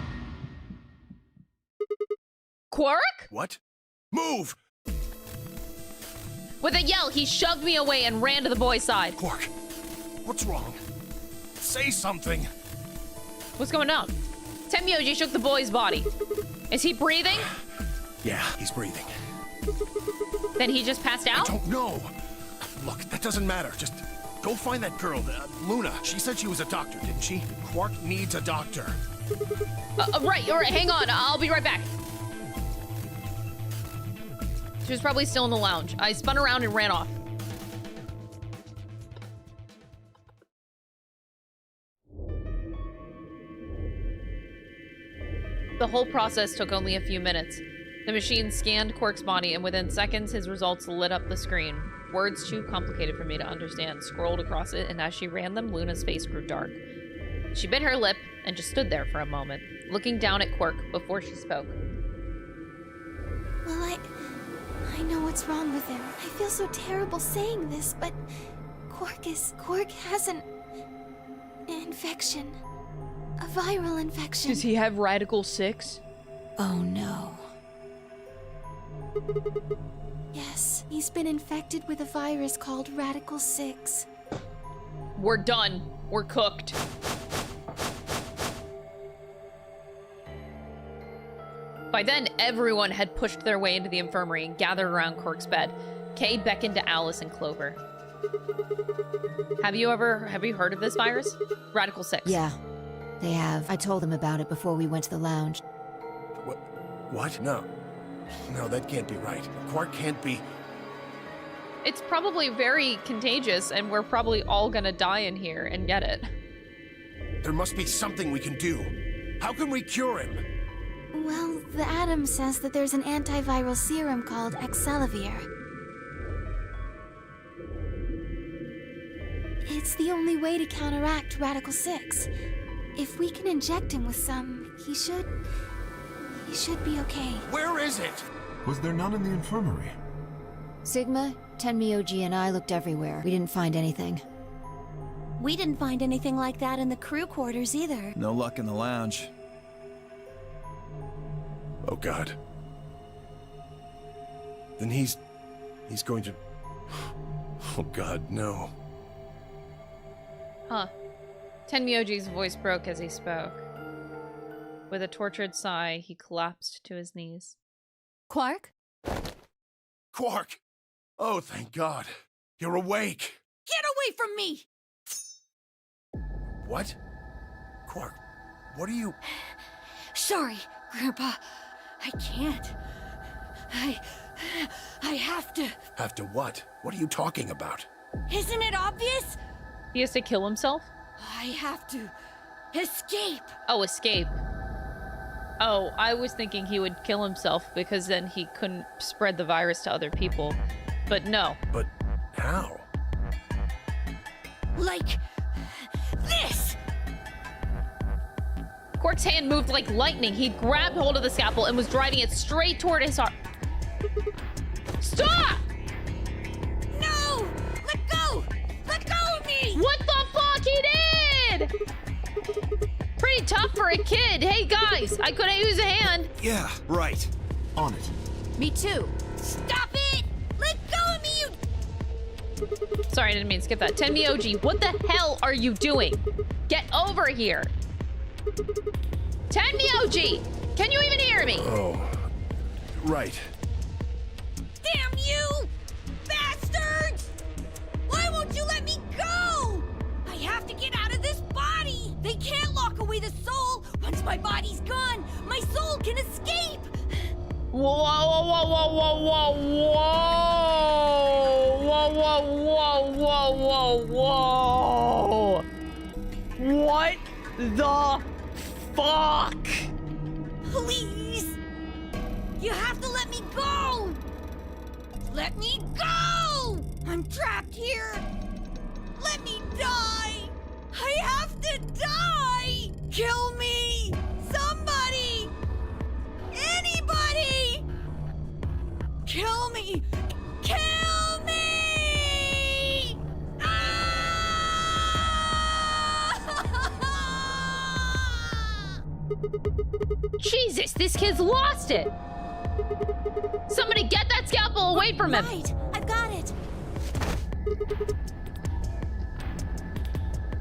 Quark? What? Move! With a yell, he shoved me away and ran to the boy's side. Quark, what's wrong? Say something. What's going on? Temyoji shook the boy's body. Is he breathing? Yeah, he's breathing. Then he just passed out? I don't know. Look, that doesn't matter. Just go find that girl, Luna. She said she was a doctor, didn't she? Quark needs a doctor. Right, all right, hang on. I'll be right back. She was probably still in the lounge. I spun around and ran off. The whole process took only a few minutes. The machine scanned Quark's body, and within seconds, his results lit up the screen. Words too complicated for me to understand scrolled across it, and as she ran them, Luna's face grew dark. She bit her lip and just stood there for a moment, looking down at Quark before she spoke. Well, I know what's wrong with him. I feel so terrible saying this, but Quark has an infection. A viral infection. Does he have Radical 6? Oh no. Yes, he's been infected with a virus called Radical 6. We're done. We're cooked. By then, everyone had pushed their way into the infirmary and gathered around Quark's bed. Kay beckoned to Alice and Clover. Have you heard of this virus? Radical 6. Yeah, they have. I told them about it before we went to the lounge. What? No, that can't be right. Quark can't be... It's probably very contagious, and we're probably all gonna die in here and get it. There must be something we can do. How can we cure him? Well, the Atom says that there's an antiviral serum called Accelavir. It's the only way to counteract Radical 6. If we can inject him with some, he should be okay. Where is it? Was there none in the infirmary? Sigma, Tenmyoji, and I looked everywhere. We didn't find anything. We didn't find anything like that in the crew quarters either. No luck in the lounge. Oh God. Then he's going to... Oh God, no. Huh. Tenmyoji's voice broke as he spoke. With a tortured sigh, he collapsed to his knees. Quark? Quark! Oh, thank God. You're awake. Get away from me! What? Quark, what are you... Sorry, Grandpa. I can't. I have to. Have to what? What are you talking about? Isn't it obvious? He has to kill himself? I have to escape. Oh, escape. Oh, I was thinking he would kill himself because then he couldn't spread the virus to other people. But no. But how? Like this! Quark's hand moved like lightning. He grabbed hold of the scalpel and was driving it straight toward his heart. Stop! No! Let go! Let go of me! What the fuck he did? Pretty tough for a kid. Hey guys, I could use a hand. Yeah, right. On it. Me too. Stop it! Let go of me, you... Sorry, I didn't mean to skip that. Tenmyoji, what the hell are you doing? Get over here. Tenmyoji! Can you even hear me? Oh, right. Damn you! Bastards! Why won't you let me go? I have to get out of this body! They can't lock away the soul! Once my body's gone, my soul can escape! Whoa, whoa, whoa, whoa, whoa, whoa, whoa, whoa, whoa, whoa, whoa, whoa. What the fuck? Please! You have to let me go! Let me go! I'm trapped here! Let me die! I have to die! Kill me! Somebody! Anybody! Kill me! Kill me! Jesus, this kid's lost it! Somebody get that scalpel away from him! Right, I've got it.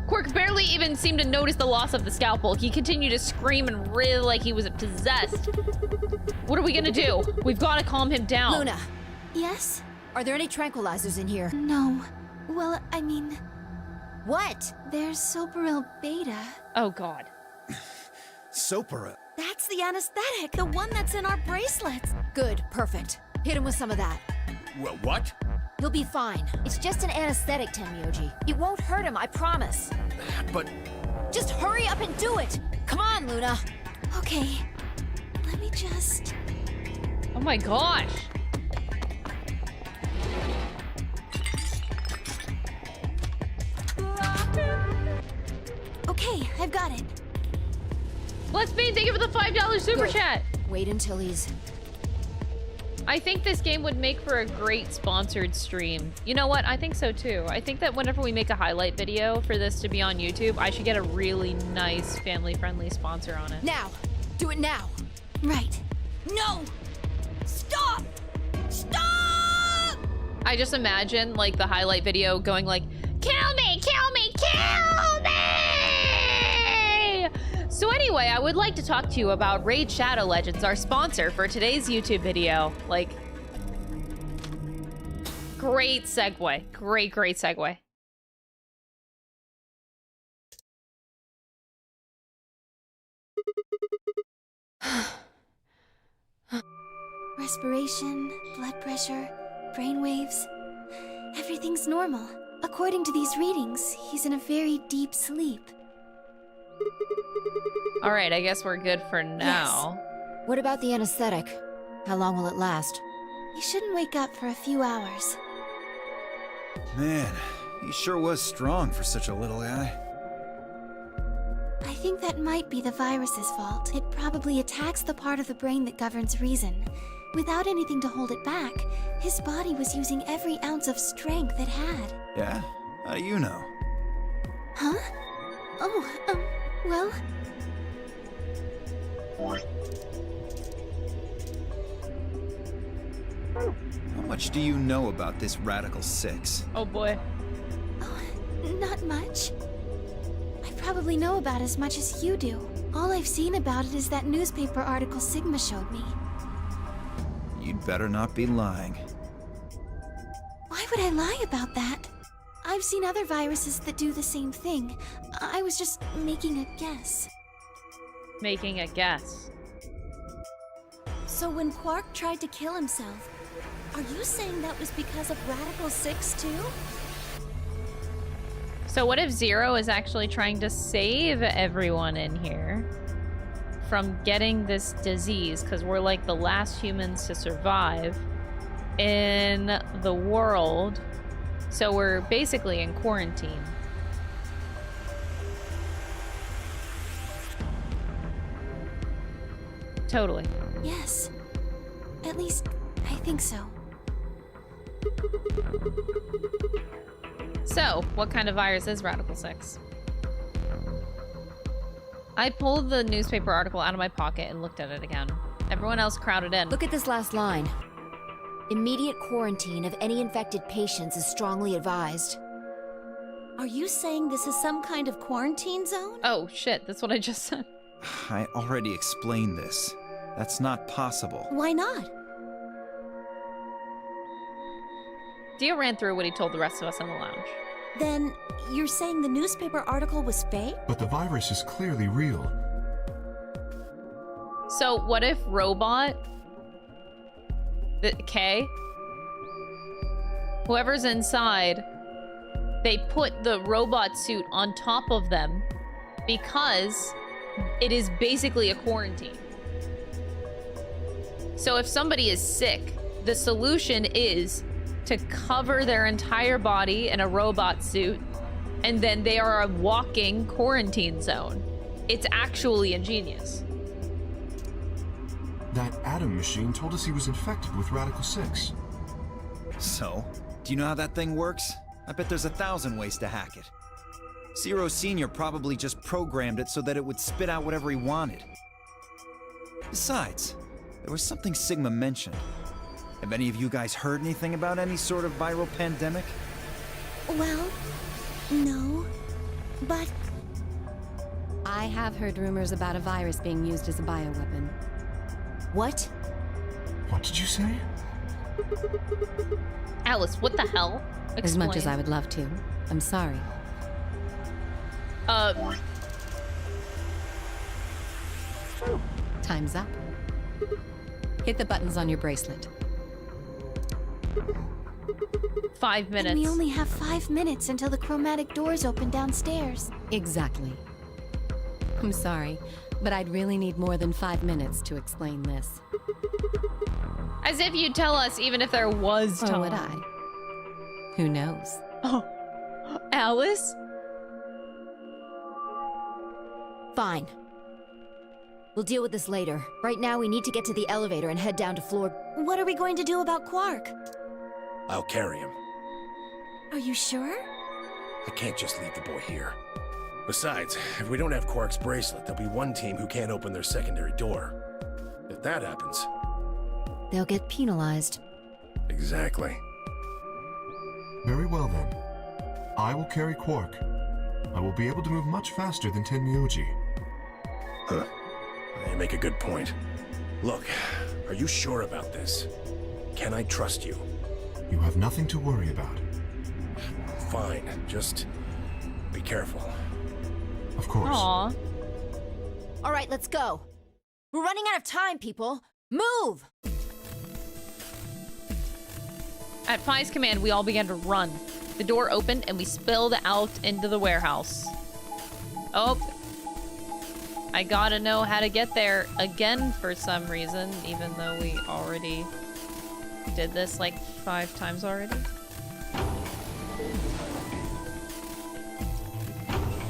Quark barely even seemed to notice the loss of the scalpel. He continued to scream and writhe like he was possessed. What are we gonna do? We've got to calm him down. Luna, Yes? are there any tranquilizers in here? No. Well, I mean, What? there's Soparil Beta. Oh god. Sopora. That's the anesthetic, the one that's in our bracelets. Good, perfect. Hit him with some of that. Well, what? He'll be fine. It's just an anesthetic, Tenmyoji. It won't hurt him, I promise. But... Just hurry up and do it! Come on, Luna! Okay. Let me just... Oh my gosh. Okay, I've got it. Let's be. Thank you for the $5 super chat. Wait until he's... I think this game would make for a great sponsored stream. You know what? I think so too. I think that whenever we make a highlight video for this to be on YouTube, I should get a really nice family-friendly sponsor on it. Now! Do it now! Right. No! Stop! Stop! I just imagine like the highlight video going like, kill me, kill me, kill me! So anyway, I would like to talk to you about Raid Shadow Legends, our sponsor for today's YouTube video. Like, great segue. Great segue. Respiration, blood pressure, brain waves. Everything's normal. According to these readings, he's in a very deep sleep. All right, I guess we're good for now. Yes. What about the anesthetic? How long will it last? He shouldn't wake up for a few hours. Man, he sure was strong for such a little guy. I think that might be the virus's fault. It probably attacks the part of the brain that governs reason. Without anything to hold it back, his body was using every ounce of strength it had. Yeah? How do you know? Huh? Oh, well... How much do you know about this Radical 6? Oh boy. Oh, not much. I probably know about as much as you do. All I've seen about it is that newspaper article Sigma showed me. You'd better not be lying. Why would I lie about that? I've seen other viruses that do the same thing. I was just making a guess. Making a guess. So when Quark tried to kill himself, are you saying that was because of Radical 6 too? So what if Zero is actually trying to save everyone in here from getting this disease? Because we're like the last humans to survive in the world. So we're basically in quarantine. Totally. Yes. At least, I think so. So, what kind of virus is Radical 6? I pulled the newspaper article out of my pocket and looked at it again. Everyone else crowded in. Look at this last line. Immediate quarantine of any infected patients is strongly advised. Are you saying this is some kind of quarantine zone? Oh shit, that's what I just said. I already explained this. That's not possible. Why not? Dio ran through what he told the rest of us in the lounge. Then, you're saying the newspaper article was fake? But the virus is clearly real. So, what if Robot... K? Whoever's inside, they put the robot suit on top of them because it is basically a quarantine. So if somebody is sick, the solution is to cover their entire body in a robot suit, and then they are a walking quarantine zone. It's actually ingenious. That Adam machine told us he was infected with Radical 6. So, do you know how that thing works? I bet there's 1,000 ways to hack it. Zero Senior probably just programmed it so that it would spit out whatever he wanted. Besides, there was something Sigma mentioned. Have any of you guys heard anything about any sort of viral pandemic? Well, no. But... I have heard rumors about a virus being used as a bioweapon. What? What did you say? Alice, what the hell? Explain. As much as I would love to. I'm sorry. Time's up. Hit the buttons on your bracelet. 5 minutes. And we only have 5 minutes until the chromatic doors open downstairs. Exactly. I'm sorry. But I'd really need more than 5 minutes to explain this. As if you'd tell us even if there was time. Or would I? Who knows? Oh, Alice? Fine. We'll deal with this later. Right now, we need to get to the elevator and head down to floor... What are we going to do about Quark? I'll carry him. Are you sure? I can't just leave the boy here. Besides, if we don't have Quark's bracelet, there'll be one team who can't open their secondary door. If that happens... They'll get penalized. Exactly. Very well then. I will carry Quark. I will be able to move much faster than Tenmyoji. Huh. You make a good point. Look, are you sure about this? Can I trust you? You have nothing to worry about. Fine, just be careful. Of course. Aww. All right, let's go. We're running out of time, people. Move! At Phi's command, we all began to run. The door opened and we spilled out into the warehouse. Oh. I gotta know how to get there again for some reason, even though we already did this like 5 times already.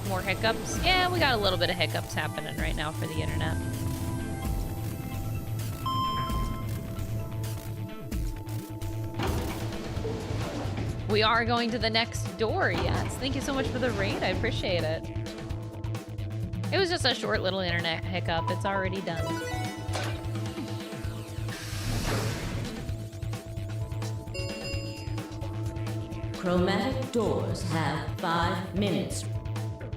More hiccups? Yeah, we got a little bit of hiccups happening right now for the internet. We are going to the next door, yes. Thank you so much for the raid, I appreciate it. It was just a short little internet hiccup. It's already done. Chromatic doors have 5 minutes.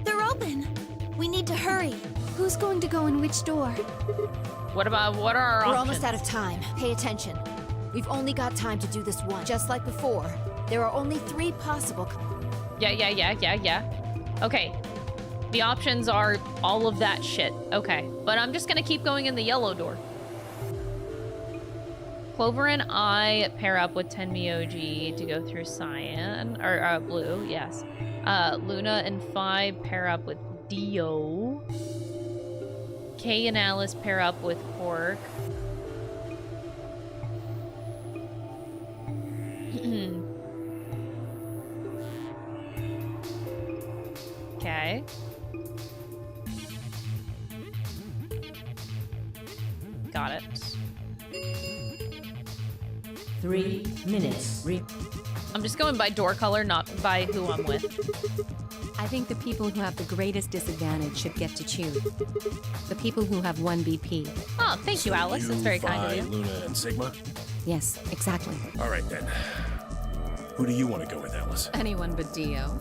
They're open. We need to hurry. Who's going to go in which door? What are our options? We're almost out of time. Pay attention. We've only got time to do this once. Just like before, there are only 3 possible... Yeah. Okay. The options are all of that shit. Okay. But I'm just gonna keep going in the yellow door. Clover and I pair up with Tenmyoji to go through cyan. Or blue, yes. Luna and Phi pair up with Dio. Kay and Alice pair up with Quark. Okay. Got it. 3 minutes. I'm just going by door color, not by who I'm with. I think the people who have the greatest disadvantage should get to choose. The people who have 1 BP. Oh, thank you, Alice. That's very kind of you. Luna, and Sigma? Yes, exactly. All right, then. Who do you want to go with, Alice? Anyone but Dio.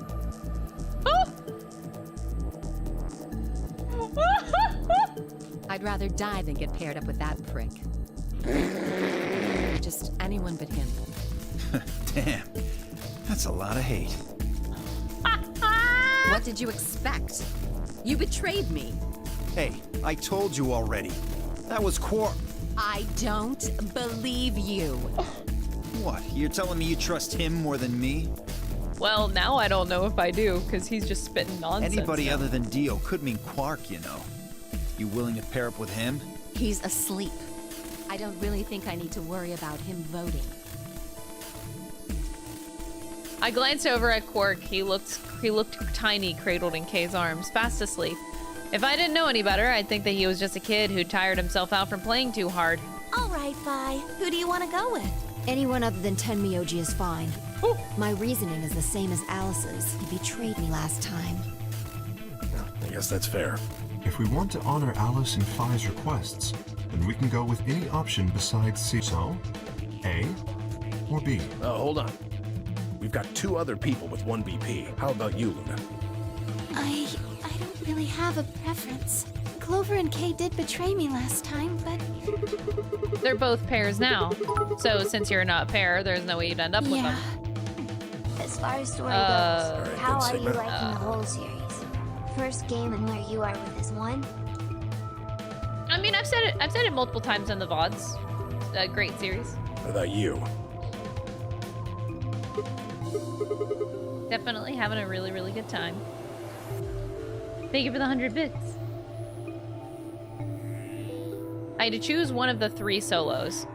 I'd rather die than get paired up with that prick. Just anyone but him. Damn, that's a lot of hate. What did you expect? You betrayed me. Hey, I told you already. That was Quark. I don't believe you. What, you're telling me you trust him more than me? Well, now I don't know if I do, because he's just spitting nonsense. Anybody now. other than Dio could mean Quark, you know. You willing to pair up with him? He's asleep. I don't really think I need to worry about him voting. I glanced over at Quark. He looked tiny, cradled in Kay's arms, fast asleep. If I didn't know any better, I'd think that he was just a kid who tired himself out from playing too hard. All right, Phi. Who do you want to go with? Anyone other than Tenmyoji is fine. My reasoning is the same as Alice's. He betrayed me last time. I guess that's fair. If we want to honor Alice and Phi's requests, then we can go with any option besides C. So, A or B? Hold on. We've got 2 other people with 1 BP. How about you, Luna? I don't really have a preference. Clover and Kay did betray me last time, but... They're both pairs now. So since you're not a pair, there's no way you'd end up with them. As far as story goes, Alright, how then, are you Sigma. liking the whole series? First game and where you are with is 1? I mean, I've said it multiple times in the VODs. A great series. What about you? Definitely having a really, really good time. Thank you for the 100 bits. I to choose one of the 3 solos.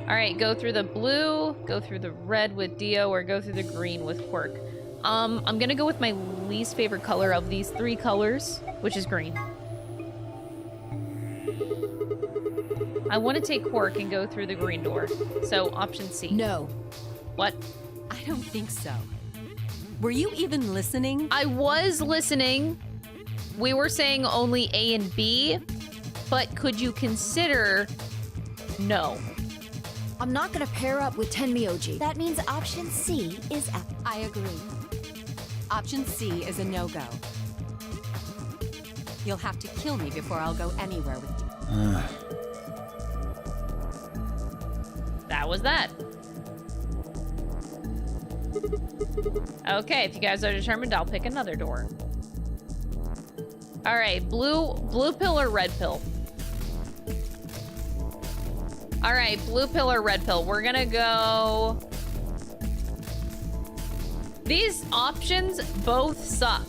Alright, go through the blue, go through the red with Dio, or go through the green with Quark. I'm gonna go with my least favorite color of these 3 colors, which is green. I want to take Quark and go through the green door. So, option C. No. What? I don't think so. Were you even listening? I was listening. We were saying only A and B, but could you consider no? I'm not gonna pair up with Tenmyoji. That means option C is out. I agree. Option C is a no-go. You'll have to kill me before I'll go anywhere with you. That was that. Okay, if you guys are determined, I'll pick another door. All right, blue pill or red pill? All right, blue pill or red pill? We're gonna go... These options both suck.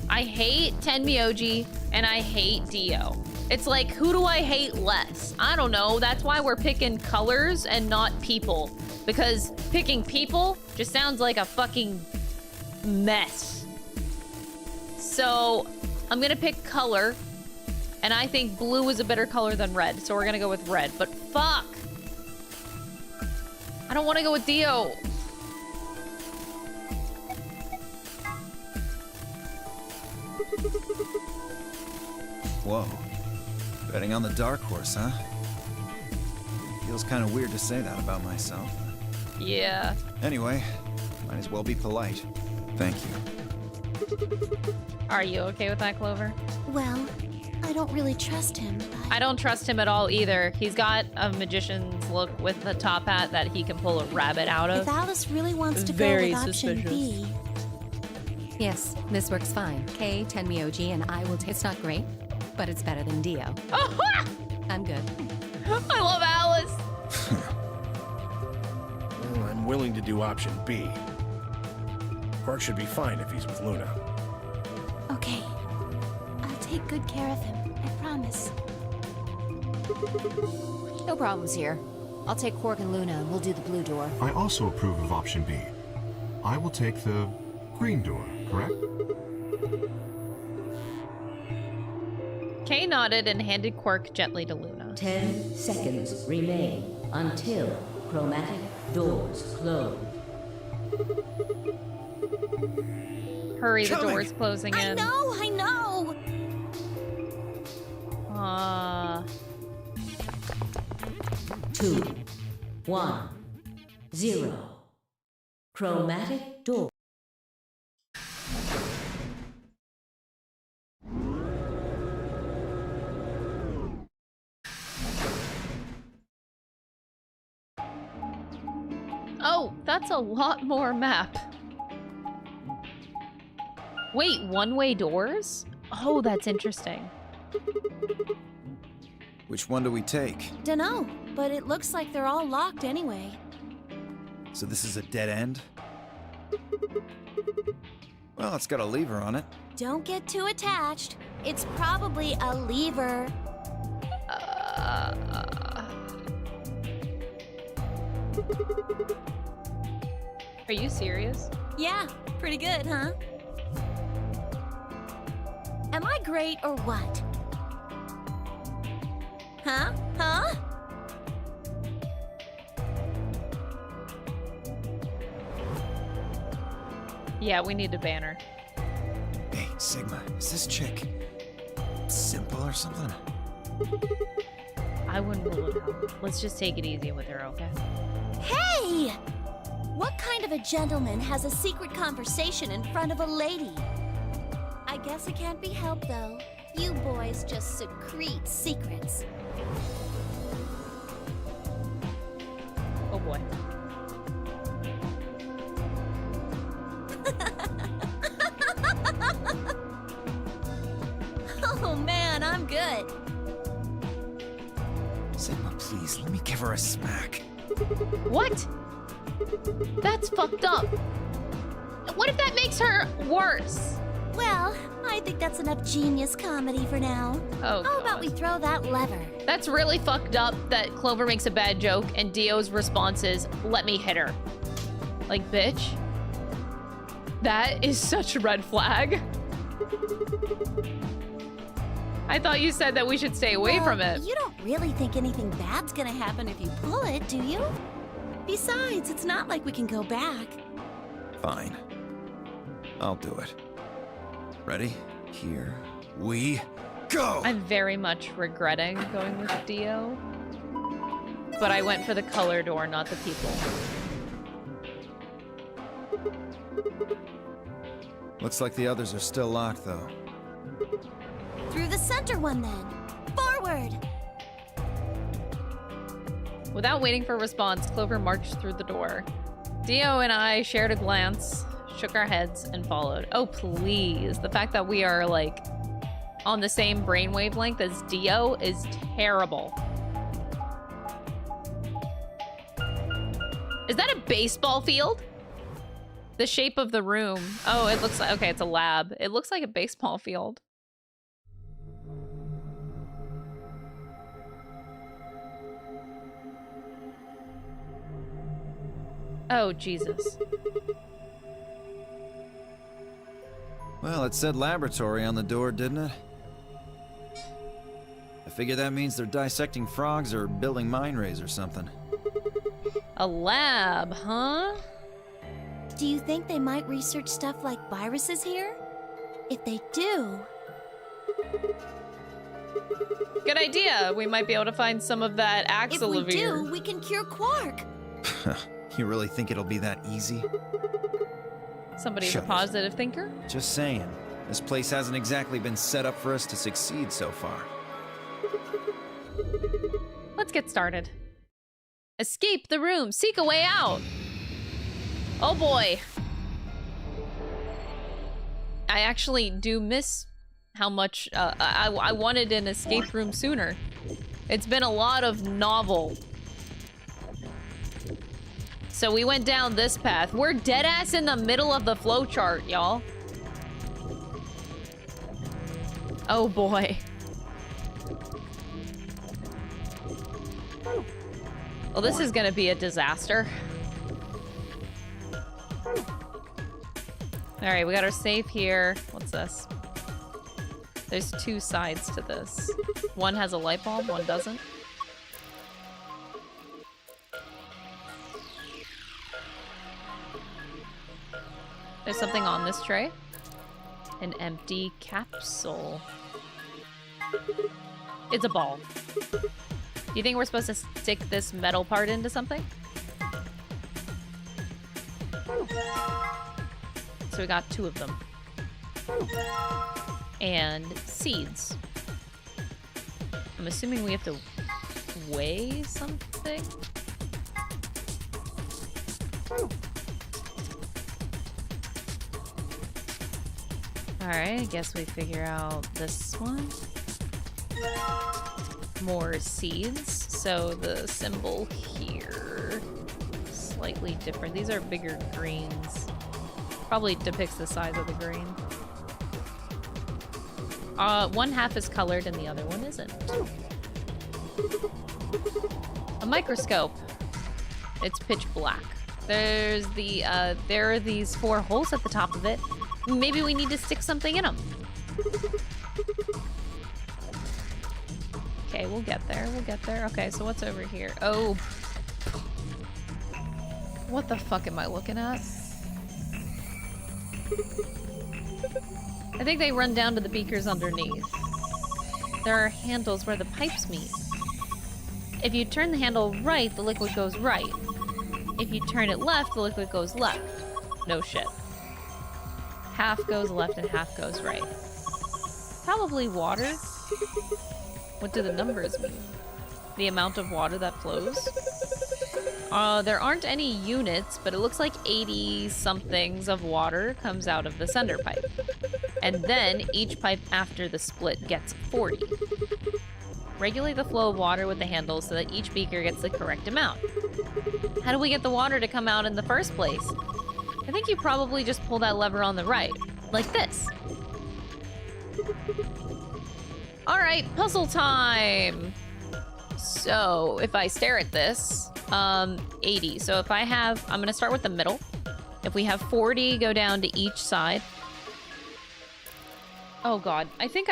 I hate Tenmyoji and I hate Dio. It's like, who do I hate less? I don't know. That's why we're picking colors and not people. Because picking people just sounds like a fucking mess. So I'm gonna pick color. And I think blue is a better color than red. So we're gonna go with red. But fuck! I don't want to go with Dio. Whoa. Betting on the dark horse, huh? Feels kind of weird to say that about myself. Yeah. Anyway, might as well be polite. Thank you. Are you okay with that, Clover? Well, I don't really trust him. I don't trust him at all either. He's got a magician's look with the top hat that he can pull a rabbit out of. If Alice really wants to Very go with option B... Yes, this works fine. Kay, Tenmyoji, and I will take... It's not great, but it's better than Dio. I'm good. I love Alice! Well, I'm willing to do option B. Quark should be fine if he's with Luna. Okay. I'll take good care of him. I promise. No problems here. I'll take Quark and Luna and we'll do the blue door. I also approve of option B. I will take the green door, correct? Kay nodded and handed Quark gently to Luna. 10 seconds remain until chromatic doors close. Hurry, the door's closing in. I know! 2, 1, 0. Chromatic door. Oh, that's a lot more map. Wait, one-way doors? Oh, that's interesting. Which one do we take? Dunno, but it looks like they're all locked anyway. So this is a dead end? Well, it's got a lever on it. Don't get too attached. It's probably a lever. Are you serious? Yeah, pretty good, huh? Am I great or what? Huh? Huh? Yeah, we need a banner. Hey, Sigma, is this chick simple or something? I wouldn't rule it out. Let's just take it easy with her, okay? Hey! What kind of a gentleman has a secret conversation in front of a lady? I guess it can't be helped, though. You boys just secrete secrets. Oh boy. Oh man, I'm good. Sigma, please, let me give her a smack. What? That's fucked up. What if that makes her worse? Well, I think that's enough genius comedy for now. Oh, How about we throw that lever? That's really fucked up that Clover makes a bad joke and Dio's response is, let me hit her. Like, bitch. That is such a red flag. I thought you said that we should stay away from it. You don't really think anything bad's gonna happen if you pull it, do you? Besides, it's not like we can go back. Fine. I'll do it. Ready? Here we go! I'm very much regretting going with Dio. But I went for the color door, not the people. Looks like the others are still locked, though. Through the center one, then. Forward! Without waiting for a response, Clover marched through the door. Dio and I shared a glance, shook our heads, and followed. Oh, please. The fact that we are, like, on the same brain wavelength as Dio is terrible. Is that a baseball field? The shape of the room. Oh, it looks like... Okay, it's a lab. It looks like a baseball field. Oh, Jesus. Well, it said laboratory on the door, didn't it? I figure that means they're dissecting frogs or building mine rays or something. A lab, huh? Do you think they might research stuff like viruses here? If they do... Good idea. We might be able to find some of that Axelavir. If we do, we can cure Quark. You really think it'll be that easy? Somebody's Shut a positive thinker? Just saying. This place hasn't exactly been set up for us to succeed so far. Let's get started. Escape the room. Seek a way out. Oh boy. I actually do miss how much I wanted an escape room sooner. It's been a lot of novel. So we went down this path. We're dead ass in the middle of the flowchart, y'all. Oh boy. Well, this is gonna be a disaster. All right, we got our safe here. What's this? There's two sides to this. One has a light bulb, one doesn't. There's something on this tray. An empty capsule. It's a ball. Do you think we're supposed to stick this metal part into something? So we got two of them. And seeds. I'm assuming we have to weigh something? Alright, I guess we figure out this one. More seeds. So the symbol here, slightly different. These are bigger greens. Probably depicts the size of the green. One half is colored and the other one isn't. A microscope. It's pitch black. There's the, there are these 4 holes at the top of it. Maybe we need to stick something in them. Okay, we'll get there. We'll get there. Okay, so what's over here? Oh. What the fuck am I looking at? I think they run down to the beakers underneath. There are handles where the pipes meet. If you turn the handle right, the liquid goes right. If you turn it left, the liquid goes left. No shit. Half goes left and half goes right. Probably water. What do the numbers mean? The amount of water that flows? There aren't any units, but it looks like 80-somethings of water comes out of the center pipe. And then each pipe after the split gets 40. Regulate the flow of water with the handle so that each beaker gets the correct amount. How do we get the water to come out in the first place? I think you probably just pull that lever on the right, like this. All right, puzzle time. So if I stare at this, 80. So if I have, I'm gonna start with the middle. If we have 40, go down to each side. Oh God, I think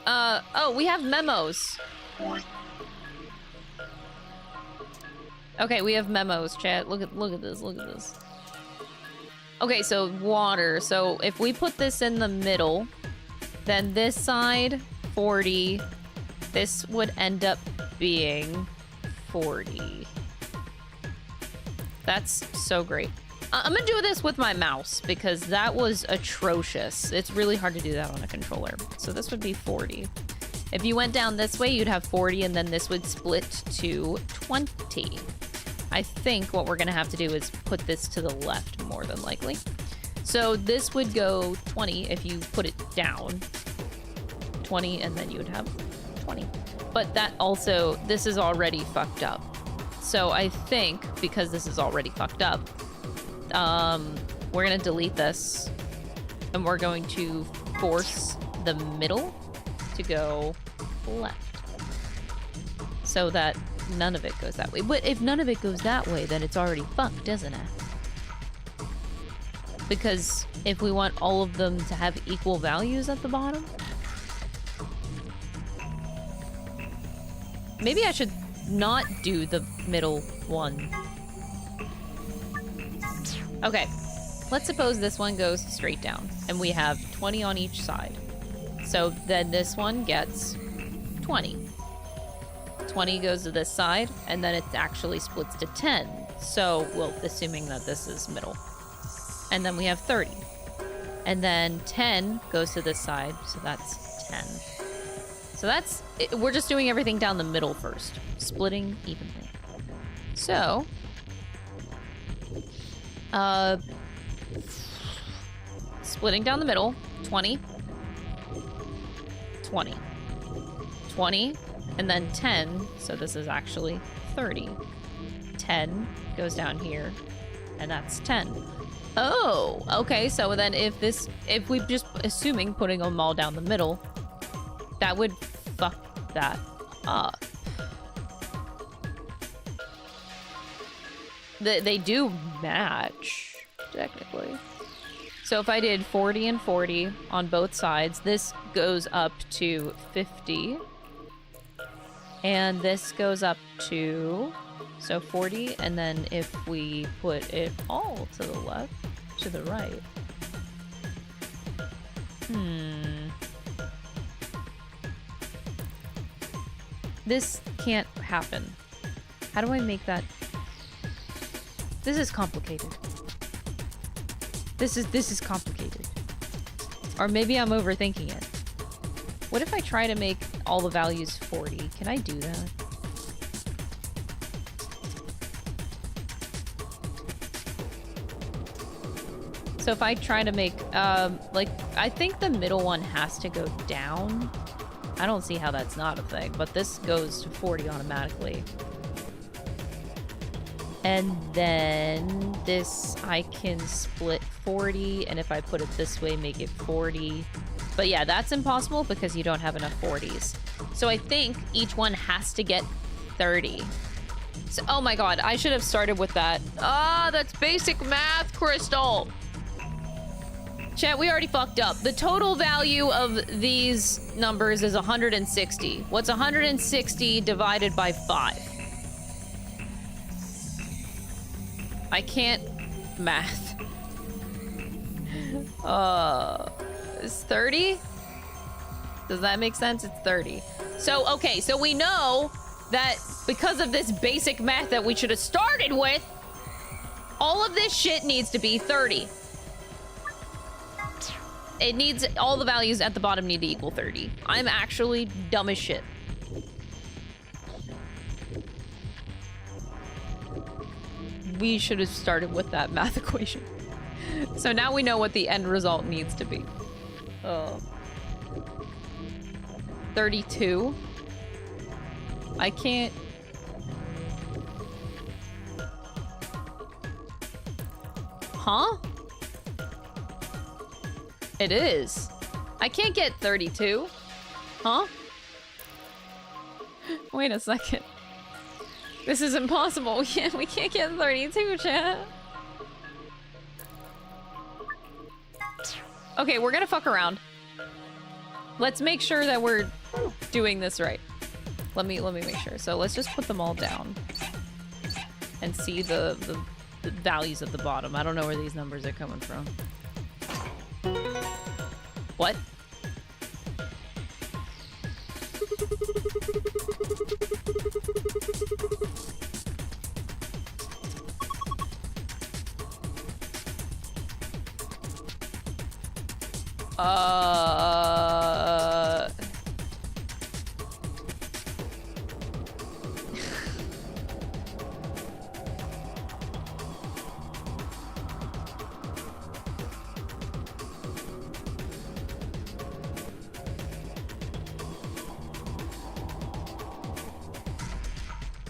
oh, we have memos. Okay, we have memos, chat. Look at this, look at this. Okay, so water. So if we put this in the middle, then this side, 40. This would end up being 40. That's so great. I'm gonna do this with my mouse because that was atrocious. It's really hard to do that on a controller. So this would be 40. If you went down this way, you'd have 40, and then this would split to 20. I think what we're gonna have to do is put this to the left, more than likely. So this would go 20 if you put it down. 20, and then you would have 20. But that also, this is already fucked up. So I think, because this is already fucked up, we're gonna delete this, and we're going to force the middle to go left. So that none of it goes that way. But if none of it goes that way, then it's already fucked, isn't it? Because if we want all of them to have equal values at the bottom, maybe I should not do the middle one. Okay, let's suppose this one goes straight down, and we have 20 on each side. So then this one gets 20. 20 goes to this side, and then it actually splits to 10. So, well, assuming that this is middle. And then we have 30. And then 10 goes to this side, so that's 10. So that's, we're just doing everything down the middle first, splitting evenly. So, splitting down the middle, 20, 20, 20, and then 10, so this is actually 30. 10 goes down here, and that's 10. Oh, okay, so then if we just, assuming putting them all down the middle, that would fuck that up. They do match, technically. So if I did 40 and 40 on both sides, this goes up to 50. And this goes up to, so 40, and then if we put it all to the left, to the right. This can't happen. How do I make that? This is complicated. This is complicated. Or maybe I'm overthinking it. What if I try to make all the values 40? Can I do that? So if I try to make, like, I think the middle one has to go down. I don't see how that's not a thing, but this goes to 40 automatically. And then this, I can split 40, and if I put it this way, make it 40. But yeah, that's impossible because you don't have enough 40s. So I think each one has to get 30. So, oh my god, I should have started with that. Ah, that's basic math, Crystal! Chat, we already fucked up. The total value of these numbers is 160. What's 160 divided by 5? I can't math. It's 30? Does that make sense? It's 30. So, okay, so we know that because of this basic math that we should have started with, all of this shit needs to be 30. It needs, all the values at the bottom need to equal 30. I'm actually dumb as shit. We should have started with that math equation. So now we know what the end result needs to be. 32. I can't... Huh? It is. I can't get 32. Huh? Wait a second. This is impossible. We can't get 32, chat. Okay, we're gonna fuck around. Let's make sure that we're doing this right. Let me make sure. So let's just put them all down and see the values at the bottom. I don't know where these numbers are coming from. What?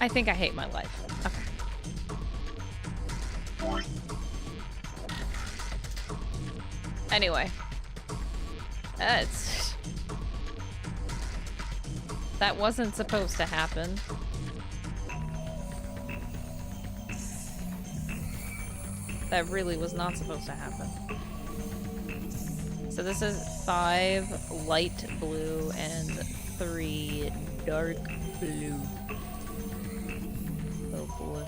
I think I hate my life. Okay. Anyway. That wasn't supposed to happen. That really was not supposed to happen. So this is 5 light blue and 3 dark blue. Oh boy.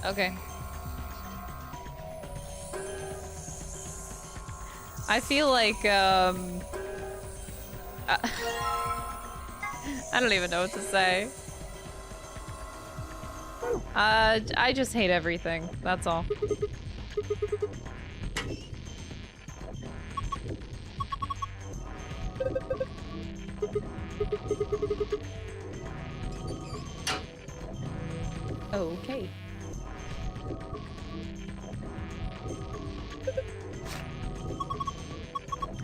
Okay. I feel like, I don't even know what to say. I just hate everything, that's all. Okay.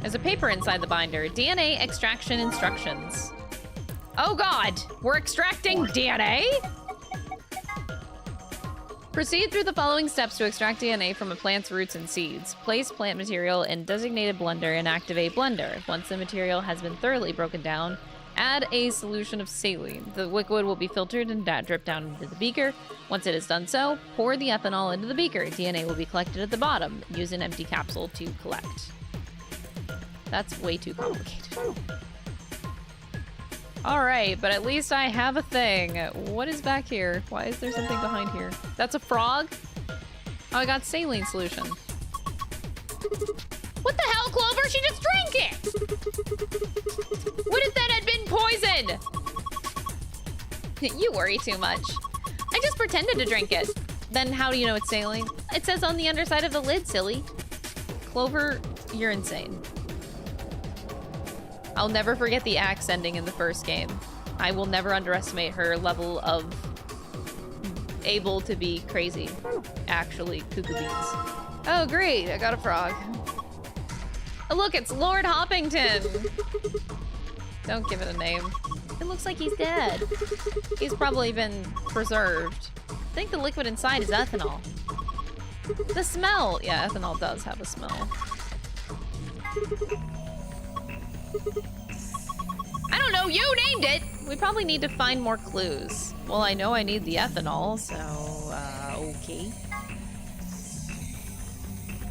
There's a paper inside the binder. DNA extraction instructions. Oh god! We're extracting DNA?! Proceed through the following steps to extract DNA from a plant's roots and seeds. Place plant material in designated blender and activate blender. Once the material has been thoroughly broken down, add a solution of saline. The liquid will be filtered and dripped down into the beaker. Once it is done so, pour the ethanol into the beaker. DNA will be collected at the bottom. Use an empty capsule to collect. That's way too complicated. Alright, but at least I have a thing. What is back here? Why is there something behind here? That's a frog? Oh, I got saline solution. What the hell, Clover? She just drank it! What if that had been poison? You worry too much. I just pretended to drink it. Then how do you know it's saline? It says on the underside of the lid, silly. Clover, you're insane. I'll never forget the axe ending in the first game. I will never underestimate her level of able to be crazy. Actually, cuckoo beans. Oh, great, I got a frog. Oh, look, it's Lord Hoppington. Don't give it a name. It looks like he's dead. He's probably been preserved. I think the liquid inside is ethanol. The smell! Yeah, ethanol does have a smell. I don't know, you named it! We probably need to find more clues. Well, I know I need the ethanol, so, okay.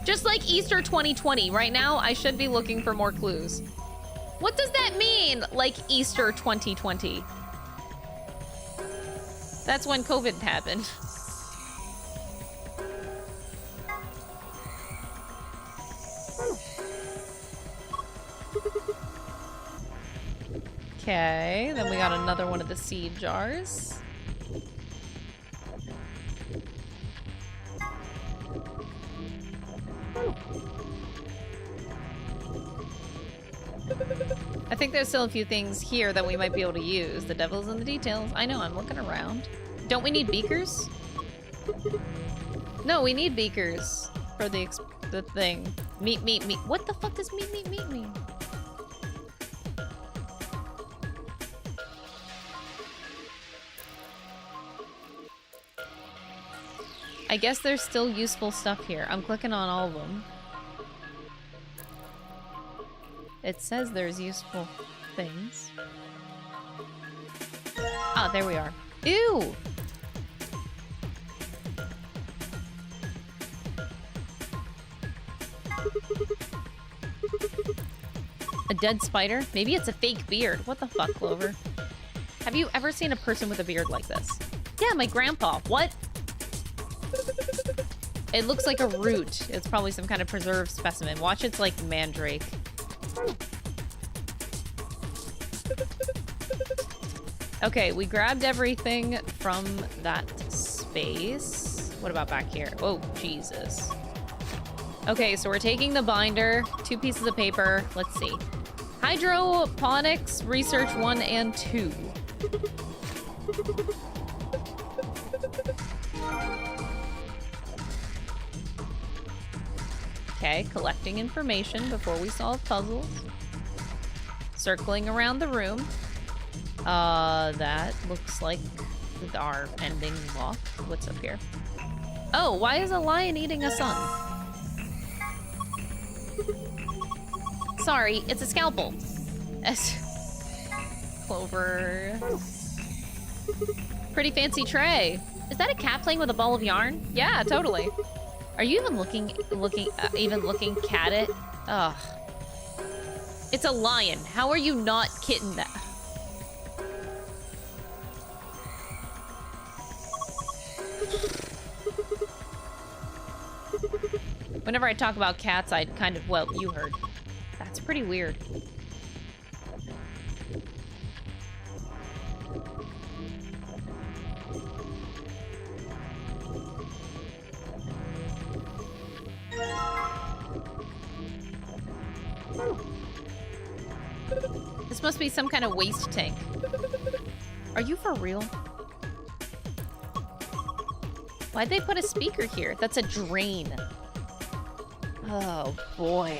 Just like Easter 2020, right now I should be looking for more clues. What does that mean, like Easter 2020? That's when COVID happened. Okay, then we got another one of the seed jars. I think there's still a few things here that we might be able to use. The devil's in the details. I know, I'm looking around. Don't we need beakers? No, we need beakers for the thing. Meat. What the fuck does meat mean? I guess there's still useful stuff here. I'm clicking on all of them. It says there's useful things. Ah, there we are. Ew! A dead spider? Maybe it's a fake beard. What the fuck, Clover? Have you ever seen a person with a beard like this? Yeah, my grandpa. What? It looks like a root. It's probably some kind of preserved specimen. Watch, it's like mandrake. Okay, we grabbed everything from that space. What about back here? Oh, Jesus. Okay, so we're taking the binder, 2 pieces of paper. Let's see. Hydroponics Research 1 and 2. Okay, collecting information before we solve puzzles. Circling around the room. That looks like our ending lock. What's up here? Oh, why is a lion eating a sun? Sorry, it's a scalpel. Clover. Pretty fancy tray. Is that a cat playing with a ball of yarn? Yeah, totally. Are you even looking at it? Ugh. It's a lion. How are you not kitten that? Whenever I talk about cats, I kind of, well, you heard. That's pretty weird. This must be some kind of waste tank. Are you for real? Why'd they put a speaker here? That's a drain. Oh, boy.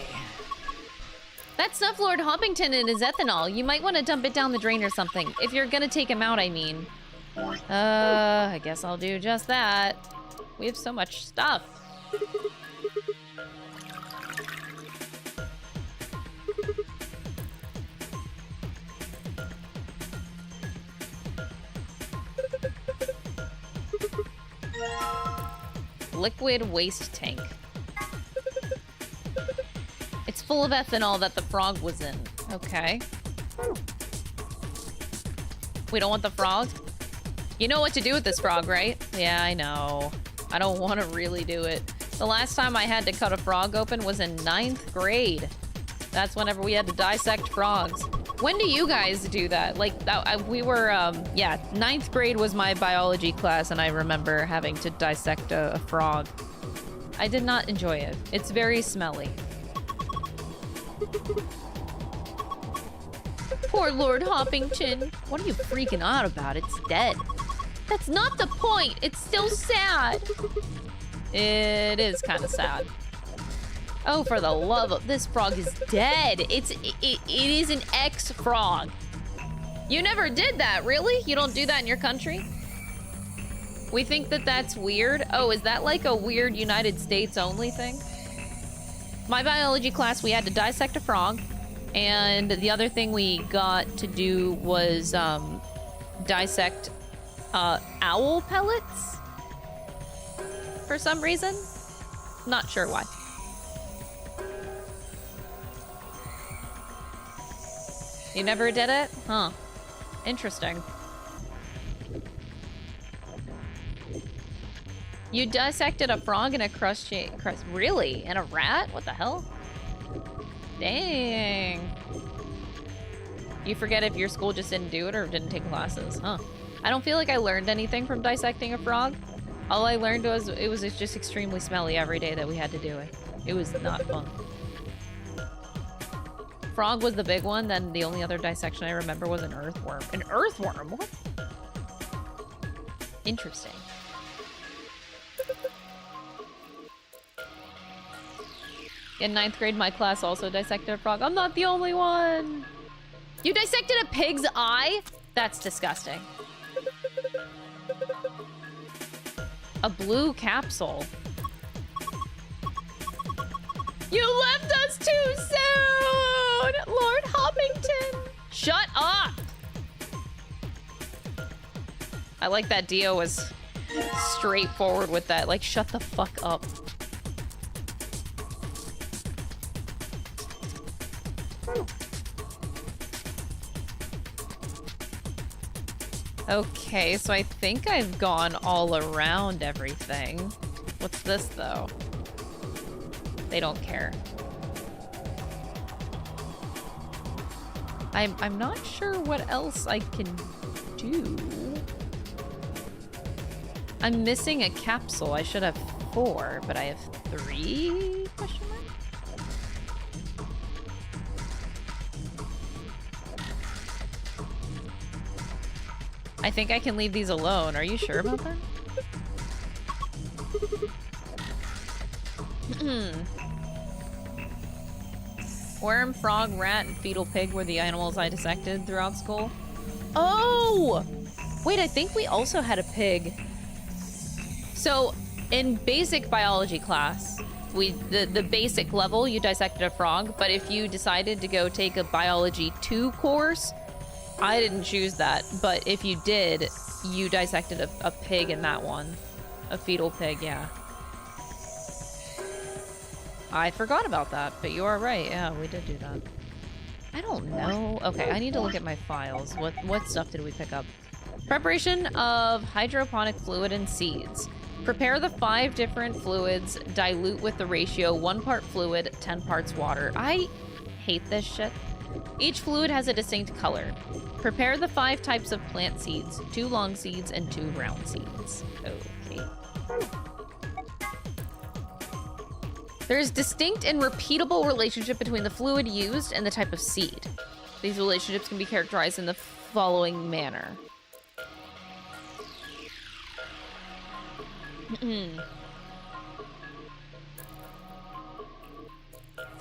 That's Snuff Lord Hoppington and his ethanol. You might want to dump it down the drain or something. If you're gonna take him out, I mean. I guess I'll do just that. We have so much stuff. Liquid waste tank. It's full of ethanol that the frog was in. Okay. We don't want the frog? You know what to do with this frog, right? Yeah, I know. I don't want to really do it. The last time I had to cut a frog open was in 9th grade. That's whenever we had to dissect frogs. When do you guys do that? Like, we were, yeah, 9th grade was my biology class, and I remember having to dissect a frog. I did not enjoy it. It's very smelly. Poor Lord Hoppington. What are you freaking out about? It's dead. That's not the point. It's still sad. It is kind of sad. Oh, for the love of... This frog is dead. It is an ex-frog. You never did that, really? You don't do that in your country? We think that that's weird. Oh, is that like a weird United States only thing? My biology class, we had to dissect a frog. And the other thing we got to do was dissect owl pellets. For some reason. Not sure why. You never did it? Huh. Interesting. You dissected a frog and a crust. Really? And a rat? What the hell? Dang. You forget if your school just didn't do it or didn't take classes, huh? I don't feel like I learned anything from dissecting a frog. All I learned was it was just extremely smelly every day that we had to do it. It was not fun. Frog was the big one, then the only other dissection I remember was an earthworm. An earthworm? What? Interesting. In 9th grade, my class also dissected a frog. I'm not the only one! You dissected a pig's eye? That's disgusting. A blue capsule. You left us too soon! Lord Hoppington! Shut up! I like that Dio was straightforward with that. Like, shut the fuck up. Okay, so I think I've gone all around everything. What's this, though? They don't care. I'm not sure what else I can do. I'm missing a capsule. I should have 4, but I have 3? Question mark? I think I can leave these alone. Are you sure about that? Worm, frog, rat, and fetal pig were the animals I dissected throughout school. Oh! Wait, I think we also had a pig. So, in basic biology class, the basic level, you dissected a frog, but if you decided to go take a biology 2 course, I didn't choose that, but if you did, you dissected a pig in that one. A fetal pig, yeah. I forgot about that, but you are right. Yeah, we did do that. I don't know. Okay, I need to look at my files. What stuff did we pick up? Preparation of hydroponic fluid and seeds. Prepare the 5 different fluids. Dilute with the ratio 1 part fluid, 10 parts water. I hate this shit. Each fluid has a distinct color. Prepare the 5 types of plant seeds. 2 long seeds and 2 round seeds. Okay. There is distinct and repeatable relationship between the fluid used and the type of seed. These relationships can be characterized in the following manner.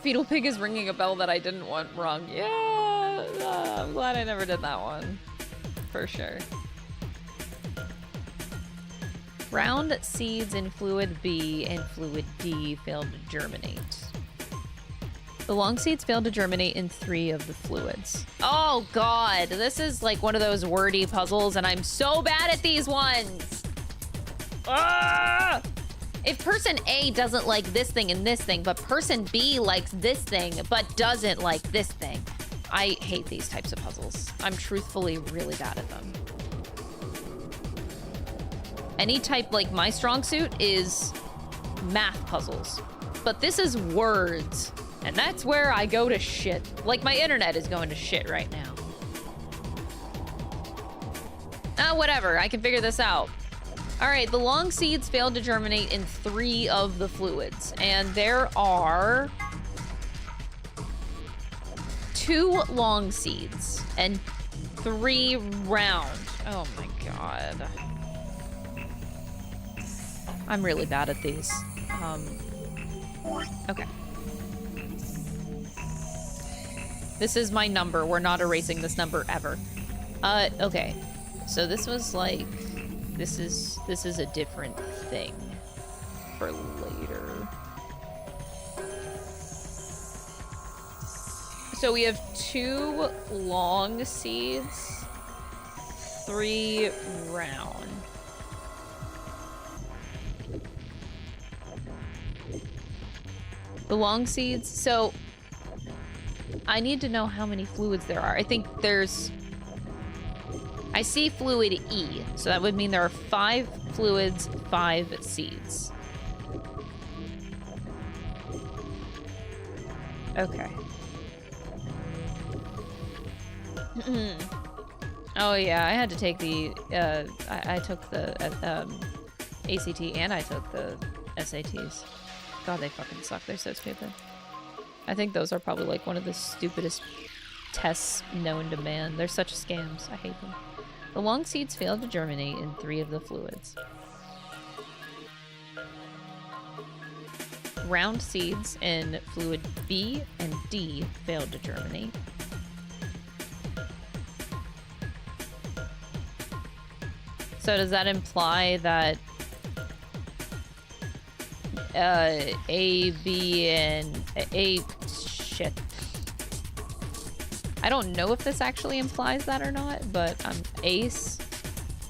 Fetal pig is ringing a bell that I didn't want wrong. Yeah, I'm glad I never did that one. For sure. Round seeds in fluid B and fluid D failed to germinate. The long seeds failed to germinate in 3 of the fluids. Oh god, this is like one of those wordy puzzles and I'm so bad at these ones! Ah! If person A doesn't like this thing and this thing, but person B likes this thing but doesn't like this thing, I hate these types of puzzles. I'm truthfully really bad at them. Any type, like my strong suit is math puzzles, but this is words, and that's where I go to shit. Like my internet is going to shit right now. Whatever, I can figure this out. All right, the long seeds failed to germinate in 3 of the fluids, and there are 2 long seeds and 3 round. Oh my god. I'm really bad at these. Okay. This is my number. We're not erasing this number ever. Okay. So this was like... This is a different thing for later. So we have 2 long seeds, 3 round. The long seeds, so I need to know how many fluids there are. I think there's... I see fluid E, so that would mean there are 5 fluids, 5 seeds. Okay. Oh yeah, I had to take the, I took the ACT and I took the SATs. God, they fucking suck. They're so stupid. I think those are probably like one of the stupidest tests known to man. They're such scams. I hate them. The long seeds failed to germinate in 3 of the fluids. Round seeds in fluid B and D failed to germinate. So does that imply that A, B, and A... Shit. I don't know if this actually implies that or not, but ace.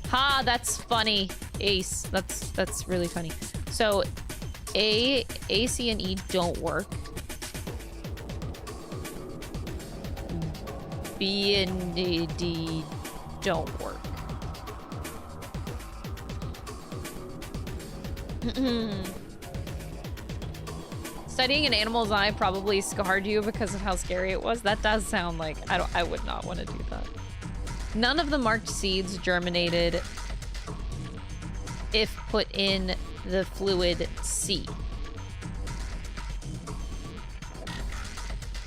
Ha, that's funny. Ace. That's really funny. So A, C, and E don't work. B and D don't work. Studying an animal's eye probably scarred you because of how scary it was. That does sound like I would not want to do that. None of the marked seeds germinated if put in the fluid C.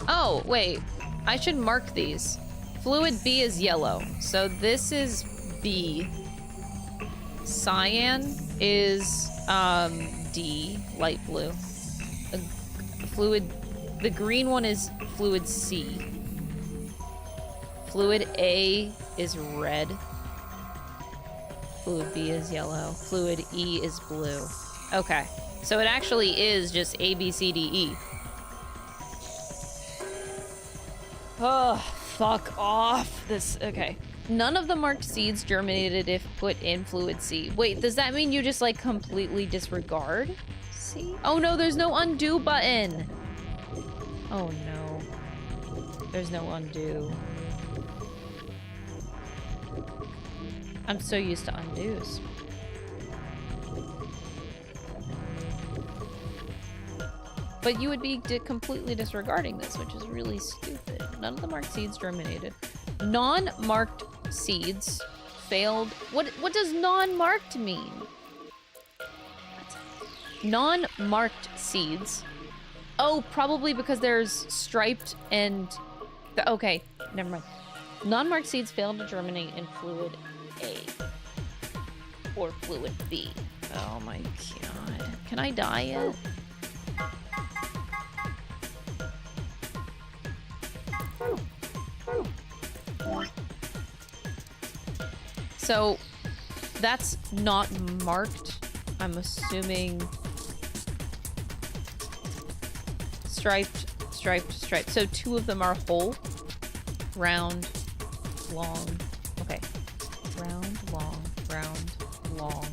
Oh, wait. I should mark these. Fluid B is yellow, so this is B. Cyan is D, light blue. The green one is fluid C. Fluid A is red. Fluid B is yellow. Fluid E is blue. Okay, so it actually is just A, B, C, D, E. Oh, fuck off. Okay. None of the marked seeds germinated if put in fluid C. Wait, does that mean you just, like, completely disregard C? Oh, no, there's no undo button. Oh, no. There's no undo. I'm so used to undos. But you would be completely disregarding this, which is really stupid. None of the marked seeds germinated. Non-marked seeds failed. What does non-marked mean? Non-marked seeds. Oh, probably because there's striped and... Okay, never mind. Non-marked seeds failed to germinate in fluid A. Or fluid B. Oh my god. Can I die yet? So, that's not marked. I'm assuming... Striped, striped, striped. So 2 of them are whole. Round, long. Okay. Round, long, round, long.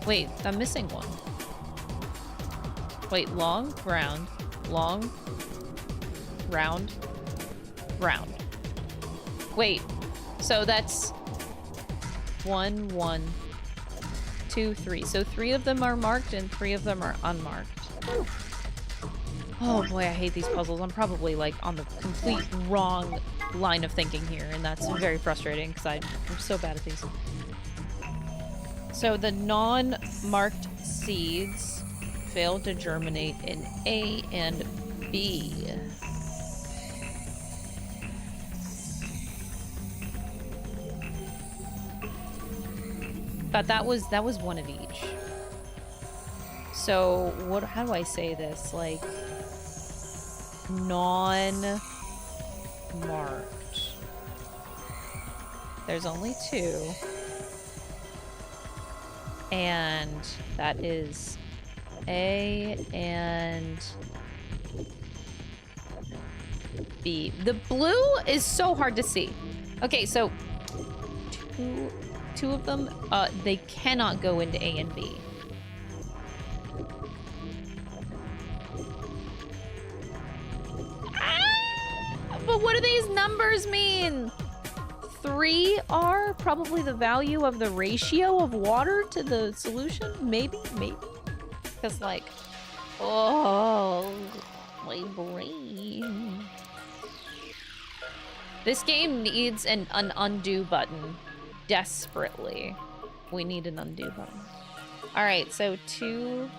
Wait, I'm missing one. Wait, long, round, round. Wait, so that's 1, 1, 2, 3. So 3 of them are marked and 3 of them are unmarked. Oh boy, I hate these puzzles. I'm probably like on the complete wrong line of thinking here, and that's very frustrating because I'm so bad at these. So the non-marked seeds failed to germinate in A and B. But that was one of each. So how do I say this? Like non-marked. There's only 2. And that is A and B. The blue is so hard to see. Okay, so two of them, they cannot go into A and B. But what do these numbers mean? 3 are probably the value of the ratio of water to the solution? Maybe? Because, like, oh, my brain. This game needs an undo button. Desperately. We need an undo button. Alright, so 2,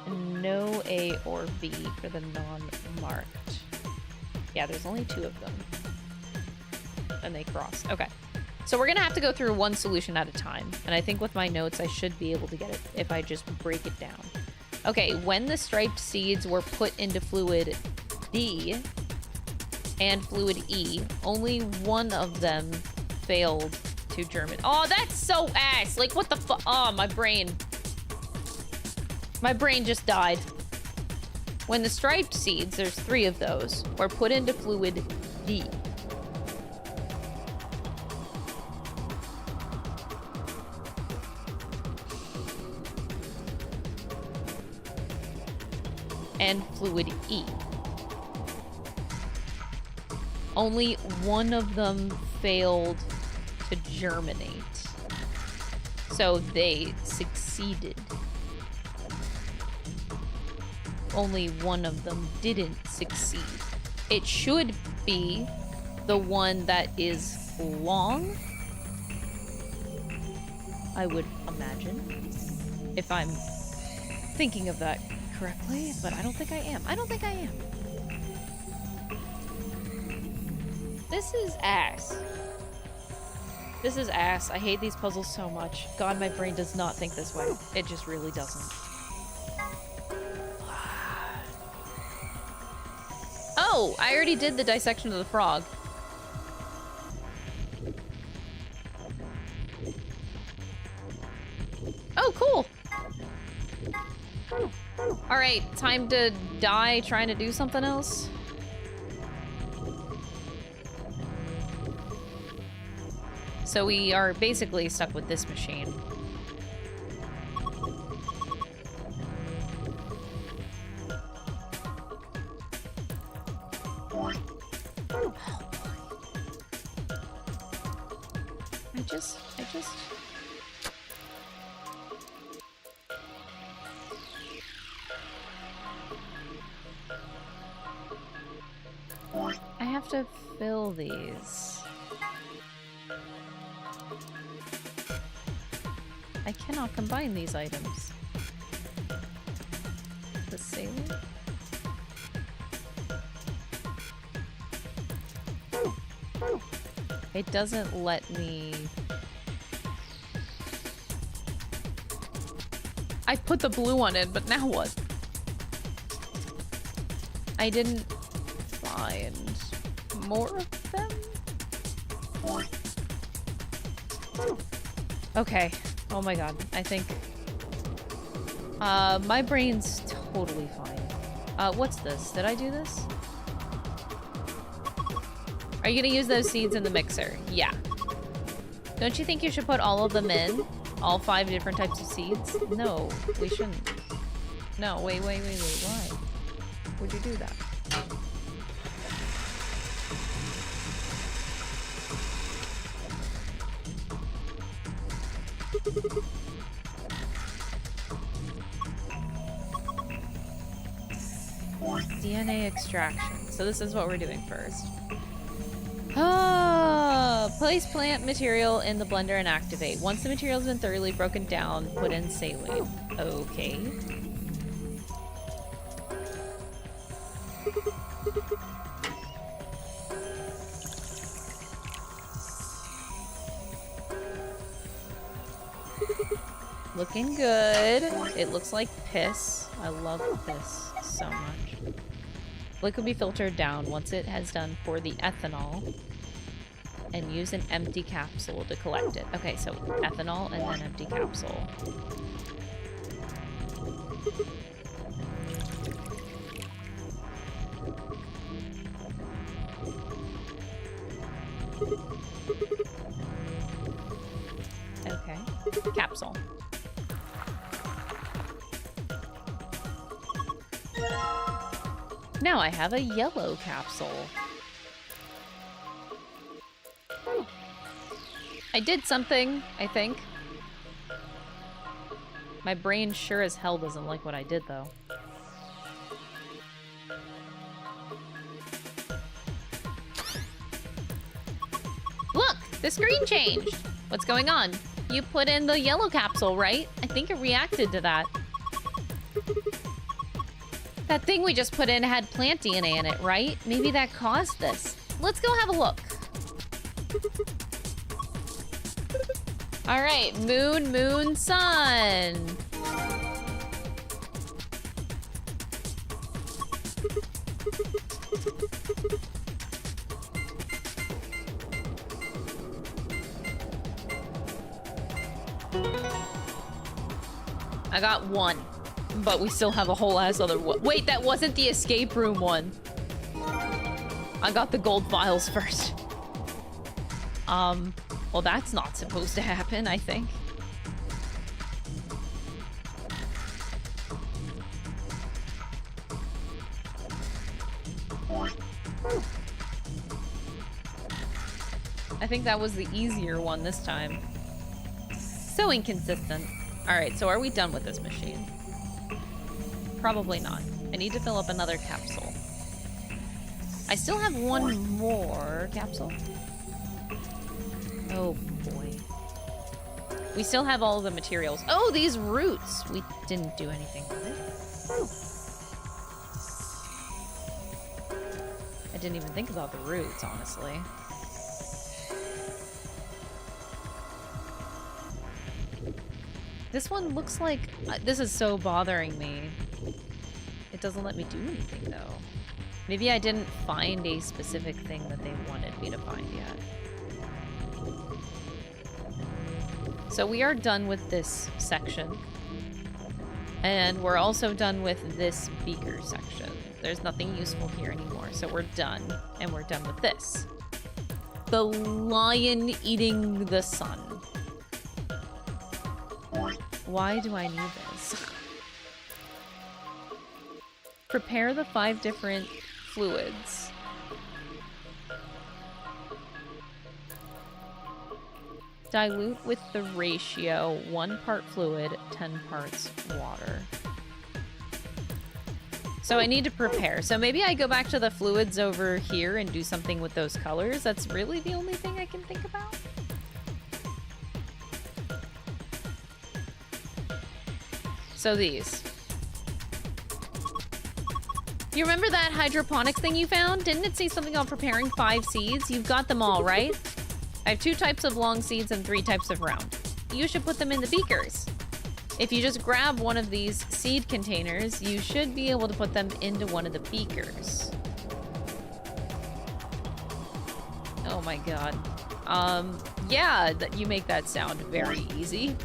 no A or B for the non-marked. Yeah, there's only 2 of them. And they cross. Okay. So we're gonna have to go through one solution at a time. And I think with my notes, I should be able to get it if I just break it down. Okay, when the striped seeds were put into fluid D and fluid E, only one of them failed to germinate. Oh, that's so ass! Like, what the fu- Oh, my brain. My brain just died. When the striped seeds, there's 3 of those, are put into fluid D. And fluid E. Only one of them failed to germinate. So they succeeded. Only one of them didn't succeed. It should be the one that is long, I would imagine, if I'm thinking of that correctly, but I don't think I am. I don't think I am. This is ass. This is ass. I hate these puzzles so much. God, my brain does not think this way. It just really doesn't. Oh, I already did the dissection of the frog. Oh, cool. All right, time to die trying to do something else. So we are basically stuck with this machine. I just... I have to fill these. I cannot combine these items. The saline? It doesn't let me... I put the blue one in, but now what? I didn't find more of them? Okay. Oh my god. I think... my brain's totally fine. What's this? Did I do this? Are you gonna use those seeds in the mixer? Yeah. Don't you think you should put all of them in? All 5 different types of seeds? No, we shouldn't. No, wait, why? Would you do that? DNA extraction. So this is what we're doing first. Place plant material in the blender and activate. Once the material has been thoroughly broken down, put in saline. Okay. Looking good. It looks like piss. I love piss so much. Liquid be filtered down once it has done for the ethanol. And use an empty capsule to collect it. Okay, so ethanol and then empty capsule. Okay, capsule. Now I have a yellow capsule. I did something, I think. My brain sure as hell doesn't like what I did, though. Look! The screen changed! What's going on? You put in the yellow capsule, right? I think it reacted to that. That thing we just put in had plant DNA in it, right? Maybe that caused this. Let's go have a look. All right, moon, moon, sun. I got 1. But we still have a whole ass other one. Wait, that wasn't the escape room one. I got the gold files first. Well, that's not supposed to happen, I think. I think that was the easier one this time. So inconsistent. Alright, so are we done with this machine? Probably not. I need to fill up another capsule. I still have one more capsule. Oh boy. We still have all of the materials. Oh, these roots! We didn't do anything with it. I didn't even think about the roots, honestly. This one looks like... this is so bothering me. It doesn't let me do anything, though. Maybe I didn't find a specific thing that they wanted me to find yet. So we are done with this section. And we're also done with this beaker section. There's nothing useful here anymore, so we're done. And we're done with this. The lion eating the sun. Why do I need this? Prepare the 5 different fluids. Dilute with the ratio 1 part fluid, 10 parts water. So I need to prepare. So maybe I go back to the fluids over here and do something with those colors. That's really the only thing I can think about. So these. You remember that hydroponics thing you found? Didn't it say something about preparing 5 seeds? You've got them all, right? I have 2 types of long seeds and 3 types of round. You should put them in the beakers. If you just grab one of these seed containers, you should be able to put them into one of the beakers. Oh my god. Yeah, you make that sound very easy.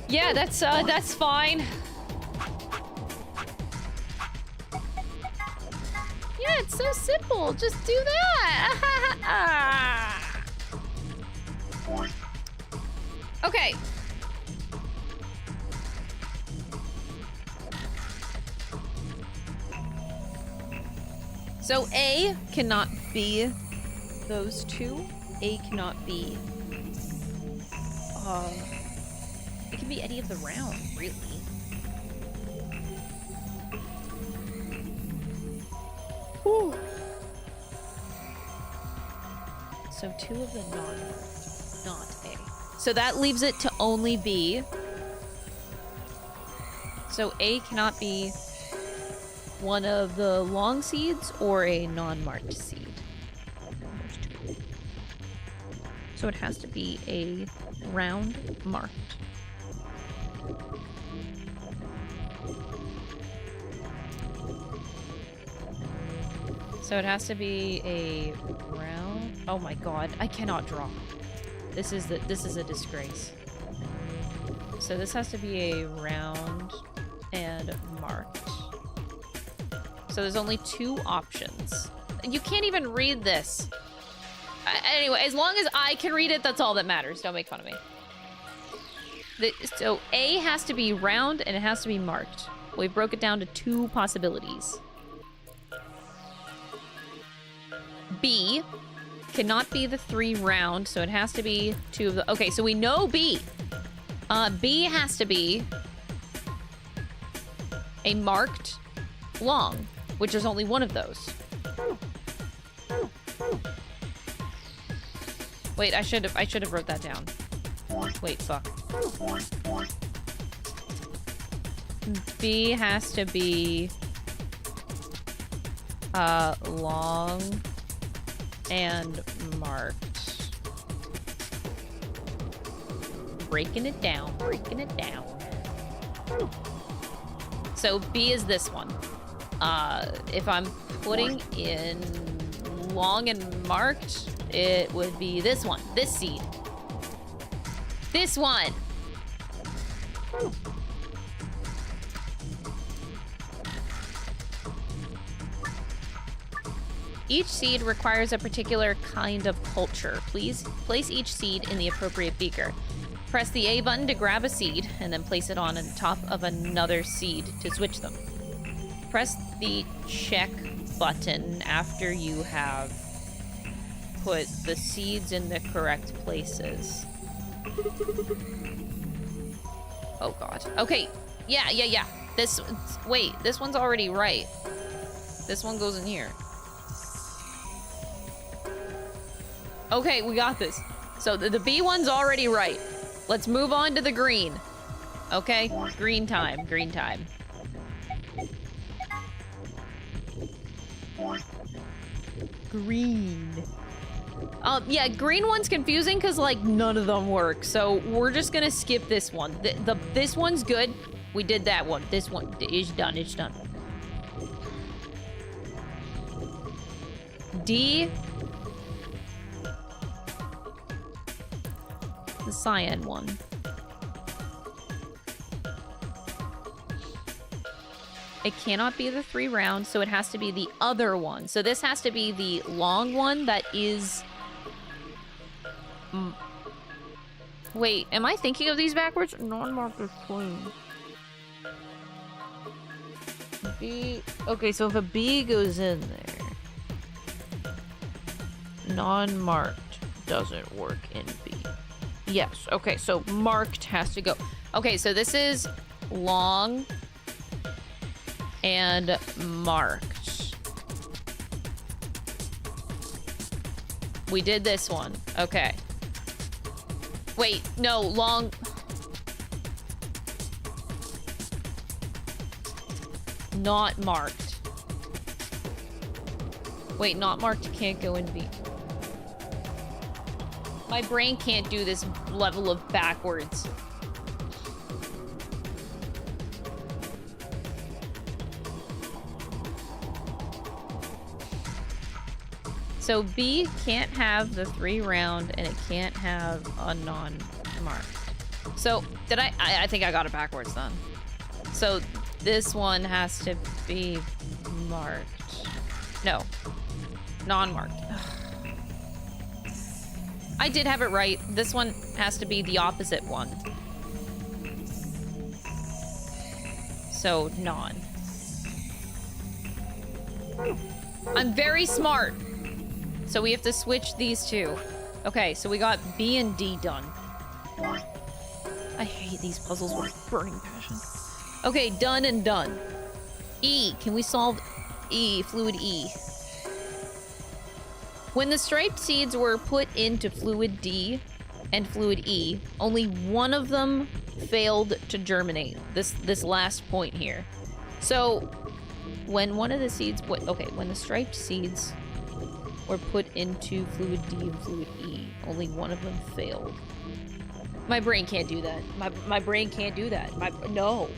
Yeah, that's fine. Yeah, it's so simple. Just do that. Okay. So A cannot be those 2. A cannot be... it can be any of the round, really. Whew. So 2 of the non-marked, not A. So that leaves it to only B. So A cannot be one of the long seeds or a non-marked seed. So it has to be a round marked. So it has to be a round. Oh my god, I cannot draw. This is a disgrace. So this has to be a round and marked. So there's only 2 options. You can't even read this. Anyway, as long as I can read it, that's all that matters. Don't make fun of me. So A has to be round and it has to be marked. We broke it down to 2 possibilities. B cannot be the 3 round, so it has to be 2 of the... Okay, so we know B. B has to be a marked long, which is only 1 of those. Wait, I should have wrote that down. Wait, fuck. B has to be long and marked. Breaking it down. So B is this one. If I'm putting in long and marked, it would be this one, this seed. This one. Each seed requires a particular kind of culture. Please place each seed in the appropriate beaker. Press the A button to grab a seed, and then place it on top of another seed to switch them. Press the check button after you have put the seeds in the correct places. Oh god. Okay. Yeah. Wait, this one's already right. This one goes in here. Okay, we got this. So the B one's already right. Let's move on to the green. Okay? Green time. Green. Yeah, green one's confusing because, like, none of them work. So we're just gonna skip this one. This one's good. We did that one. This one is done. It's done. D. The cyan one. It cannot be the 3 round, so it has to be the other one. So this has to be the long one that is... Wait, am I thinking of these backwards? Non-marked is clean. B... Okay, so if a B goes in there... Non-marked doesn't work in B. Yes, okay, so marked has to go. Okay, so this is long and marked. We did this one. Okay. Wait, no, long. Not marked. Wait, not marked can't go in B. My brain can't do this level of backwards. So B can't have the 3 round and it can't have a non-marked. So did I think I got it backwards then. So this one has to be marked. No, non-marked. I did have it right. This one has to be the opposite one. So, non. I'm very smart. So we have to switch these two. Okay, so we got B and D done. I hate these puzzles with burning passion. Okay, done and done. E, can we solve E, fluid E? When the striped seeds were put into fluid D and fluid E, only one of them failed to germinate. This last point here. So when one of the seeds, when the striped seeds were put into fluid D and fluid E, only one of them failed. My brain can't do that. My brain can't do that. No.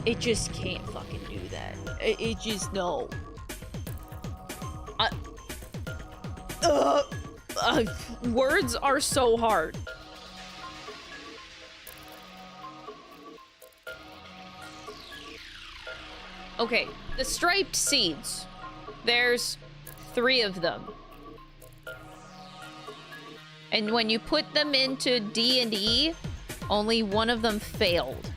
It just can't fucking do that. It just, no. Words are so hard. Okay, the striped seeds. There's 3 of them. And when you put them into D and E, only one of them failed.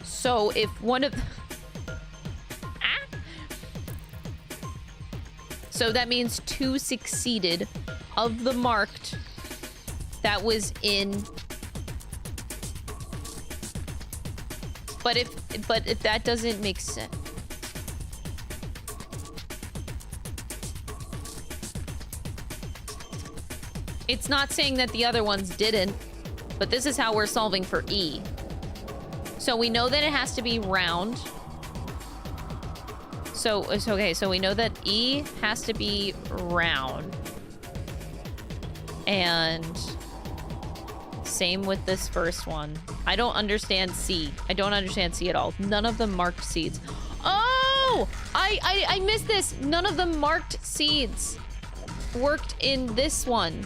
So if one of... So that means 2 succeeded of the marked that was in. But if that doesn't make sense. It's not saying that the other ones didn't, but this is how we're solving for E. So we know that it has to be round. So okay, so we know that E has to be round. And same with this first one. I don't understand C. I don't understand C at all. None of them marked seeds. Oh! I missed this. None of them marked seeds worked in this one.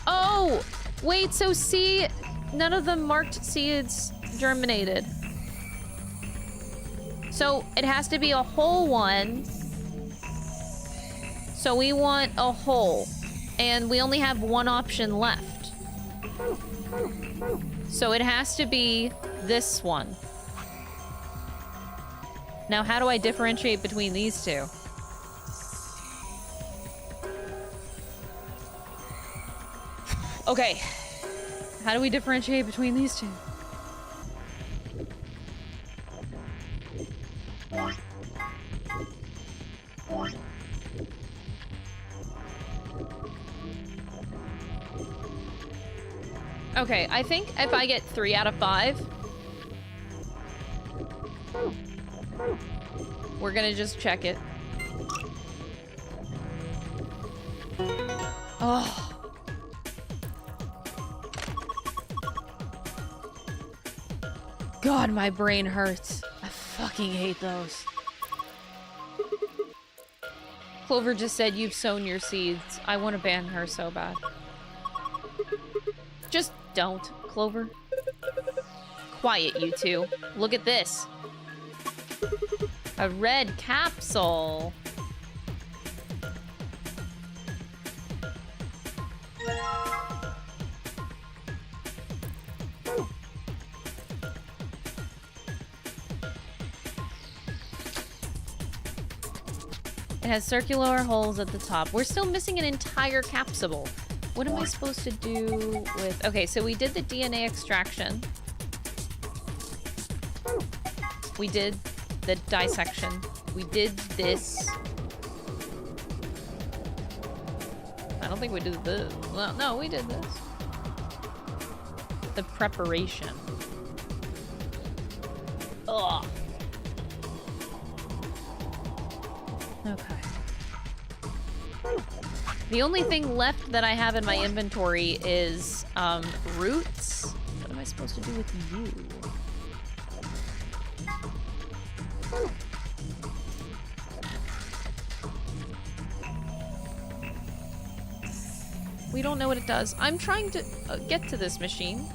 Oh! Wait, so C, none of them marked seeds germinated. So it has to be a whole one. So we want a whole. And we only have one option left. So it has to be this one. Now, how do I differentiate between these two? Okay. How do we differentiate between these two? Okay, I think if I get 3 out of 5, we're gonna just check it. Oh. God, my brain hurts. I fucking hate those. Clover just said you've sown your seeds. I want to ban her so bad. Just don't, Clover. Quiet, you two. Look at this. A red capsule. It has circular holes at the top. We're still missing an entire capsule. What am I supposed to do with... Okay, so we did the DNA extraction. We did the dissection. We did this. I don't think we did this. Well, no, we did this. The preparation. Ugh. Okay. The only thing left that I have in my inventory is roots. What am I supposed to do with you? We don't know what it does. I'm trying to get to this machine.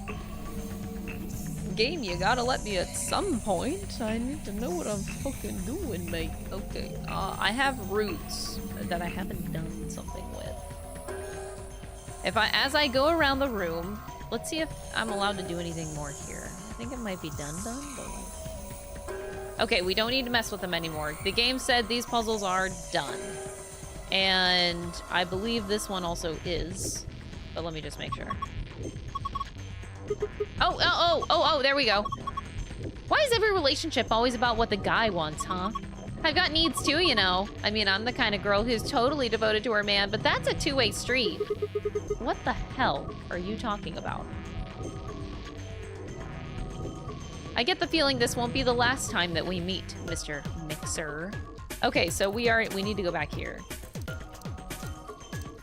Game, you gotta let me at some point. I need to know what I'm fucking doing, mate. Okay, I have roots that I haven't done something with. As I go around the room, let's see if I'm allowed to do anything more here. I think it might be done, but like... Okay, we don't need to mess with them anymore. The game said these puzzles are done. And I believe this one also is. But let me just make sure. Oh, there we go. Why is every relationship always about what the guy wants, huh? I've got needs too, you know. I mean, I'm the kind of girl who's totally devoted to her man, but that's a two-way street. What the hell are you talking about? I get the feeling this won't be the last time that we meet, Mr. Mixer. Okay, so we need to go back here.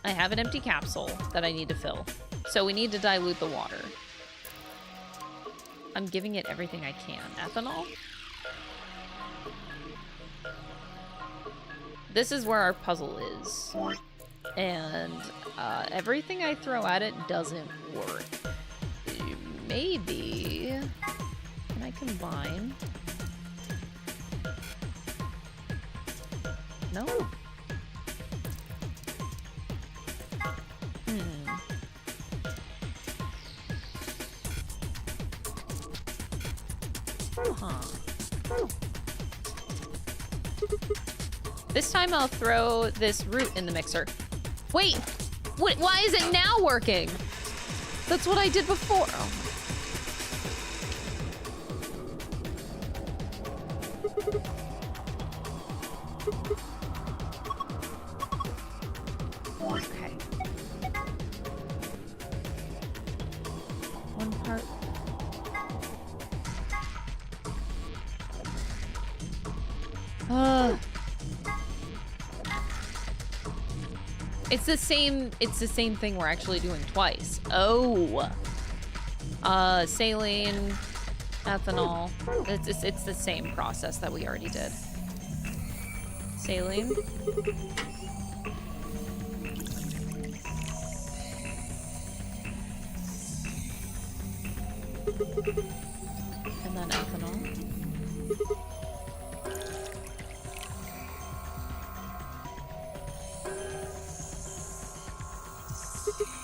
I have an empty capsule that I need to fill. So we need to dilute the water. I'm giving it everything I can. Ethanol? This is where our puzzle is. And everything I throw at it doesn't work. Maybe... Can I combine? No? Huh. This time I'll throw this root in the mixer. Wait! Why is it now working? That's what I did before. Oh. Okay. One part. It's the same thing we're actually doing twice. Oh. Saline, ethanol. It's the same process that we already did. Saline. And then ethanol.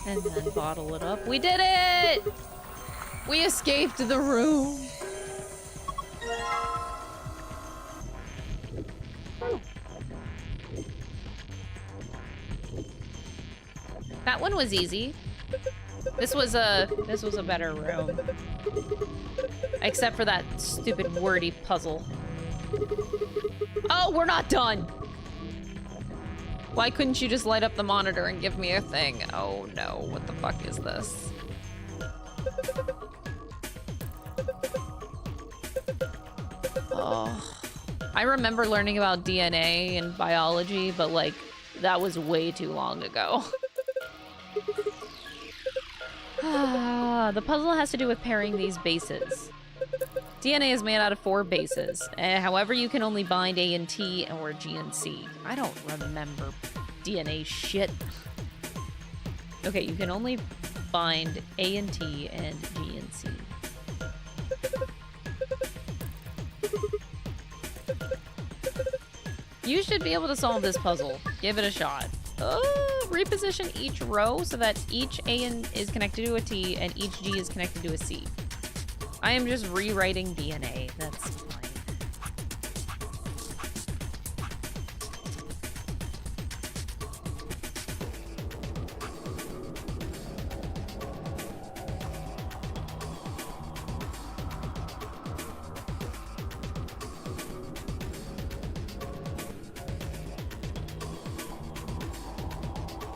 And then bottle it up. We did it! We escaped the room. That one was easy. This was a better room. Except for that stupid wordy puzzle. Oh, we're not done! Why couldn't you just light up the monitor and give me a thing? Oh no, what the fuck is this? Oh. I remember learning about DNA and biology, but like, that was way too long ago. The puzzle has to do with pairing these bases. DNA is made out of 4 bases. However, you can only bind A and T or G and C. I don't remember DNA shit. Okay, you can only bind A and T and G and C. You should be able to solve this puzzle. Give it a shot. Oh, reposition each row so that each A is connected to a T and each G is connected to a C. I am just rewriting DNA. That's fine.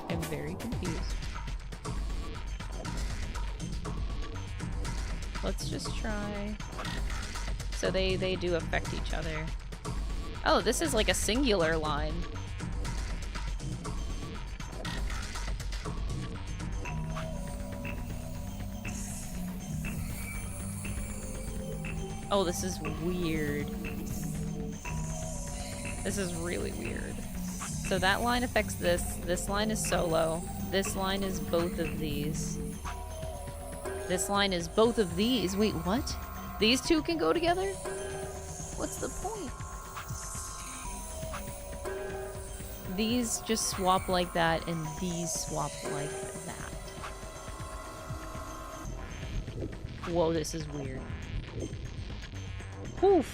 I'm very confused. Let's just try. So they do affect each other. Oh, this is like a singular line. Oh, this is weird. This is really weird. So that line affects this. This line is solo. This line is both of these. This line is both of these. Wait, what? These two can go together? What's the point? These just swap like that, and these swap like that. Whoa, this is weird. Poof.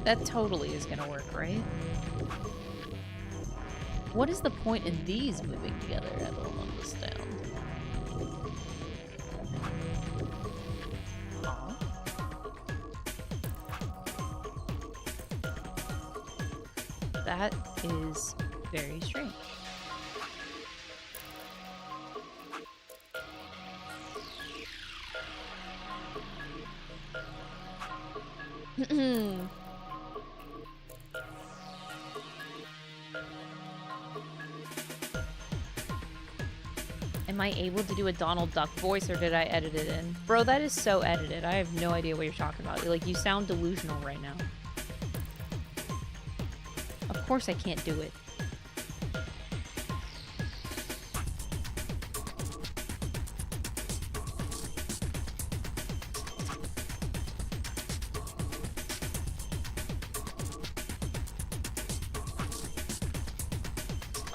That totally is gonna work, right? What is the point in these moving together? I don't understand. Huh? That is very strange. Am I able to do a Donald Duck voice, or did I edit it in? Bro, that is so edited. I have no idea what you're talking about. Like, you sound delusional right now. Of course I can't do it.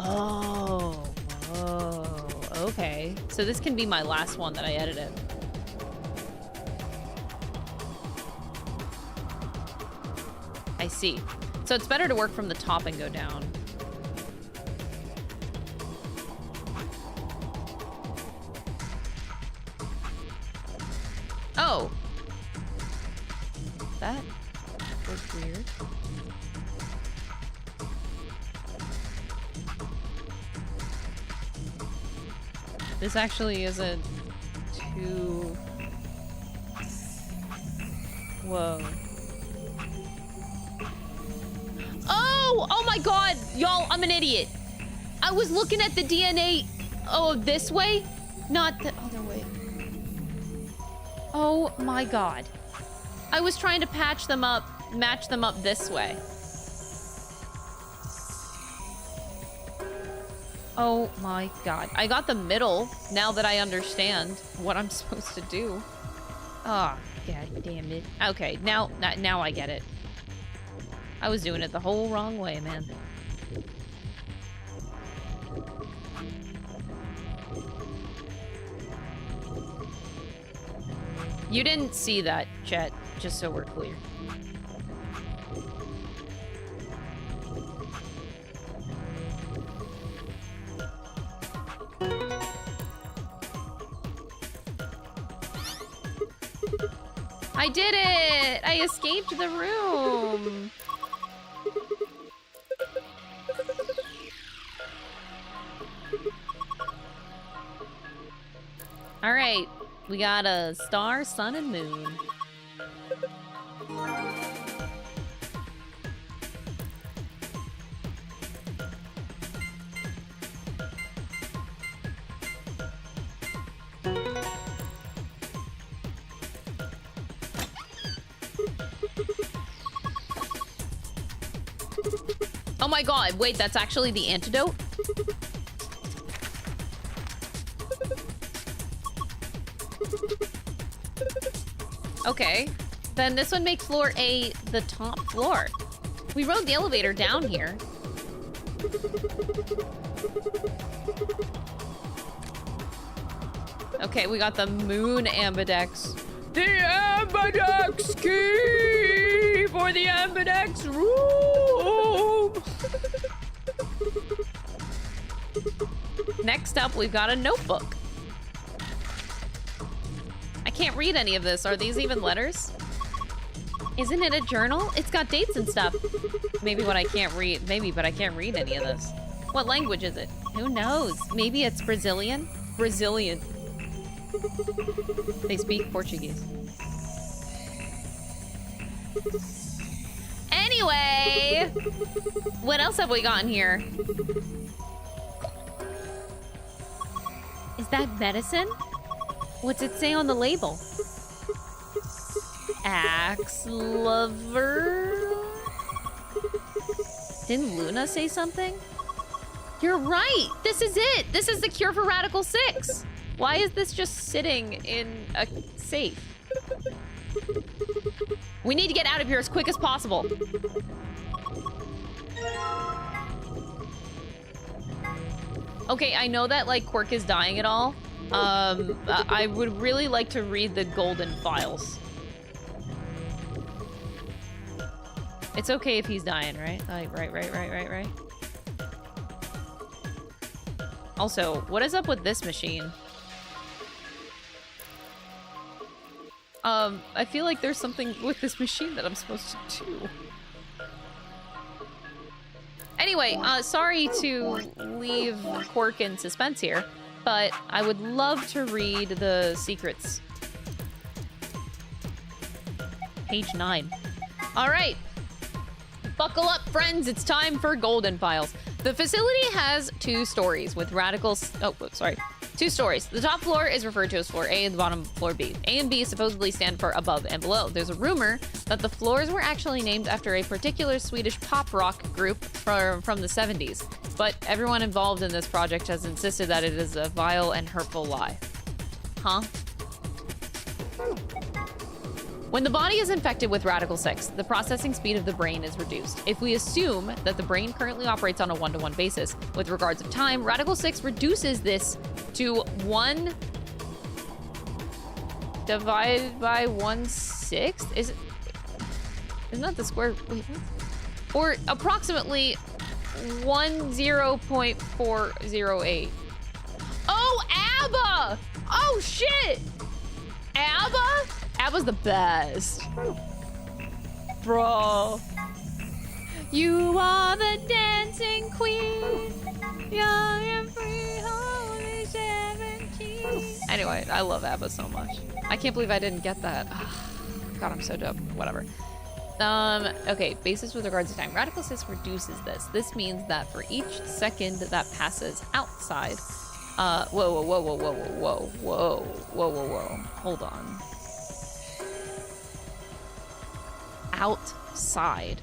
Oh, whoa, okay. So this can be my last one that I edited. I see. So it's better to work from the top and go down. Oh! That was weird. This actually isn't too... Whoa. Oh! Oh my god! Y'all, I'm an idiot. I was looking at the DNA... Oh, this way? Not the other way. Oh my god. I was trying to patch them up, match them up this way. Oh my god. I got the middle now that I understand what I'm supposed to do. Ah, oh, god damn it. Okay, now I get it. I was doing it the whole wrong way, man. You didn't see that, Chet, just so we're clear. I did it! I escaped the room! Alright, we got a star, sun, and moon. Oh my god, wait, that's actually the antidote? Okay, then this would make floor A the top floor. We rode the elevator down here. Okay, we got the moon Ambidex. The Ambidex key for the Ambidex room! Next up, we've got a notebook. I can't read any of this. Are these even letters? Isn't it a journal? It's got dates and stuff. Maybe what I can't read. Maybe, but I can't read any of this. What language is it? Who knows? Maybe it's Brazilian? Brazilian. They speak Portuguese. Anyway! What else have we got in here? Is that medicine? What's it say on the label? Axe lover? Didn't Luna say something? You're right! This is it! This is the cure for Radical 6! Why is this just sitting in a safe? We need to get out of here as quick as possible. Okay, I know that, like, Quark is dying and all. I would really like to read the golden files. It's okay if he's dying, right? Like, right. Also, what is up with this machine? I feel like there's something with this machine that I'm supposed to do. Anyway, sorry to leave Quark in suspense here, but I would love to read the secrets. Page 9. All right. Buckle up, friends. It's time for Golden Files. The facility has 2 stories with radicals. Oh, sorry. 2 stories. The top floor is referred to as floor A and the bottom floor B. A and B supposedly stand for above and below. There's a rumor that the floors were actually named after a particular Swedish pop rock group from the 70s. But everyone involved in this project has insisted that it is a vile and hurtful lie. Huh? When the body is infected with Radical 6, the processing speed of the brain is reduced. If we assume that the brain currently operates on a 1-to-1 basis with regards of time, Radical 6 reduces this to 1 divided by 1/6? Isn't that the square? Wait, what? Or approximately 10.408. Oh, ABBA! Oh, shit! ABBA? ABBA's the best. Bro. You are the dancing queen. Young and free, only 17. Anyway, I love ABBA so much. I can't believe I didn't get that. God, I'm so dumb. Whatever. Okay, basis with regards to time. Radical 6 reduces this. This means that for each second that passes outside, whoa. Hold on. Outside,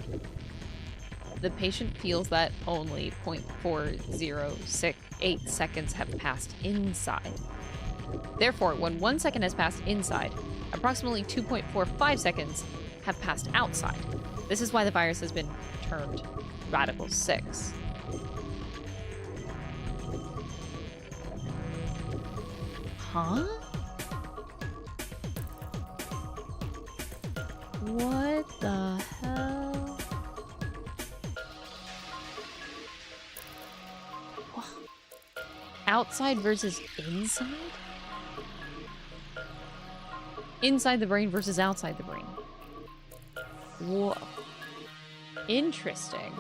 the patient feels that only 0.4068 seconds have passed inside. Therefore, when 1 second has passed inside, approximately 2.45 seconds have passed outside. This is why the virus has been termed Radical 6. Huh? What the hell? Outside versus inside? Inside the brain versus outside the brain. Whoa. Interesting.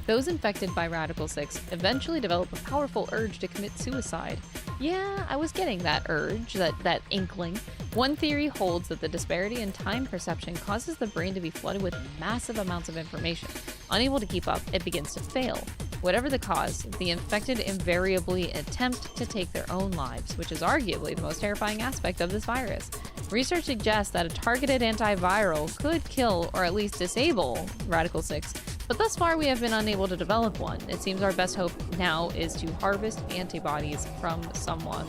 Those infected by Radical 6 eventually develop a powerful urge to commit suicide. Yeah, I was getting that urge, that inkling. One theory holds that the disparity in time perception causes the brain to be flooded with massive amounts of information. Unable to keep up, it begins to fail. Whatever the cause, the infected invariably attempt to take their own lives, which is arguably the most terrifying aspect of this virus. Research suggests that a targeted antiviral could kill or at least disable Radical 6, but thus far we have been unable to develop one. It seems our best hope now is to harvest antibodies from someone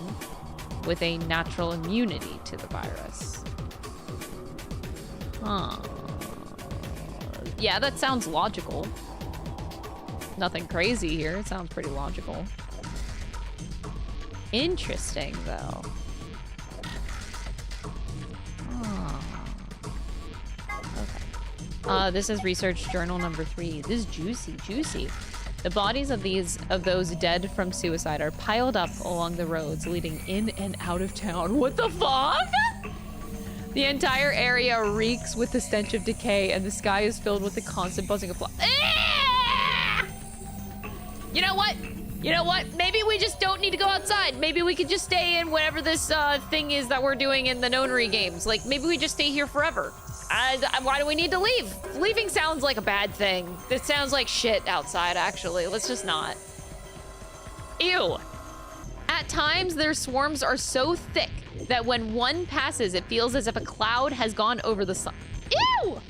with a natural immunity to the virus. Huh. Yeah, that sounds logical. Nothing crazy here. It sounds pretty logical. Interesting, though. Oh. Okay. This is research journal number 3. This is juicy. The bodies of those dead from suicide are piled up along the roads leading in and out of town. What the fuck? The entire area reeks with the stench of decay, and the sky is filled with the constant buzzing of flies. You know what? Maybe we just don't need to go outside. Maybe we could just stay in whatever this thing is that we're doing in the NONARY games. Like, maybe we just stay here forever. Why do we need to leave? Leaving sounds like a bad thing. This sounds like shit outside, actually. Let's just not. Ew. At times, their swarms are so thick that when one passes, it feels as if a cloud has gone over the sun. Ew!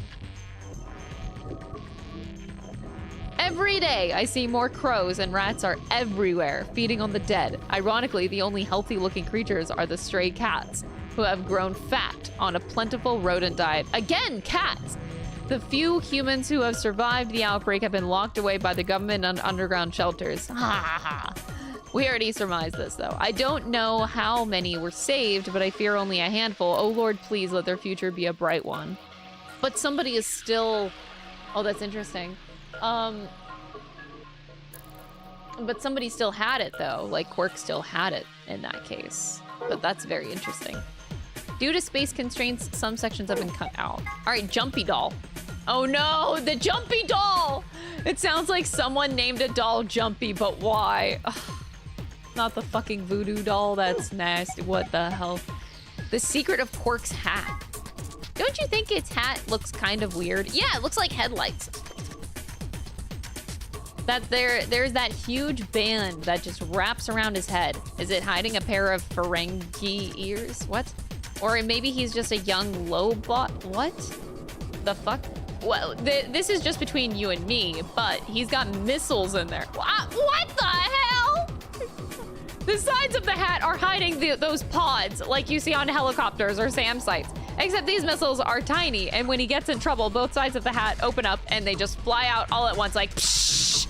Every day, I see more crows, and rats are everywhere, feeding on the dead. Ironically, the only healthy-looking creatures are the stray cats, who have grown fat on a plentiful rodent diet. Again, cats! The few humans who have survived the outbreak have been locked away by the government in underground shelters. Ha ha ha. We already surmised this, though. I don't know how many were saved, but I fear only a handful. Oh Lord, please let their future be a bright one. But somebody is still... Oh, that's interesting. But somebody still had it, though. Like, Quark still had it in that case. But that's very interesting. Due to space constraints, some sections have been cut out. All right, Jumpy Doll. Oh no, the Jumpy Doll! It sounds like someone named a doll Jumpy, but why? Ugh. Not the fucking voodoo doll, that's nasty. What the hell? The secret of Quark's hat. Don't you think its hat looks kind of weird? Yeah, it looks like headlights. There's that huge band that just wraps around his head. Is it hiding a pair of Ferengi ears? What? Or maybe he's just a young lobot. What the fuck? Well, this is just between you and me, but he's got missiles in there. What the hell? The sides of the hat are hiding those pods like you see on helicopters or SAM sites. Except these missiles are tiny, and when he gets in trouble, both sides of the hat open up and they just fly out all at once like psh.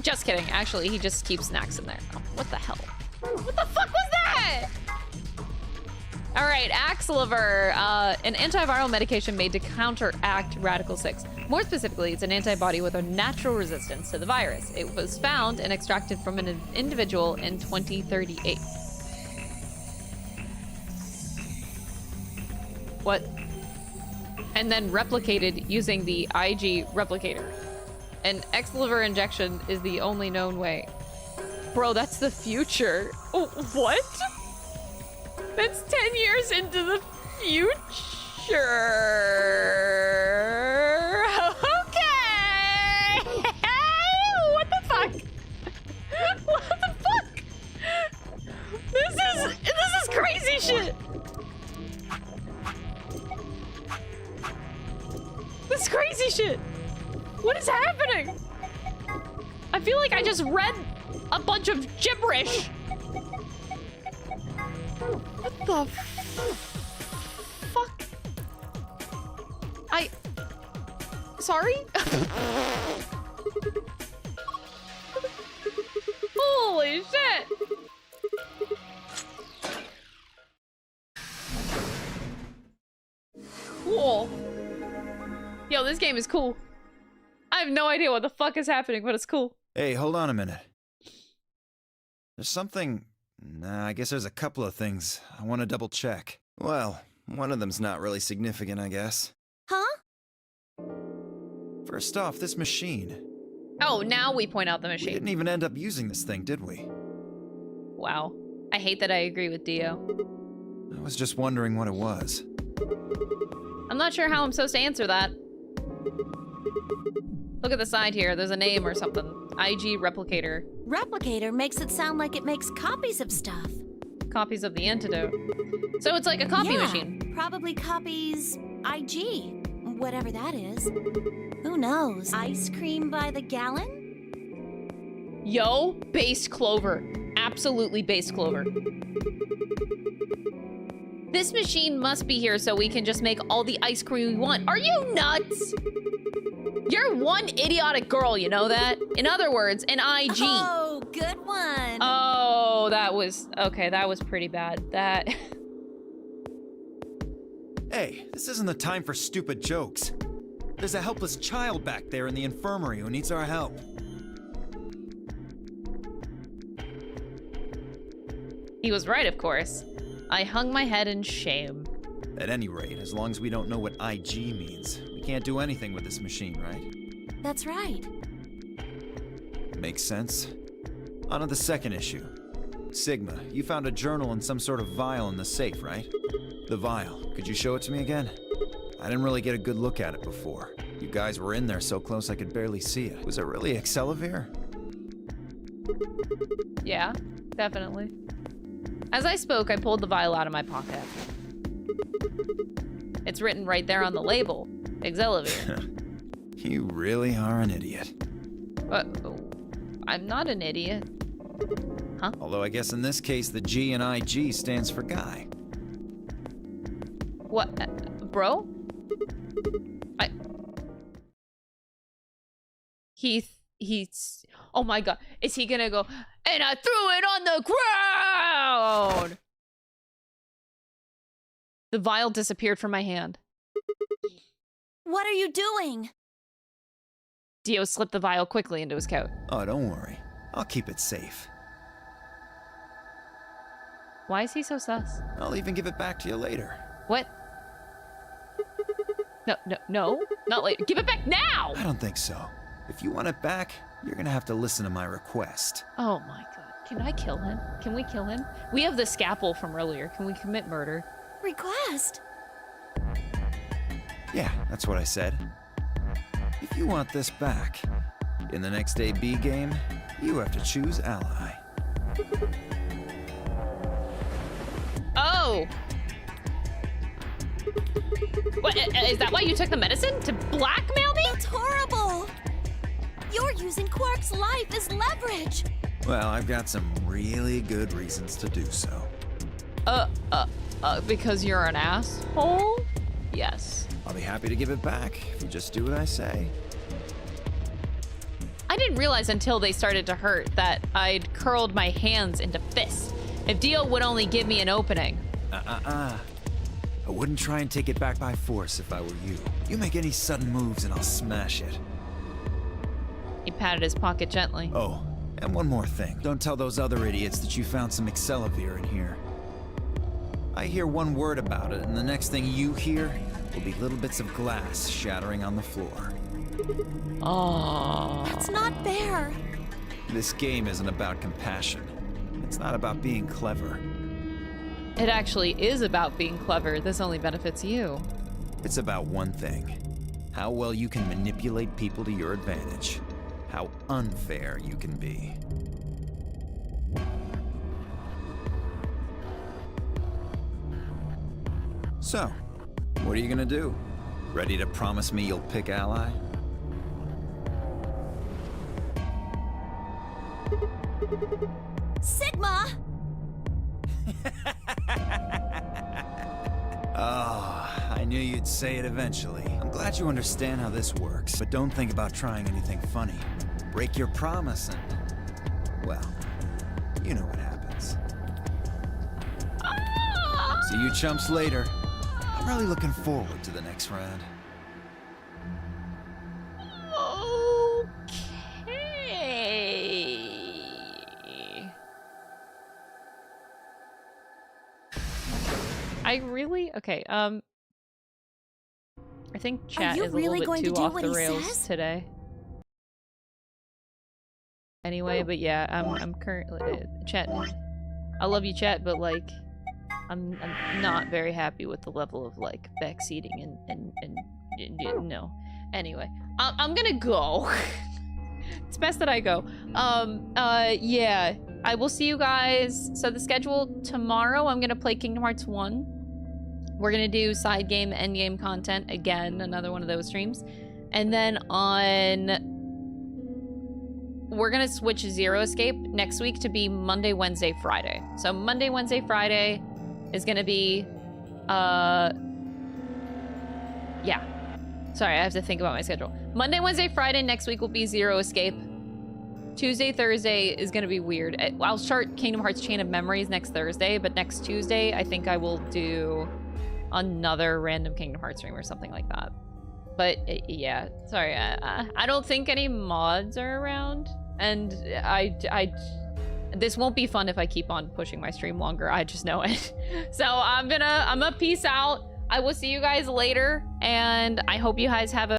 Just kidding. Actually, he just keeps snacks in there. Oh, what the hell? What the fuck was that? All right, Axliver, an antiviral medication made to counteract Radical 6. More specifically, it's an antibody with a natural resistance to the virus. It was found and extracted from an individual in 2038. What? And then replicated using the IG replicator. An Axliver injection is the only known way. Bro, that's the future. Oh, what? That's 10 years into the future. Okay. What the fuck? What the fuck? This is crazy shit. This is crazy shit. What is happening? I feel like I just read a bunch of gibberish. What the fuck? Sorry? Holy shit! Cool. Yo, this game is cool. I have no idea what the fuck is happening, but it's cool. Hey, hold on a minute. There's something... Nah, I guess there's a couple of things I want to double check. Well, one of them's not really significant, I guess. Huh? First off, this machine. Oh, now we point out the We machine. didn't even end up using this thing, did we? Wow. I hate that I agree with Dio. I was just wondering what it was. I'm not sure how I'm supposed to answer that. Look at the side here. There's a name or something. IG Replicator. Replicator makes it sound like it makes copies of stuff. Copies of the antidote. So it's like a copy Yeah, machine. Probably copies IG. Whatever that is. Who knows? Ice cream by the gallon? Yo, based clover. Absolutely based clover. This machine must be here so we can just make all the ice cream we want. Are you nuts? You're one idiotic girl, you know that? In other words, an IG. Oh, good one. Oh, that was... Okay, that was pretty bad. That... Hey, this isn't the time for stupid jokes. There's a helpless child back there in the infirmary who needs our help. He was right, of course. I hung my head in shame. At any rate, as long as we don't know what IG means, we can't do anything with this machine, right? That's right. Makes sense. On to the second issue. Sigma, you found a journal and some sort of vial in the safe, right? The vial. Could you show it to me again? I didn't really get a good look at it before. You guys were in there so close I could barely see it. Was it really Accelavir? Yeah, definitely. As I spoke, I pulled the vial out of my pocket. It's written right there on the label. Accelavir. You really are an idiot. I'm not an idiot. Huh? Although I guess in this case the G in IG stands for guy. What? Bro? He's... Oh my god. Is he gonna go, and I threw it on the ground! The vial disappeared from my hand. What are you doing? Dio slipped the vial quickly into his coat. Oh, don't worry. I'll keep it safe. Why is he so sus? I'll even give it back to you later. What? No, not later. Give it back now! I don't think so. If you want it back, you're gonna have to listen to my request. Oh my god. Can I kill him? Can we kill him? We have the scalpel from earlier. Can we commit murder? Request? Yeah, that's what I said. If you want this back, in the next AB game, you have to choose ally. Oh! What, is that why you took the medicine? To blackmail me? That's horrible! You're using Quark's life as leverage! Well, I've got some really good reasons to do so. Because you're an asshole? Yes. I'll be happy to give it back if you just do what I say. I didn't realize until they started to hurt that I'd curled my hands into fists. If Dio would only give me an opening. I wouldn't try and take it back by force if I were you. You make any sudden moves and I'll smash it. He patted his pocket gently. Oh, and one more thing. Don't tell those other idiots that you found some Accelavir in here. I hear one word about it, and the next thing you hear will be little bits of glass shattering on the floor. Oh. That's not fair. This game isn't about compassion. It's not about being clever. It actually is about being clever. This only benefits you. It's about one thing. How well you can manipulate people to your advantage. How unfair you can be. So, what are you gonna do? Ready to promise me you'll pick ally? Sigma! Oh, I knew you'd say it eventually. I'm glad you understand how this works, but don't think about trying anything funny. Break your promise and, well, you know what happens. See you chumps later. I'm really looking forward to the next round. Okay. I really okay. I think chat you is a really little going bit to too do off what the he rails says? today. Anyway, but yeah, I'm currently chat. I love you, chat, but like, I'm not very happy with the level of like backseating and no. Anyway, I'm gonna go. It's best that I go. Yeah, I will see you guys. So the schedule tomorrow, I'm gonna play Kingdom Hearts 1. We're gonna do side game, end game content again, another one of those streams, and then we're gonna switch Zero Escape next week to be Monday, Wednesday, Friday. So Monday, Wednesday, Friday is gonna be, yeah. Sorry, I have to think about my schedule. Monday, Wednesday, Friday next week will be Zero Escape. Tuesday, Thursday is gonna be weird. I'll start Kingdom Hearts Chain of Memories next Thursday, but next Tuesday, I think I will do another random Kingdom Hearts stream or something like that. But yeah, sorry, I don't think any mods are around, and this won't be fun if I keep on pushing my stream longer. I just know it. So I'm gonna peace out. I will see you guys later, and I hope you guys have a